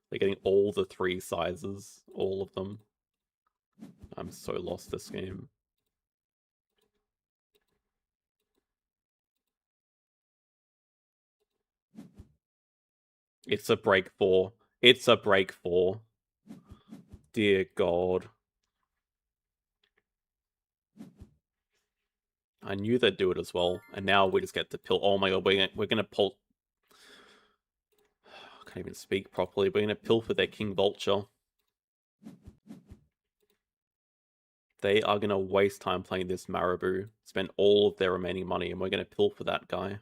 They're getting all the 3 sizes. All of them. I'm so lost this game. It's a break 4. It's a break 4. Dear God. I knew they'd do it as well, and now we just get to pill. Oh my God, we're gonna pull. I can't even speak properly. We're gonna pill for their King Vulture. They are gonna waste time playing this Marabou, spend all of their remaining money, and we're gonna pill for that guy.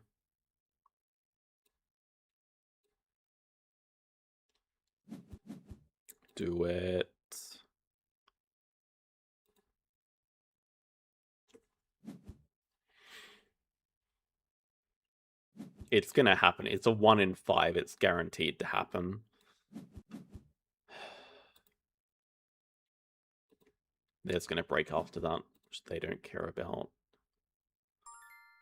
Do it. It's gonna happen. It's a 1 in 5. It's guaranteed to happen. They're just gonna break after that, which they don't care about.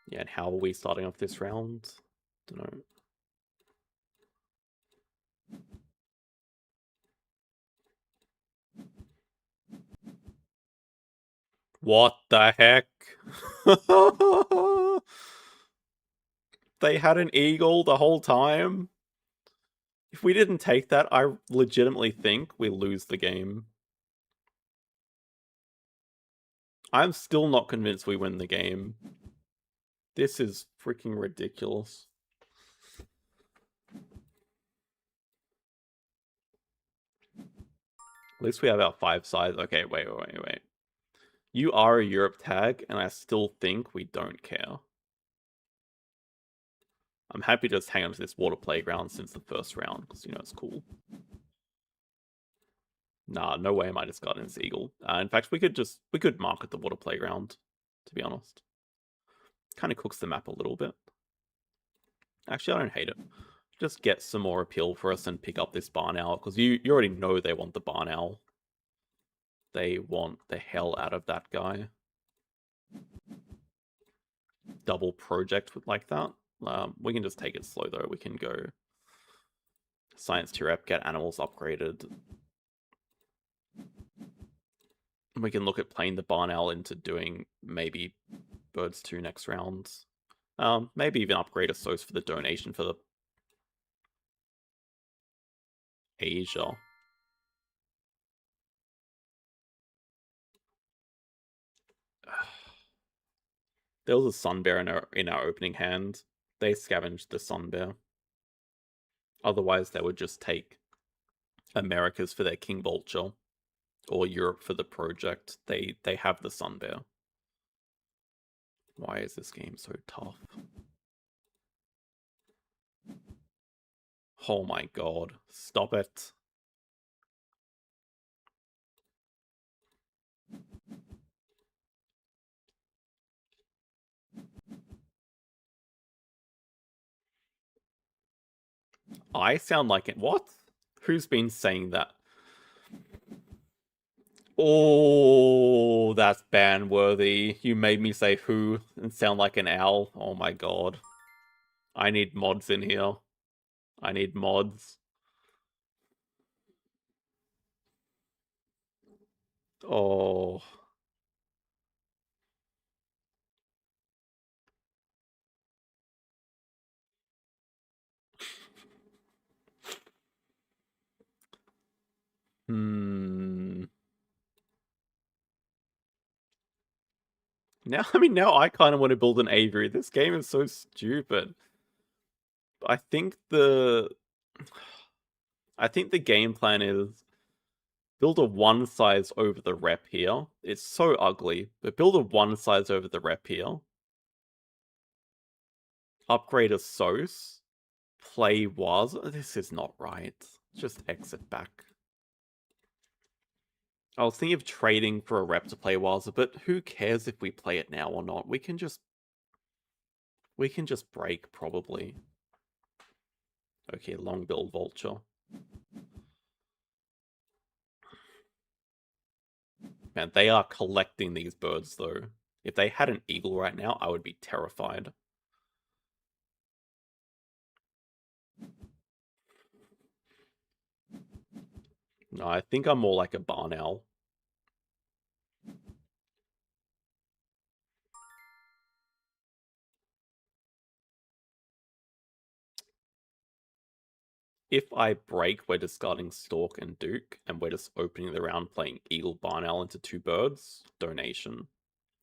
Yeah, and how are we starting off this round? Don't know. What the heck? They had an eagle the whole time? If we didn't take that, I legitimately think we lose the game. I'm still not convinced we win the game. This is freaking ridiculous. At least we have our 5 sides. Okay, wait. You are a Europe tag, and I still think we don't care. I'm happy to just hang on to this water playground since the first round, because, you know, it's cool. Nah, no way am I discarding this eagle. In fact, we could market the water playground, to be honest. Kind of cooks the map a little bit. Actually, I don't hate it. Just get some more appeal for us and pick up this barn owl, because you already know they want the barn owl. They want the hell out of that guy. Double project like that. We can just take it slow though. We can go science tier up, get animals upgraded. We can look at playing the barn owl into doing maybe birds 2 next round. Maybe even upgrade a source for the donation for the Asia. There was a sun bear in our opening hand. They scavenged the sun bear. Otherwise, they would just take Americas for their King Vulture, or Europe for the project. They have the sun bear. Why is this game so tough? Oh my God! Stop it! I sound like it. What? Who's been saying that? Oh, that's ban worthy. You made me say who and sound like an owl. Oh my God. I need mods in here. I need mods. Oh. Hmm. Now, now I kind of want to build an aviary. This game is so stupid. I think the game plan is build a 1 size over the rep here. It's so ugly, but build a 1 size over the rep here. Upgrade a Sos. Play was. This is not right. Just exit back. I was thinking of trading for a rep to play Waza, but who cares if we play it now or not? We can just break, probably. Okay, long bill Vulture. Man, they are collecting these birds, though. If they had an eagle right now, I would be terrified. No, I think I'm more like a barn owl. if I break, we're discarding Stork and Duke, and we're just opening the round playing Eagle Barn Owl into 2 birds, donation.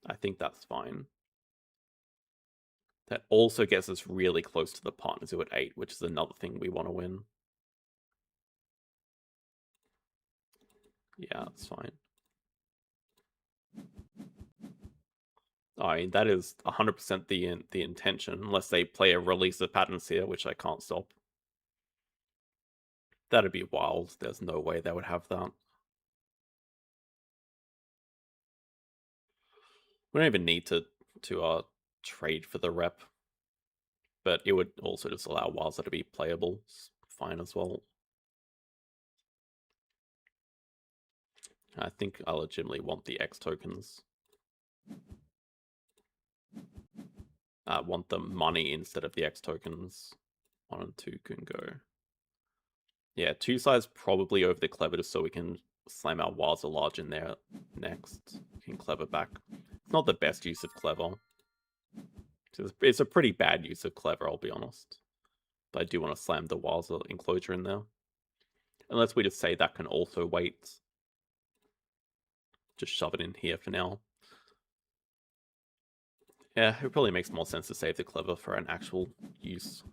I think that's fine. That also gets us really close to the partner zoo at 8, which is another thing we want to win. Yeah, that's fine. I mean, that is 100% the intention, unless they play a release of patterns here, which I can't stop. That'd be wild. There's no way they would have that. We don't even need to trade for the rep. But it would also just allow Wildstar to be playable. It's fine as well. I think I legitimately want the X tokens. I want the money instead of the X tokens. 1 and 2 can go. Yeah, 2 sides probably over the clever just so we can slam our Wildstar large in there next. We can clever back. It's not the best use of clever. It's a pretty bad use of clever, I'll be honest. But I do want to slam the Wildstar enclosure in there. Unless we just say that can also wait. Just shove it in here for now. Yeah, it probably makes more sense to save the clever for an actual use.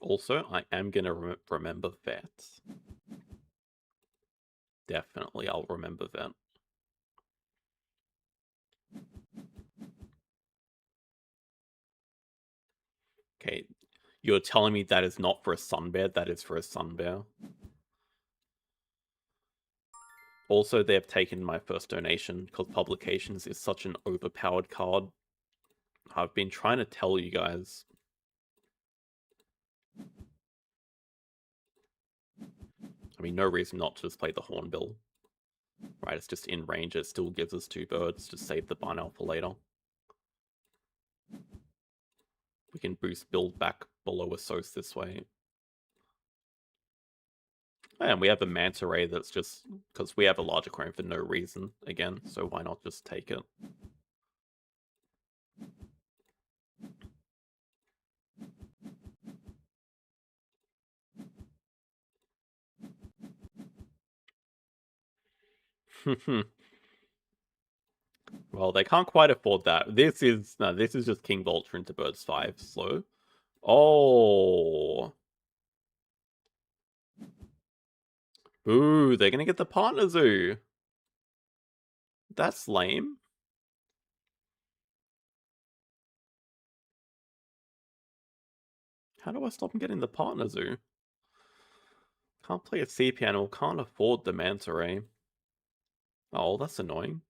Also, I am going to remember that. Definitely, I'll remember that. Okay, you're telling me that is not for a sun bear, that is for a sun bear. Also, they have taken my first donation because Publications is such an overpowered card. I've been trying to tell you guys. I mean, no reason not to just play the Hornbill. Right, it's just in range, it still gives us 2 birds to save the barn owl for later. We can boost build back below a Sos this way. And we have a Manta Ray that's just because we have a large aquarium for no reason again, so why not just take it? Well, they can't quite afford that. This is just King Vulture into birds 5 slow. Oh. Ooh, they're gonna get the partner zoo. That's lame. How do I stop them getting the partner zoo? Can't play a sea piano, can't afford the Manta Ray. Oh, that's annoying.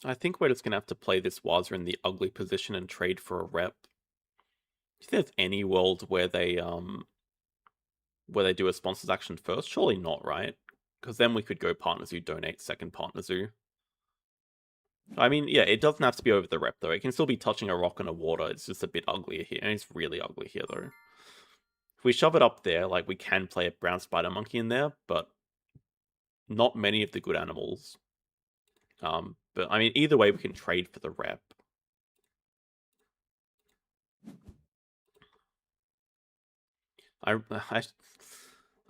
I think we're just gonna have to play this Waza in the ugly position and trade for a rep. Do you think there's any world where they do a sponsors action first? Surely not, right? Because then we could go partner zoo, donate second partner zoo. I mean, yeah, it doesn't have to be over the rep though. It can still be touching a rock and a water. It's just a bit uglier here, and it's really ugly here though. If we shove it up there, like we can play a brown spider monkey in there, but not many of the good animals. But I mean, either way, we can trade for the rep. I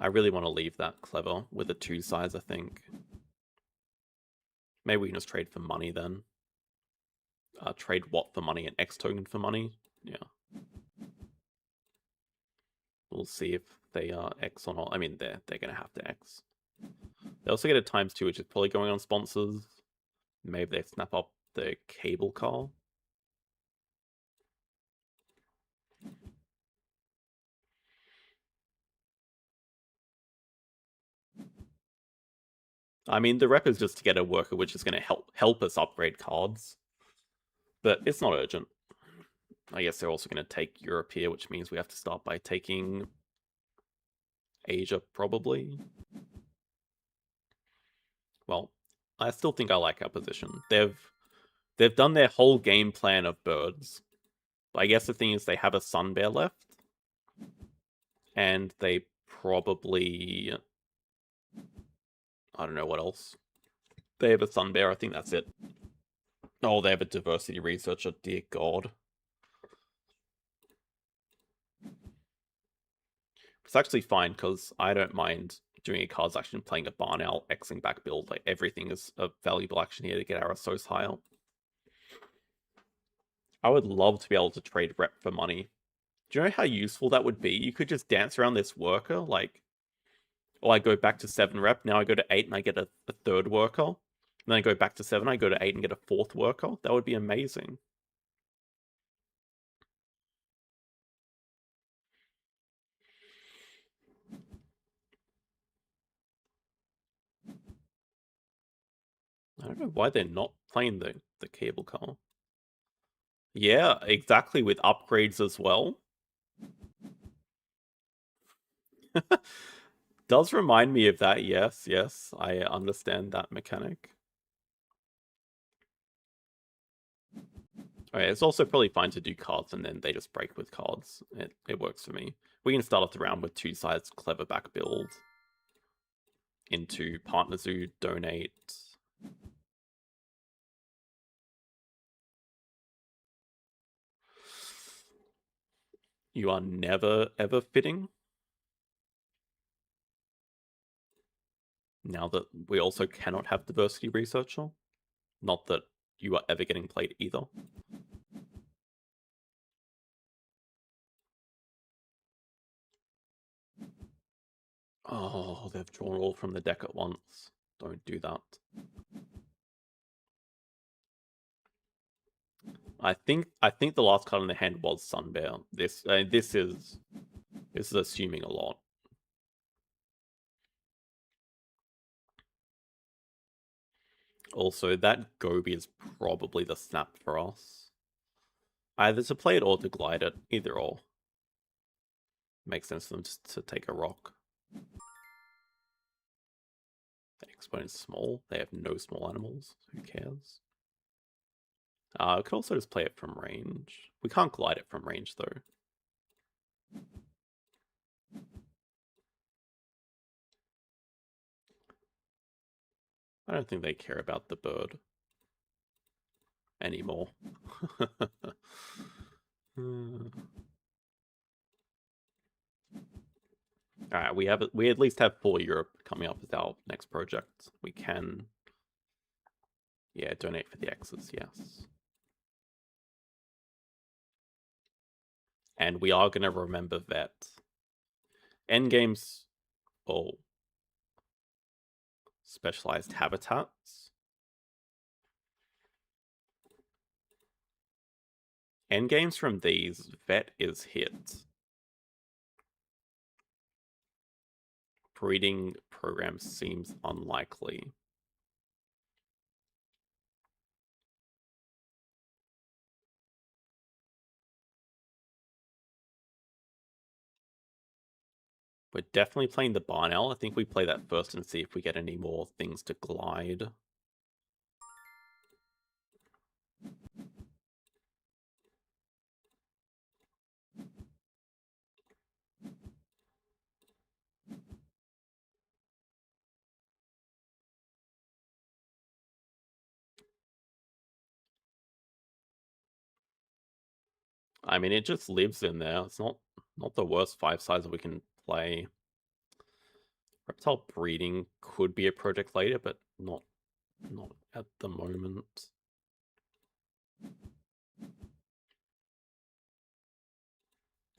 really want to leave that clever with the 2 sides, I think. Maybe we can just trade for money then. Trade what for money? An X token for money? Yeah. We'll see if they are X or not. I mean, they're going to have to X. They also get a ×2, which is probably going on sponsors. Maybe they snap up the cable car. I mean, the rep is just to get a worker, which is going to help us upgrade cards. But it's not urgent. I guess they're also going to take Europe here, which means we have to start by taking Asia, probably. Well, I still think I like our position. They've done their whole game plan of birds. But I guess the thing is they have a sun bear left. And they probably... I don't know what else. They have a sun bear, I think that's it. Oh, they have a diversity researcher, dear god. It's actually fine, because I don't mind doing a cards action, playing a barn owl, Xing back build. Like, everything is a valuable action here to get our Assos higher. I would love to be able to trade rep for money. Do you know how useful that would be? You could just dance around this worker, like... Or I go back to 7 rep, now I go to 8 and I get a third worker. And then I go back to 7, I go to 8 and get a 4th worker. That would be amazing. I don't know why they're not playing the cable car. Yeah, exactly, with upgrades as well. Does remind me of that, yes, I understand that mechanic. Alright, it's also probably fine to do cards and then they just break with cards. It works for me. We can start off the round with 2 sides, clever back build. Into Partner Zoo, donate. You are never, ever fitting. Now that we also cannot have diversity researcher. Not that you are ever getting played either. Oh, they've drawn all from the deck at once. Don't do that. I think the last card in the hand was Sunbear. This is assuming a lot. Also, that Gobi is probably the snap for us. Either to play it or to glide it. Either or. Makes sense for them to take a rock. The exponent's small. They have no small animals. Who cares? We could also just play it from range. We can't glide it from range, though. I don't think they care about the bird anymore. Alright, we at least have 4 Europe coming up as our next project. We can... Yeah, donate for the X's, yes. And we are going to remember that endgames... Oh. Specialized habitats. Endgames from these, vet is hit. Breeding program seems unlikely. We're definitely playing the barn owl. I think we play that first and see if we get any more things to glide. I mean, it just lives in there. It's not the worst 5 sides we can play. Reptile breeding could be a project later, but not at the moment.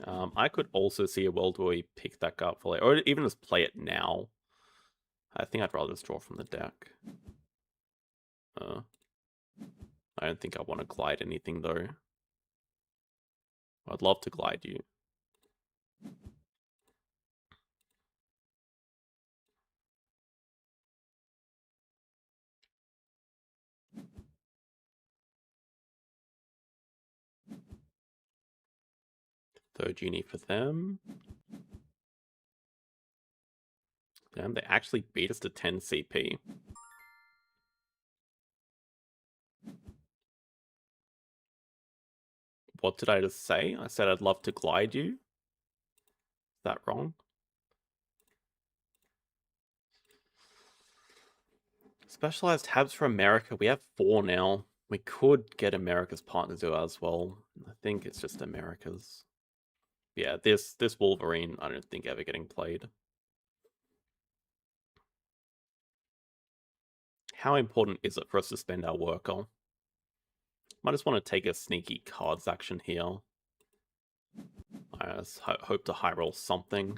I could also see a world where we pick that up for later, or even just play it now. I think I'd rather just draw from the deck. I don't think I want to glide anything, though. I'd love to glide you. Third genie for them. Damn, they actually beat us to 10 CP. What did I just say? I said I'd love to glide you. Is that wrong? Specialized tabs for America. We have 4 now. We could get America's partners as well. I think it's just America's. Yeah, this Wolverine, I don't think ever getting played. How important is it for us to spend our worker? Might just want to take a sneaky cards action here. I just hope to high roll something.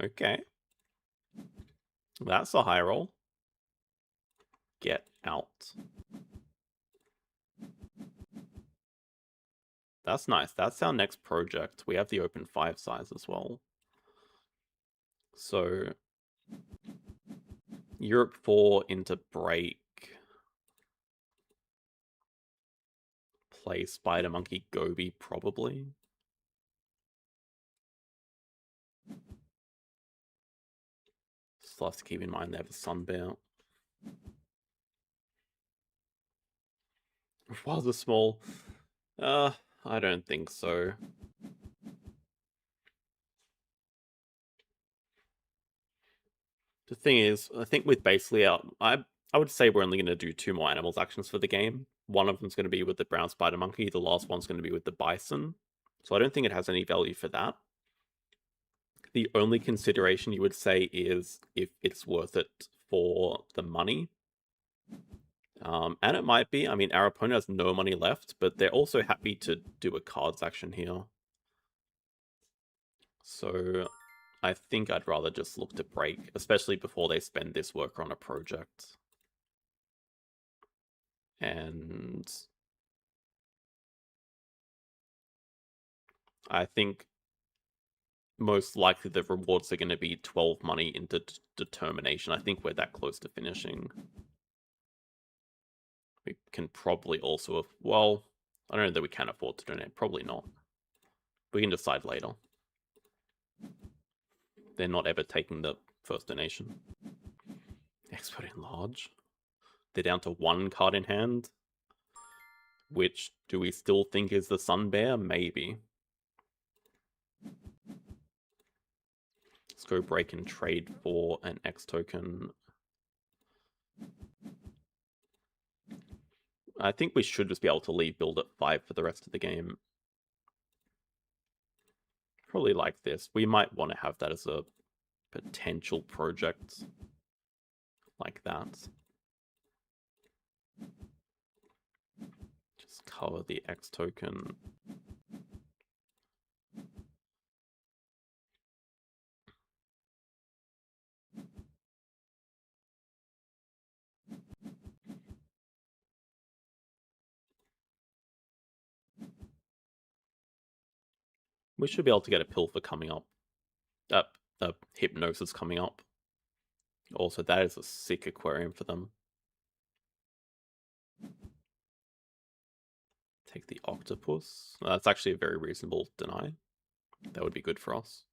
Okay. That's a high roll. Get out. That's nice. That's our next project. We have the open 5 size as well. So Europe 4 into break. Play Spider Monkey Gobi probably. Still have to keep in mind they have a Sun Bear. Rather small. I don't think so. The thing is, I think with basically I would say we're only going to do 2 more animals actions for the game. One of them's going to be with the brown spider monkey. The last one's going to be with the bison. So I don't think it has any value for that. The only consideration you would say is if it's worth it for the money. And it might be. I mean, our opponent has no money left, but they're also happy to do a cards action here. So I think I'd rather just look to break, especially before they spend this worker on a project. And I think most likely the rewards are going to be 12 money into determination. I think we're that close to finishing. We can probably also, well, I don't know that we can afford to donate. Probably not. We can decide later. They're not ever taking the first donation. Expert in large. They're down to 1 card in hand. Which do we still think is the Sun Bear? Maybe. Let's go break and trade for an X token. I think we should just be able to leave build at 5 for the rest of the game. Probably like this. We might want to have that as a potential project. Like that. Just cover the X token. We should be able to get a Pilfer coming up. Hypnosis coming up. Also, that is a sick aquarium for them. Take the octopus. That's actually a very reasonable deny. That would be good for us.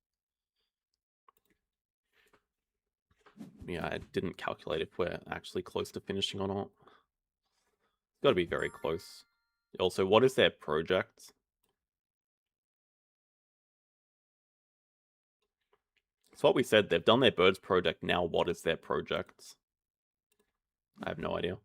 Yeah, I didn't calculate if we're actually close to finishing or not. It's got to be very close. Also, what is their project? It's what we said. They've done their birds project. Now, what is their project? I have no idea.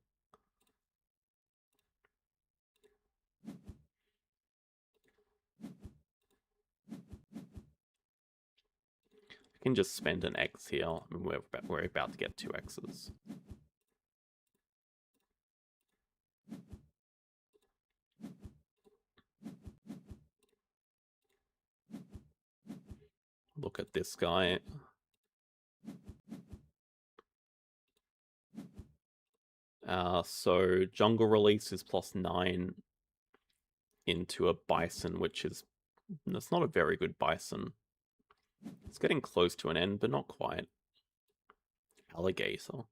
I can just spend an X here. I mean, we're about to get 2 X's. Look at this guy. So jungle release is +9 into a bison, which is, that's not a very good bison. It's getting close to an end, but not quite. Alligator.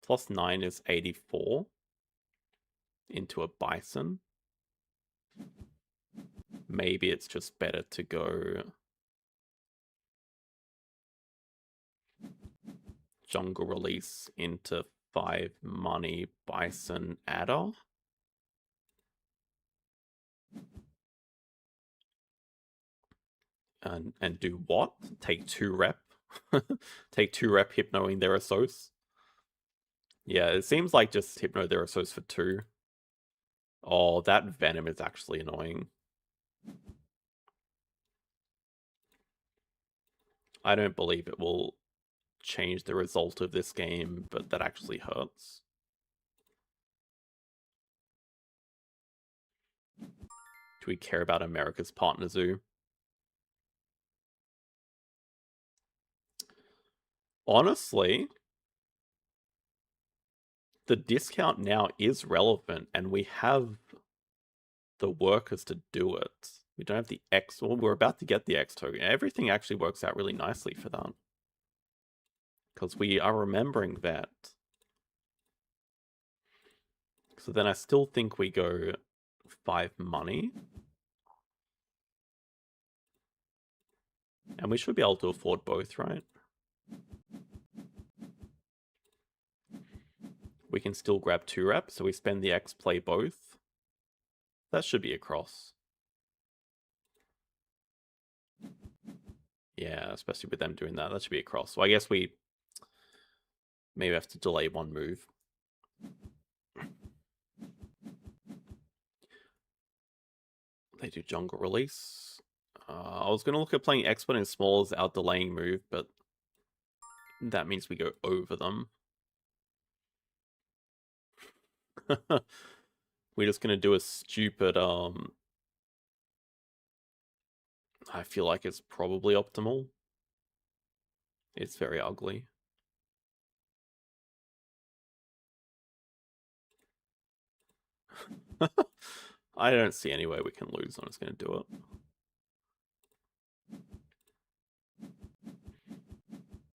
+9 is 84 into a bison. Maybe it's just better to go jungle release into 5 money bison adder. And do what? Take 2 rep? Take 2 rep Hypnoing Therasos? Yeah, it seems like just Hypno Therasos for 2. Oh, that Venom is actually annoying. I don't believe it will change the result of this game, but that actually hurts. Do we care about America's partner zoo? Honestly, the discount now is relevant, and we have the workers to do it. We don't have the X. Well, we're about to get the X token. Everything actually works out really nicely for that. Because we are remembering that. So then I still think we go 5 money. And we should be able to afford both, right? We can still grab 2 reps, so we spend the X, play both. That should be a cross. Yeah, especially with them doing that. That should be a cross. So I guess we maybe have to delay 1 move. They do jungle release. I was going to look at playing Expert and Small as our delaying move, but that means we go over them. We're just going to do a stupid... I feel like it's probably optimal. It's very ugly. I don't see any way we can lose. I'm just going to do it.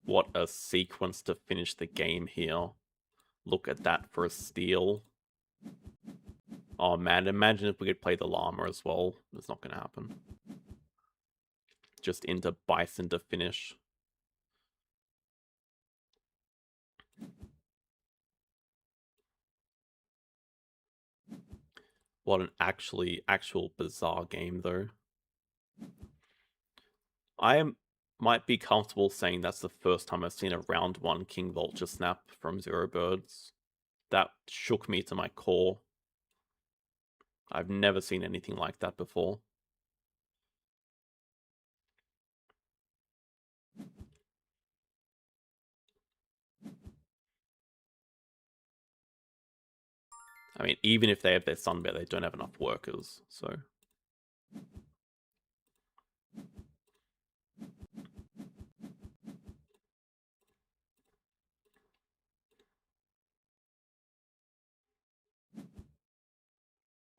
What a sequence to finish the game here. Look at that for a steal. Oh man, imagine if we could play the llama as well. It's not going to happen. Just into bison to finish. What an actual bizarre game, though. Might be comfortable saying that's the first time I've seen a round 1 King Vulture snap from 0 birds. That shook me to my core. I've never seen anything like that before. I mean, even if they have their Sunbear, they don't have enough workers, so...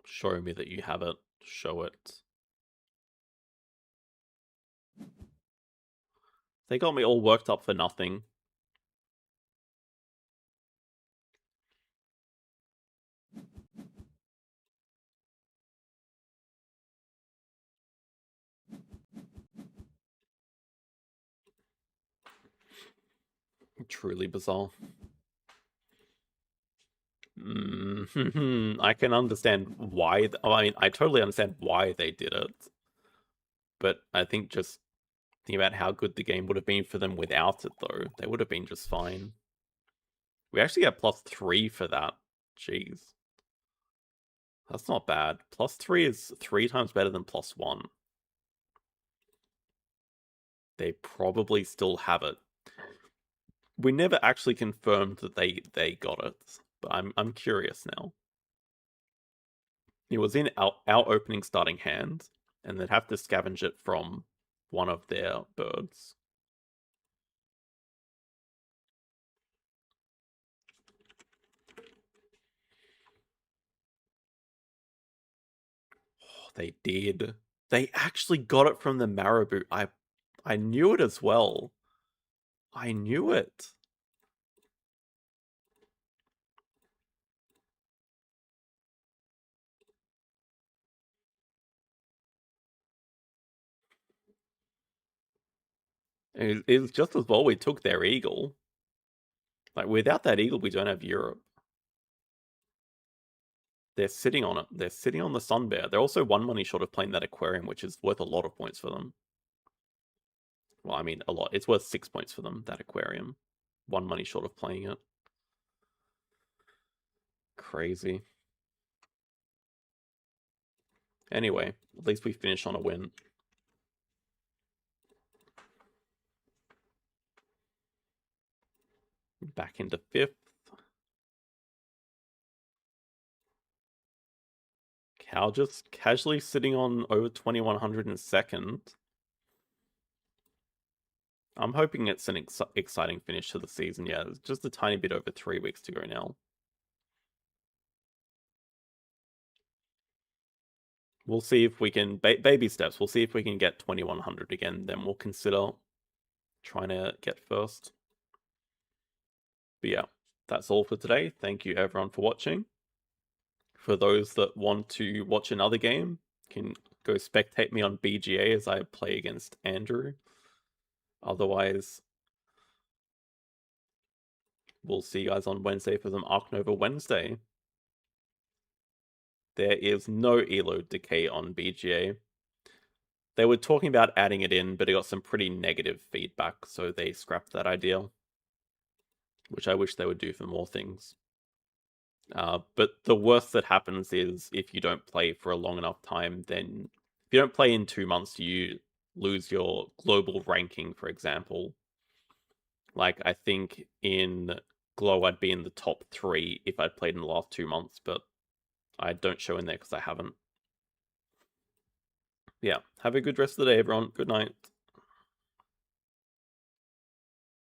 Show me that you have it. Show it. They got me all worked up for nothing. Truly bizarre. I can understand why... I mean, I totally understand why they did it. But I think just think about how good the game would have been for them without it, though. They would have been just fine. We actually got +3 for that. Jeez. That's not bad. +3 is 3 times better than +1. They probably still have it. We never actually confirmed that they got it, but I'm curious now. It was in our opening starting hand, and they'd have to scavenge it from one of their birds. Oh, they did. They actually got it from the Marabou. I knew it as well. I knew it. It was just as well we took their eagle. Like, without that eagle, we don't have Europe. They're sitting on it. They're sitting on the Sun Bear. They're also 1 money short of playing that aquarium, which is worth a lot of points for them. Well, I mean, a lot. It's worth 6 points for them, that aquarium. 1 money short of playing it. Crazy. Anyway, at least we finish on a win. Back into 5th. Cal just casually sitting on over 2100 in 2nd. I'm hoping it's an exciting finish to the season. Yeah, it's just a tiny bit over 3 weeks to go now. We'll see if we can, baby steps, we'll see if we can get 2100 again, then we'll consider trying to get first. But yeah, that's all for today. Thank you everyone for watching. For those that want to watch another game, can go spectate me on BGA as I play against Andrew. Otherwise, we'll see you guys on Wednesday for some Ark Nova Wednesday. There is no elo decay on BGA. They were talking about adding it in, but it got some pretty negative feedback, so they scrapped that idea, which I wish they would do for more things. But the worst that happens is if you don't play for a long enough time, then if you don't play in 2 months, you lose your global ranking, for example. Like, I think in Glow, I'd be in the top 3 if I'd played in the last 2 months, but I don't show in there because I haven't. Yeah, have a good rest of the day, everyone. Good night.